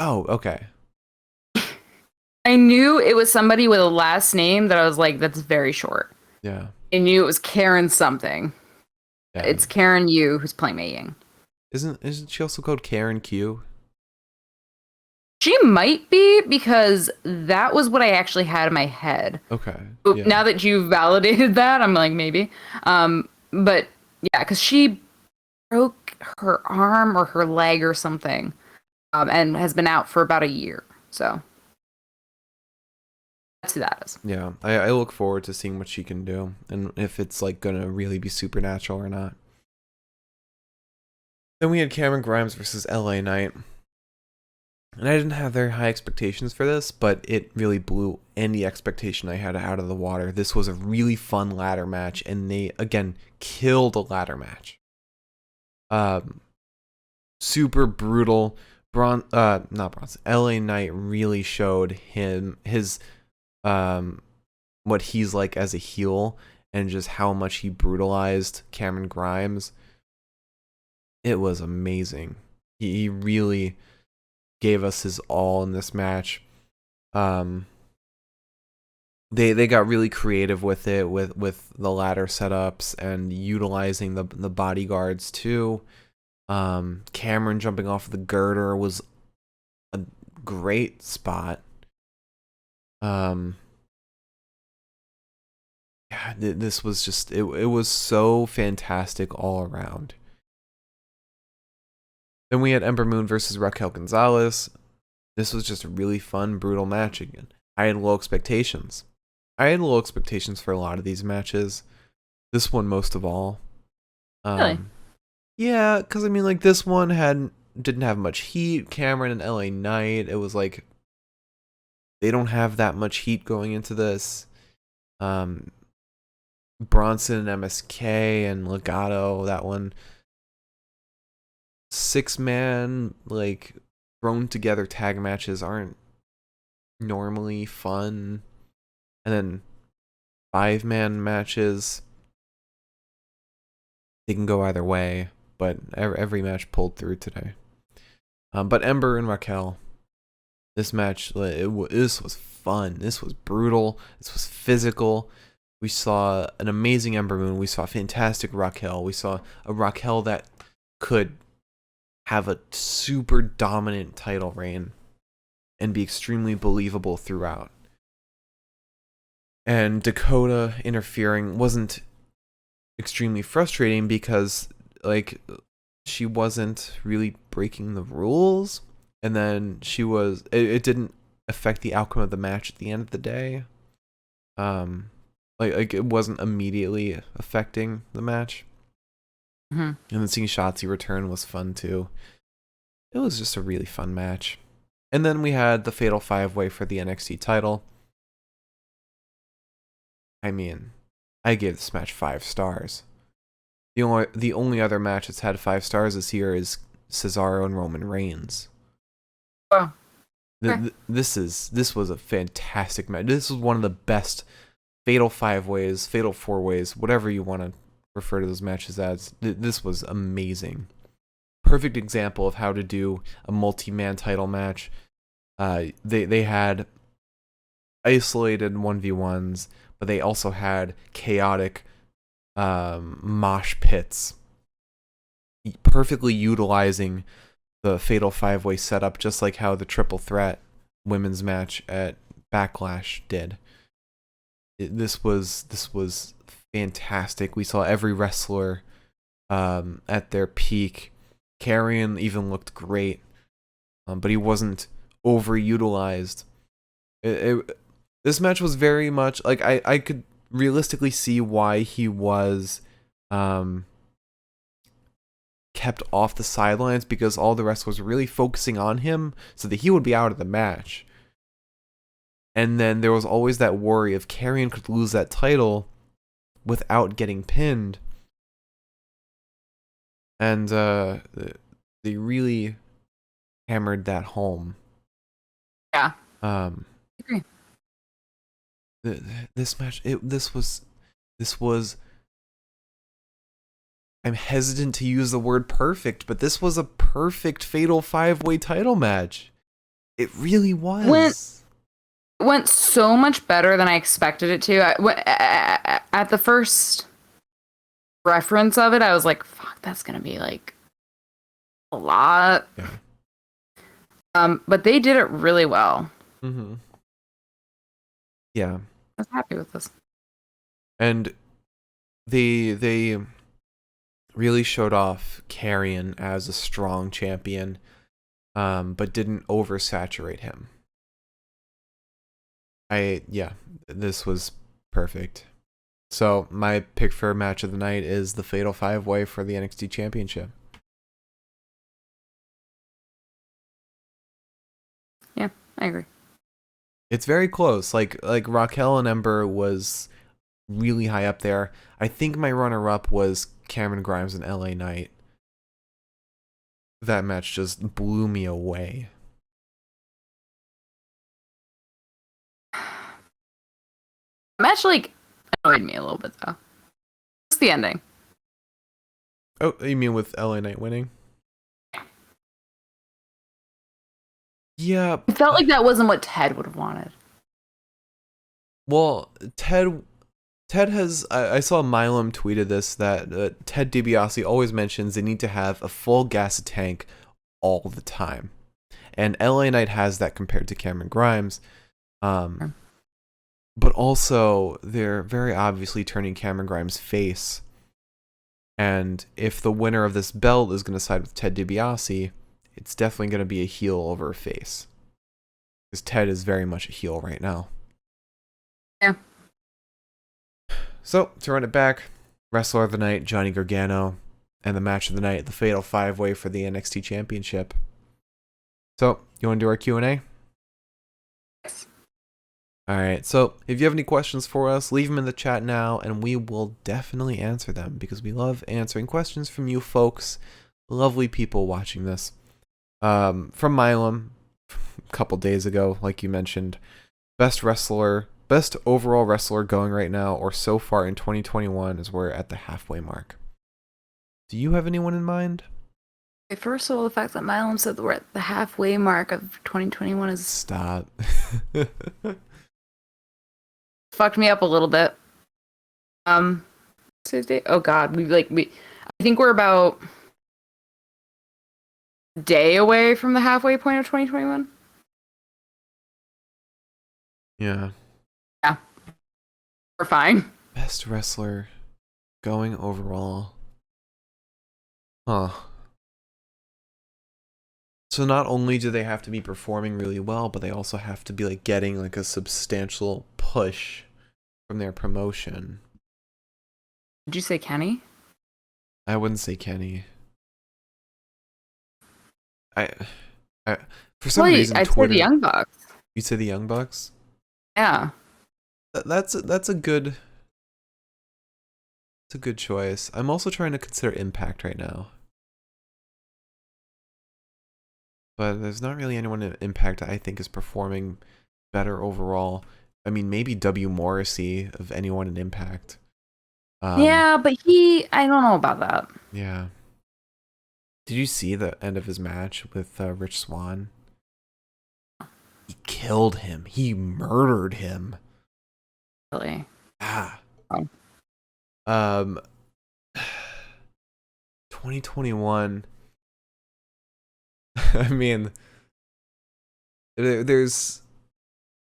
Oh, okay. I knew it was somebody with a last name that I was like, that's very short. Yeah. I knew it was Karen something. Yeah. It's Karen Yu who's playing Mei Ying. Isn't she also called Karen Q? She might be, because that was what I actually had in my head. Okay. Yeah. Now that you've validated that, I'm like, maybe. But yeah, because she broke her arm or her leg or something, and has been out for about a year. So that's who that is. Yeah, I look forward to seeing what she can do and if it's like gonna really be supernatural or not. Then we had Cameron Grimes versus LA Knight. And I didn't have very high expectations for this, but it really blew any expectation I had out of the water. This was a really fun ladder match, and they, again, killed a ladder match. Super brutal. Not Bronson. LA Knight really showed his what he's like as a heel, and just how much he brutalized Cameron Grimes. It was amazing. He really gave us his all in this match. They got really creative with it, with the ladder setups and utilizing the bodyguards too. Cameron jumping off the girder was a great spot. Yeah, this was just it was so fantastic all around. Then we had Ember Moon versus Raquel Gonzalez. This was just a really fun, brutal match again. I had low expectations. For a lot of these matches. This one most of all. Really? Yeah, because I mean, like, this one didn't have much heat. Cameron and LA Knight, it was like they don't have that much heat going into this. Bronson and MSK and Legato, that one. 6-man, like, thrown together tag matches aren't normally fun. And then 5-man matches, they can go either way, but every match pulled through today. But Ember and Raquel, this match, this was fun. This was brutal. This was physical. We saw an amazing Ember Moon. We saw fantastic Raquel. We saw a Raquel that could have a super dominant title reign and be extremely believable throughout. And Dakota interfering wasn't extremely frustrating because, like, she wasn't really breaking the rules, and then it didn't affect the outcome of the match at the end of the day. Like it wasn't immediately affecting the match. And then seeing Shotzi return was fun too. It was just a really fun match. And then we had the Fatal 5-Way for the NXT title. I mean, I gave this match 5 stars. The only other match that's had 5 stars this year is Cesaro and Roman Reigns. Wow. Okay. This was a fantastic match. This was one of the best Fatal 5-Ways, Fatal 4-Ways, whatever you want to refer to those matches as. This was amazing. Perfect example of how to do a multi-man title match. They had isolated 1v1s, but they also had chaotic mosh pits, perfectly utilizing the Fatal 5-Way setup, just like how the Triple Threat women's match at Backlash did. This was fantastic. We saw every wrestler at their peak. Karrion even looked great, but he wasn't overutilized. This match was very much like I could realistically see why he was kept off the sidelines, because all the wrestlers were really focusing on him so that he would be out of the match. And then there was always that worry if Karrion could lose that title without getting pinned. And they really hammered that home. Yeah. I agree. This match, this was. I'm hesitant to use the word perfect, but this was a perfect Fatal 5-Way title match. It really was. Went so much better than I expected it to. At the first reference of it, I was like, "Fuck, that's gonna be like a lot." Yeah. But they did it really well. Mm-hmm. Yeah. I was happy with this. And they really showed off Karrion as a strong champion, but didn't oversaturate him. This was perfect. So my pick for match of the night is the Fatal 5-Way for the NXT Championship. I agree. It's very close. Like Raquel and Ember was really high up there. I think my runner-up was Cameron Grimes and LA Knight. That match just blew me away. The match like annoyed me a little bit though. Just the ending. Oh, you mean with LA Knight winning? Yeah. It felt like that wasn't what Ted would have wanted. Well, Ted has. I saw Milam tweeted this that Ted DiBiase always mentions they need to have a full gas tank all the time, and LA Knight has that compared to Cameron Grimes. But also they're very obviously turning Cameron Grimes face, and if the winner of this belt is going to side with Ted DiBiase, it's definitely going to be a heel over a face, because Ted is very much a heel right now. Yeah. So, to run it back, Wrestler of the Night, Johnny Gargano, and the match of the night, the Fatal 5-Way for the NXT Championship. So, you want to do our Q&A? Yes. Alright, so if you have any questions for us, leave them in the chat now, and we will definitely answer them, because we love answering questions from you folks, lovely people watching this. From Milam, a couple days ago, like you mentioned, best overall wrestler going right now, or so far in 2021, as we're at the halfway mark. Do you have anyone in mind? Okay, first of all, the fact that Milam said that we're at the halfway mark of 2021 is Stop. fucked me up a little bit. Tuesday. Oh God, I think we're about a day away from the halfway point of 2021. Yeah. Yeah, we're fine. Best wrestler going overall. Huh. So not only do they have to be performing really well, but they also have to be like getting like a substantial push from their promotion. Did you say Kenny? I wouldn't say Kenny. I for some reason I'd Twitter. say the Young Bucks. You say the Young Bucks? Yeah. That's a good choice. I'm also trying to consider Impact right now. But there's not really anyone in Impact I think is performing better overall. I mean, maybe W. Morrissey of anyone in Impact. Yeah, but I don't know about that. Yeah. Did you see the end of his match with Rich Swann? He killed him. He murdered him. Really? Ah. Oh. 2021. I mean, there's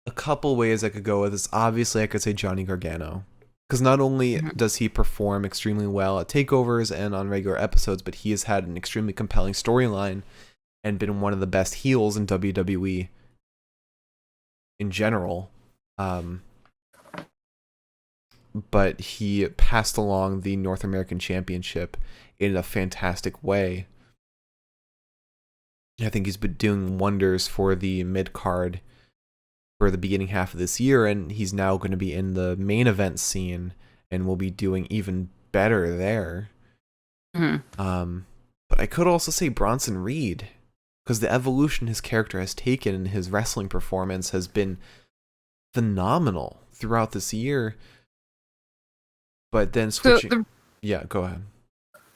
a couple ways I could go with this. Obviously, I could say Johnny Gargano, because not only does he perform extremely well at takeovers and on regular episodes, but he has had an extremely compelling storyline and been one of the best heels in WWE in general. But he passed along the North American Championship in a fantastic way. I think he's been doing wonders for the mid-card for the beginning half of this year, and he's now going to be in the main event scene and will be doing even better there. But I could also say Bronson Reed, because the evolution his character has taken in his wrestling performance has been phenomenal throughout this year. But then switching... Yeah, go ahead.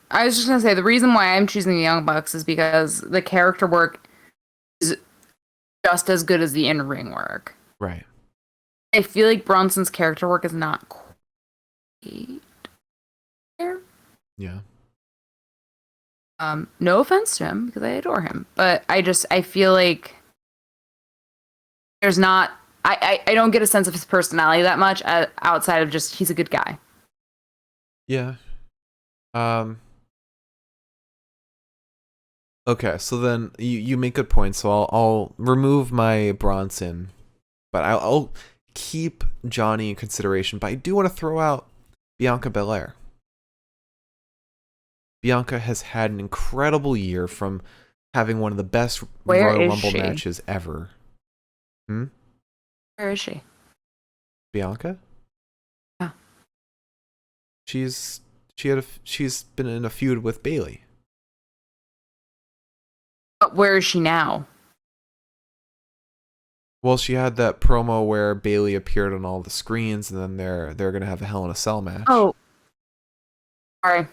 I was just going to say, the reason why I'm choosing the Young Bucks is because the character work is just as good as the in-ring work. Right. I feel like Bronson's character work is not quite there. Yeah. No offense to him, because I adore him. But I feel like there's not... I don't get a sense of his personality that much outside of just he's a good guy. Yeah. Okay, so then you make good points. So I'll remove my Bronson, but I'll keep Johnny in consideration. But I do want to throw out Bianca Belair. Bianca has had an incredible year, from having one of the best Royal Rumble matches ever. Hmm? Where is she? Bianca? Yeah. She's she's been in a feud with Bailey. But where is she now? Well, she had that promo where Bailey appeared on all the screens, and then they're gonna have a Hell in a Cell match. Oh, sorry.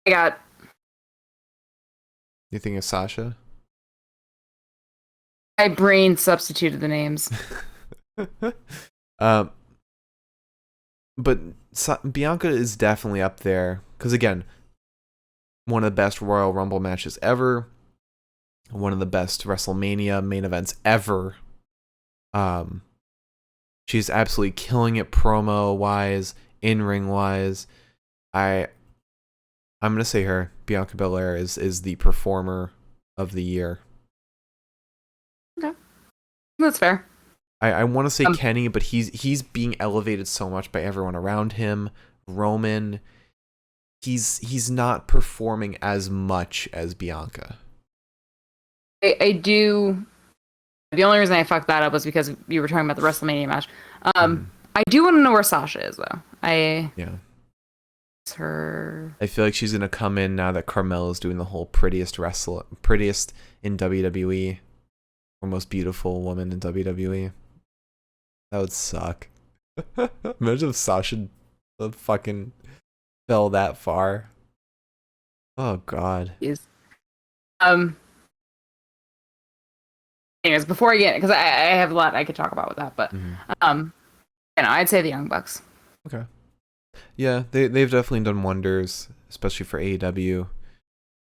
I got. You think it's Sasha? My brain substituted the names. um, but Bianca is definitely up there because again, one of the best Royal Rumble matches ever, one of the best WrestleMania main events ever. She's absolutely killing it promo wise, in ring wise. I'm gonna say her. Bianca Belair is the performer of the year. Okay, that's fair. I want to say Kenny, but he's being elevated so much by everyone around him. Roman, he's not performing as much as Bianca. I do. The only reason I fucked that up was because you were talking about the WrestleMania match. I do want to know where Sasha is, though. Yeah. Her. I feel like she's gonna come in now that Carmella's doing the whole prettiest in WWE, or most beautiful woman in WWE. That would suck. Imagine if Sasha fucking fell that far. Oh god. Is. Anyways, before I get, because I have a lot I could talk about with that, but I'd say the Young Bucks. Okay. Yeah, they've definitely done wonders, especially for AEW.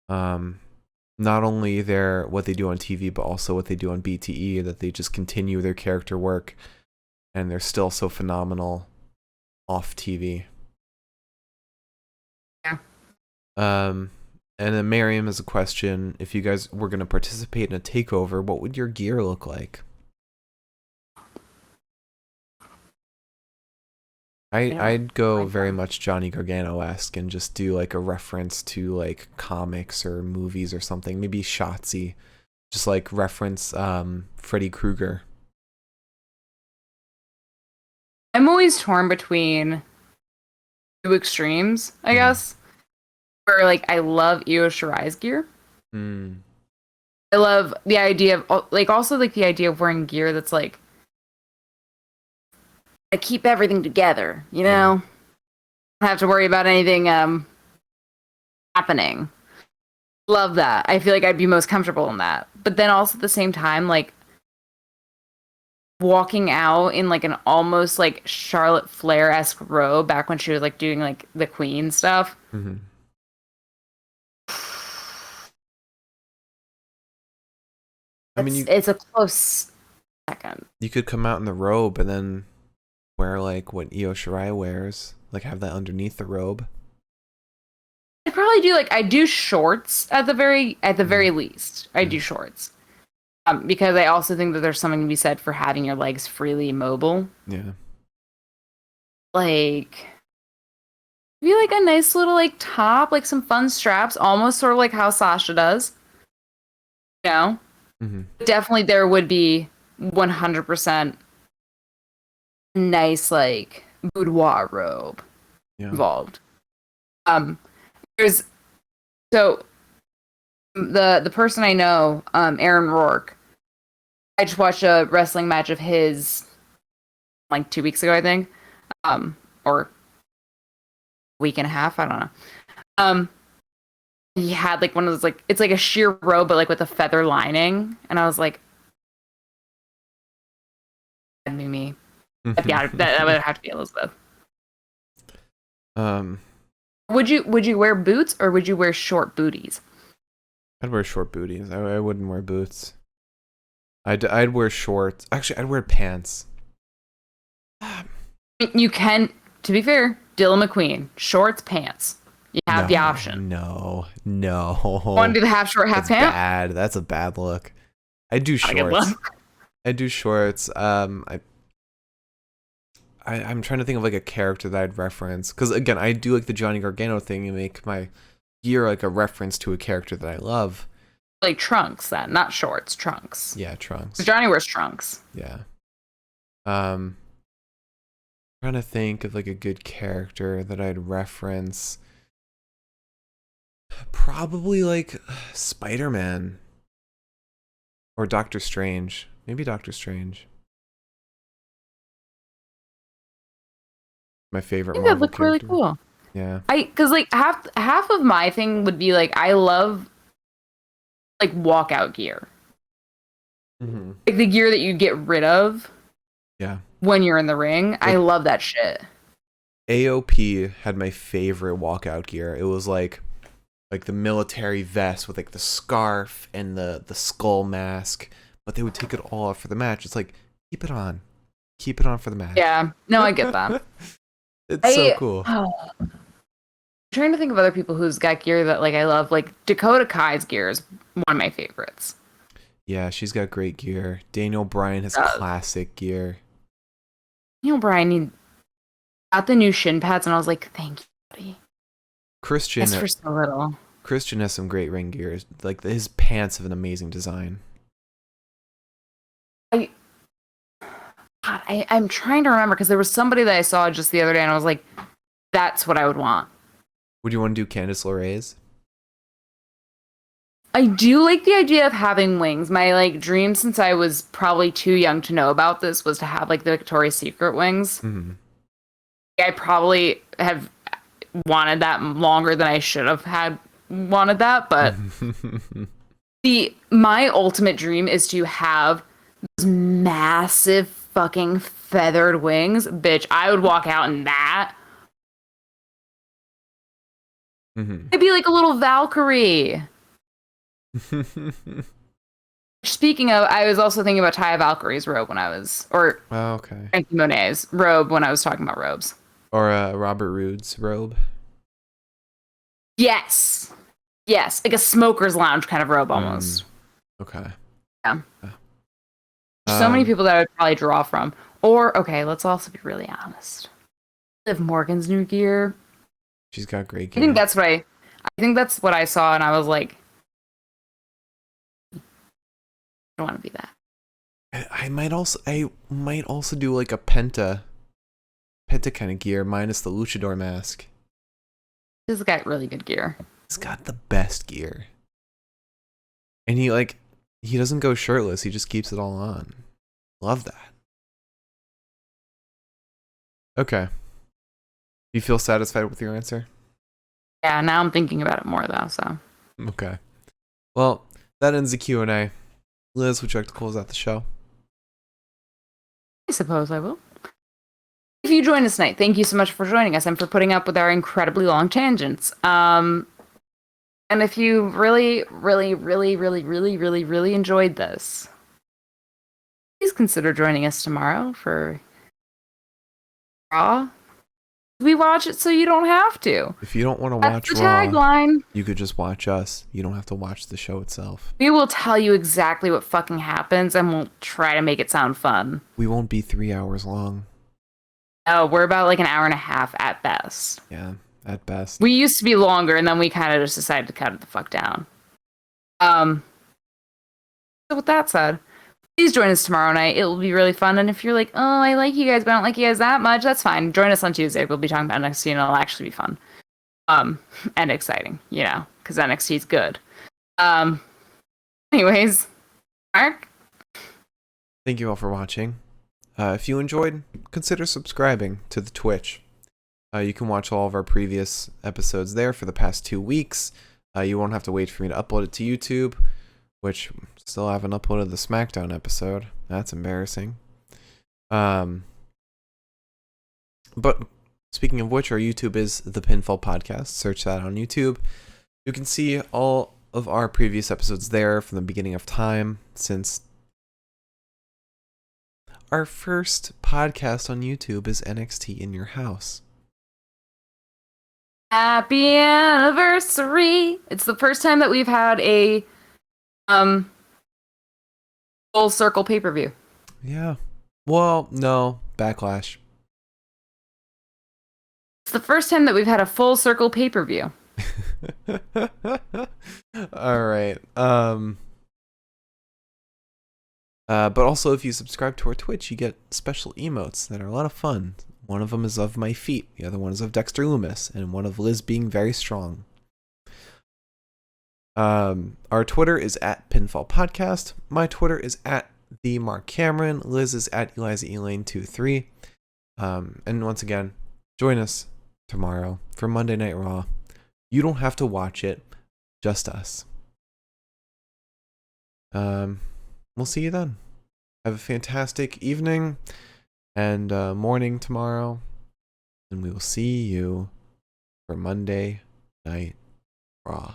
Not only what they do on TV, but also what they do on BTE. That they just continue their character work, and they're still so phenomenal off TV. Yeah. And then Miriam has a question: if you guys were going to participate in a takeover, what would your gear look like? I'd go very much Johnny Gargano-esque and just do like a reference to like comics or movies or something. Maybe Shotzi. Just like reference Freddy Krueger. I'm always torn between two extremes, I guess. Where like I love Io Shirai's gear. I love the idea of like also like the idea of wearing gear that's like I keep everything together, you know? Don't have to worry about anything happening. Love that. I feel like I'd be most comfortable in that. But then also at the same time, like walking out in like an almost like Charlotte Flair-esque robe back when she was like doing like the Queen stuff. I mean, it's a close second. You could come out in the robe and then wear like what Io Shirai wears, like have that underneath the robe. I'd probably do like I do shorts at the very least. I do shorts. Because I also think that there's something to be said for having your legs freely mobile. Yeah. Like maybe like a nice little like top, like some fun straps, almost sort of like how Sasha does. You know? Definitely there would be 100% nice like boudoir robe involved. There's so the person I know, Aaron Rourke. I just watched a wrestling match of his like 2 weeks ago, I think, or a week and a half. I don't know. He had like one of those like it's like a sheer robe, but like with a feather lining, and I was like, that'd be me. That would have to be Elizabeth. Would you wear boots or would you wear short booties? I'd wear short booties. I wouldn't wear boots. I'd wear shorts. Actually, I'd wear pants. You can, to be fair, Dylan McQueen, shorts, pants. You have the option. No. Want to do the half short, half pant? Bad. That's a bad look. I do shorts. I do shorts. I'm trying to think of like a character that I'd reference because again, I do like the Johnny Gargano thing and make my gear like a reference to a character that I love. Like trunks then, not shorts, trunks. Yeah, trunks. Johnny wears trunks. Yeah. Trying to think of like a good character that I'd reference. Probably like Spider-Man or Doctor Strange. Maybe Doctor Strange. My favorite I think that'd Marvel look really character. cool. Yeah. Because like half of my thing would be like I love like walkout gear, Mm-hmm. like the gear that you get rid of Yeah. when you're in the ring. Like, I love that shit. AOP had my favorite walkout gear. It was like the military vest with like the scarf and the skull mask, but they would take it all off for the match. It's like, keep it on for the match. Yeah, no, I get that. It's so cool. I'm trying to think of other people who's got gear that like I love. Like Dakota Kai's gear is one of my favorites. Yeah, she's got great gear. Daniel Bryan has classic gear. Bryan, he got the new shin pads, and I was like, thank you, buddy. Christian, That's for so little. Christian has some great ring gear. Like his pants have an amazing design. I'm trying to remember because there was somebody that I saw just the other day, and I was like, that's what I would want. Would you want to do Candice LeRae's? I do like the idea of having wings. My like dream since I was probably too young to know about this was to have like the Victoria's Secret wings. Mm-hmm. I probably have wanted that longer than I should have wanted that, but my ultimate dream is to have those massive fucking feathered wings. Bitch, I would walk out in that. Mm-hmm. I'd be like a little Valkyrie. Speaking of, I was also thinking about Taya Valkyrie's robe when I was, or Frankie Monet's robe when I was talking about robes. Or Robert Roode's robe. Yes, like a smoker's lounge kind of robe almost. Okay. Yeah. So many people that I would probably draw from. Or okay, let's also be really honest. Liv Morgan's new gear. She's got great gear. I think that's what I saw, and I was like, I don't want to be that. I might also do like a Penta kind of gear minus the luchador mask. This got really good gear. He's got the best gear. And he doesn't go shirtless, he just keeps it all on. Love that. Okay. You feel satisfied with your answer? Yeah, now I'm thinking about it more though, so. Okay. Well, that ends the Q&A. Liz, would you like to close out the show? I suppose I will. If you joined us tonight, thank you so much for joining us and for putting up with our incredibly long tangents. And if you really, really, really, really, really, really, really enjoyed this, please consider joining us tomorrow for Raw. We watch it so you don't have to. If you don't want to watch Raw, tagline. You could just watch us. You don't have to watch the show itself. We will tell you exactly what fucking happens, and we'll try to make it sound fun. We won't be 3 hours long. No, we're about like an hour and a half at best. Yeah, at best. We used to be longer, and then we kind of just decided to cut it the fuck down. So with that said, please join us tomorrow night. It will be really fun. And if you're like, oh, I like you guys, but I don't like you guys that much, that's fine. Join us on Tuesday. We'll be talking about NXT, and it'll actually be fun. And exciting, because NXT is good. Anyways, Mark? Thank you all for watching. If you enjoyed, consider subscribing to the Twitch. You can watch all of our previous episodes there for the past 2 weeks. You won't have to wait for me to upload it to YouTube, which still haven't uploaded the SmackDown episode. That's embarrassing. But speaking of which, our YouTube is The Pinfall Podcast. Search that on YouTube. You can see all of our previous episodes there from the beginning of time, since our first podcast on YouTube is NXT in Your House. Happy anniversary! It's the first time that we've had a full circle pay-per-view. Yeah. Well, no. Backlash. It's the first time that we've had a full circle pay-per-view. All right. But also, if you subscribe to our Twitch, you get special emotes that are a lot of fun. One of them is of my feet, the other one is of Dexter Loomis, and one of Liz being very strong. Our Twitter is at Pinfall Podcast. My Twitter is at the Mark Cameron. Liz is at Eliza Elaine23. And once again, join us tomorrow for Monday Night Raw. You don't have to watch it, just us. We'll see you then. Have a fantastic evening and morning tomorrow, and we will see you for Monday Night Raw.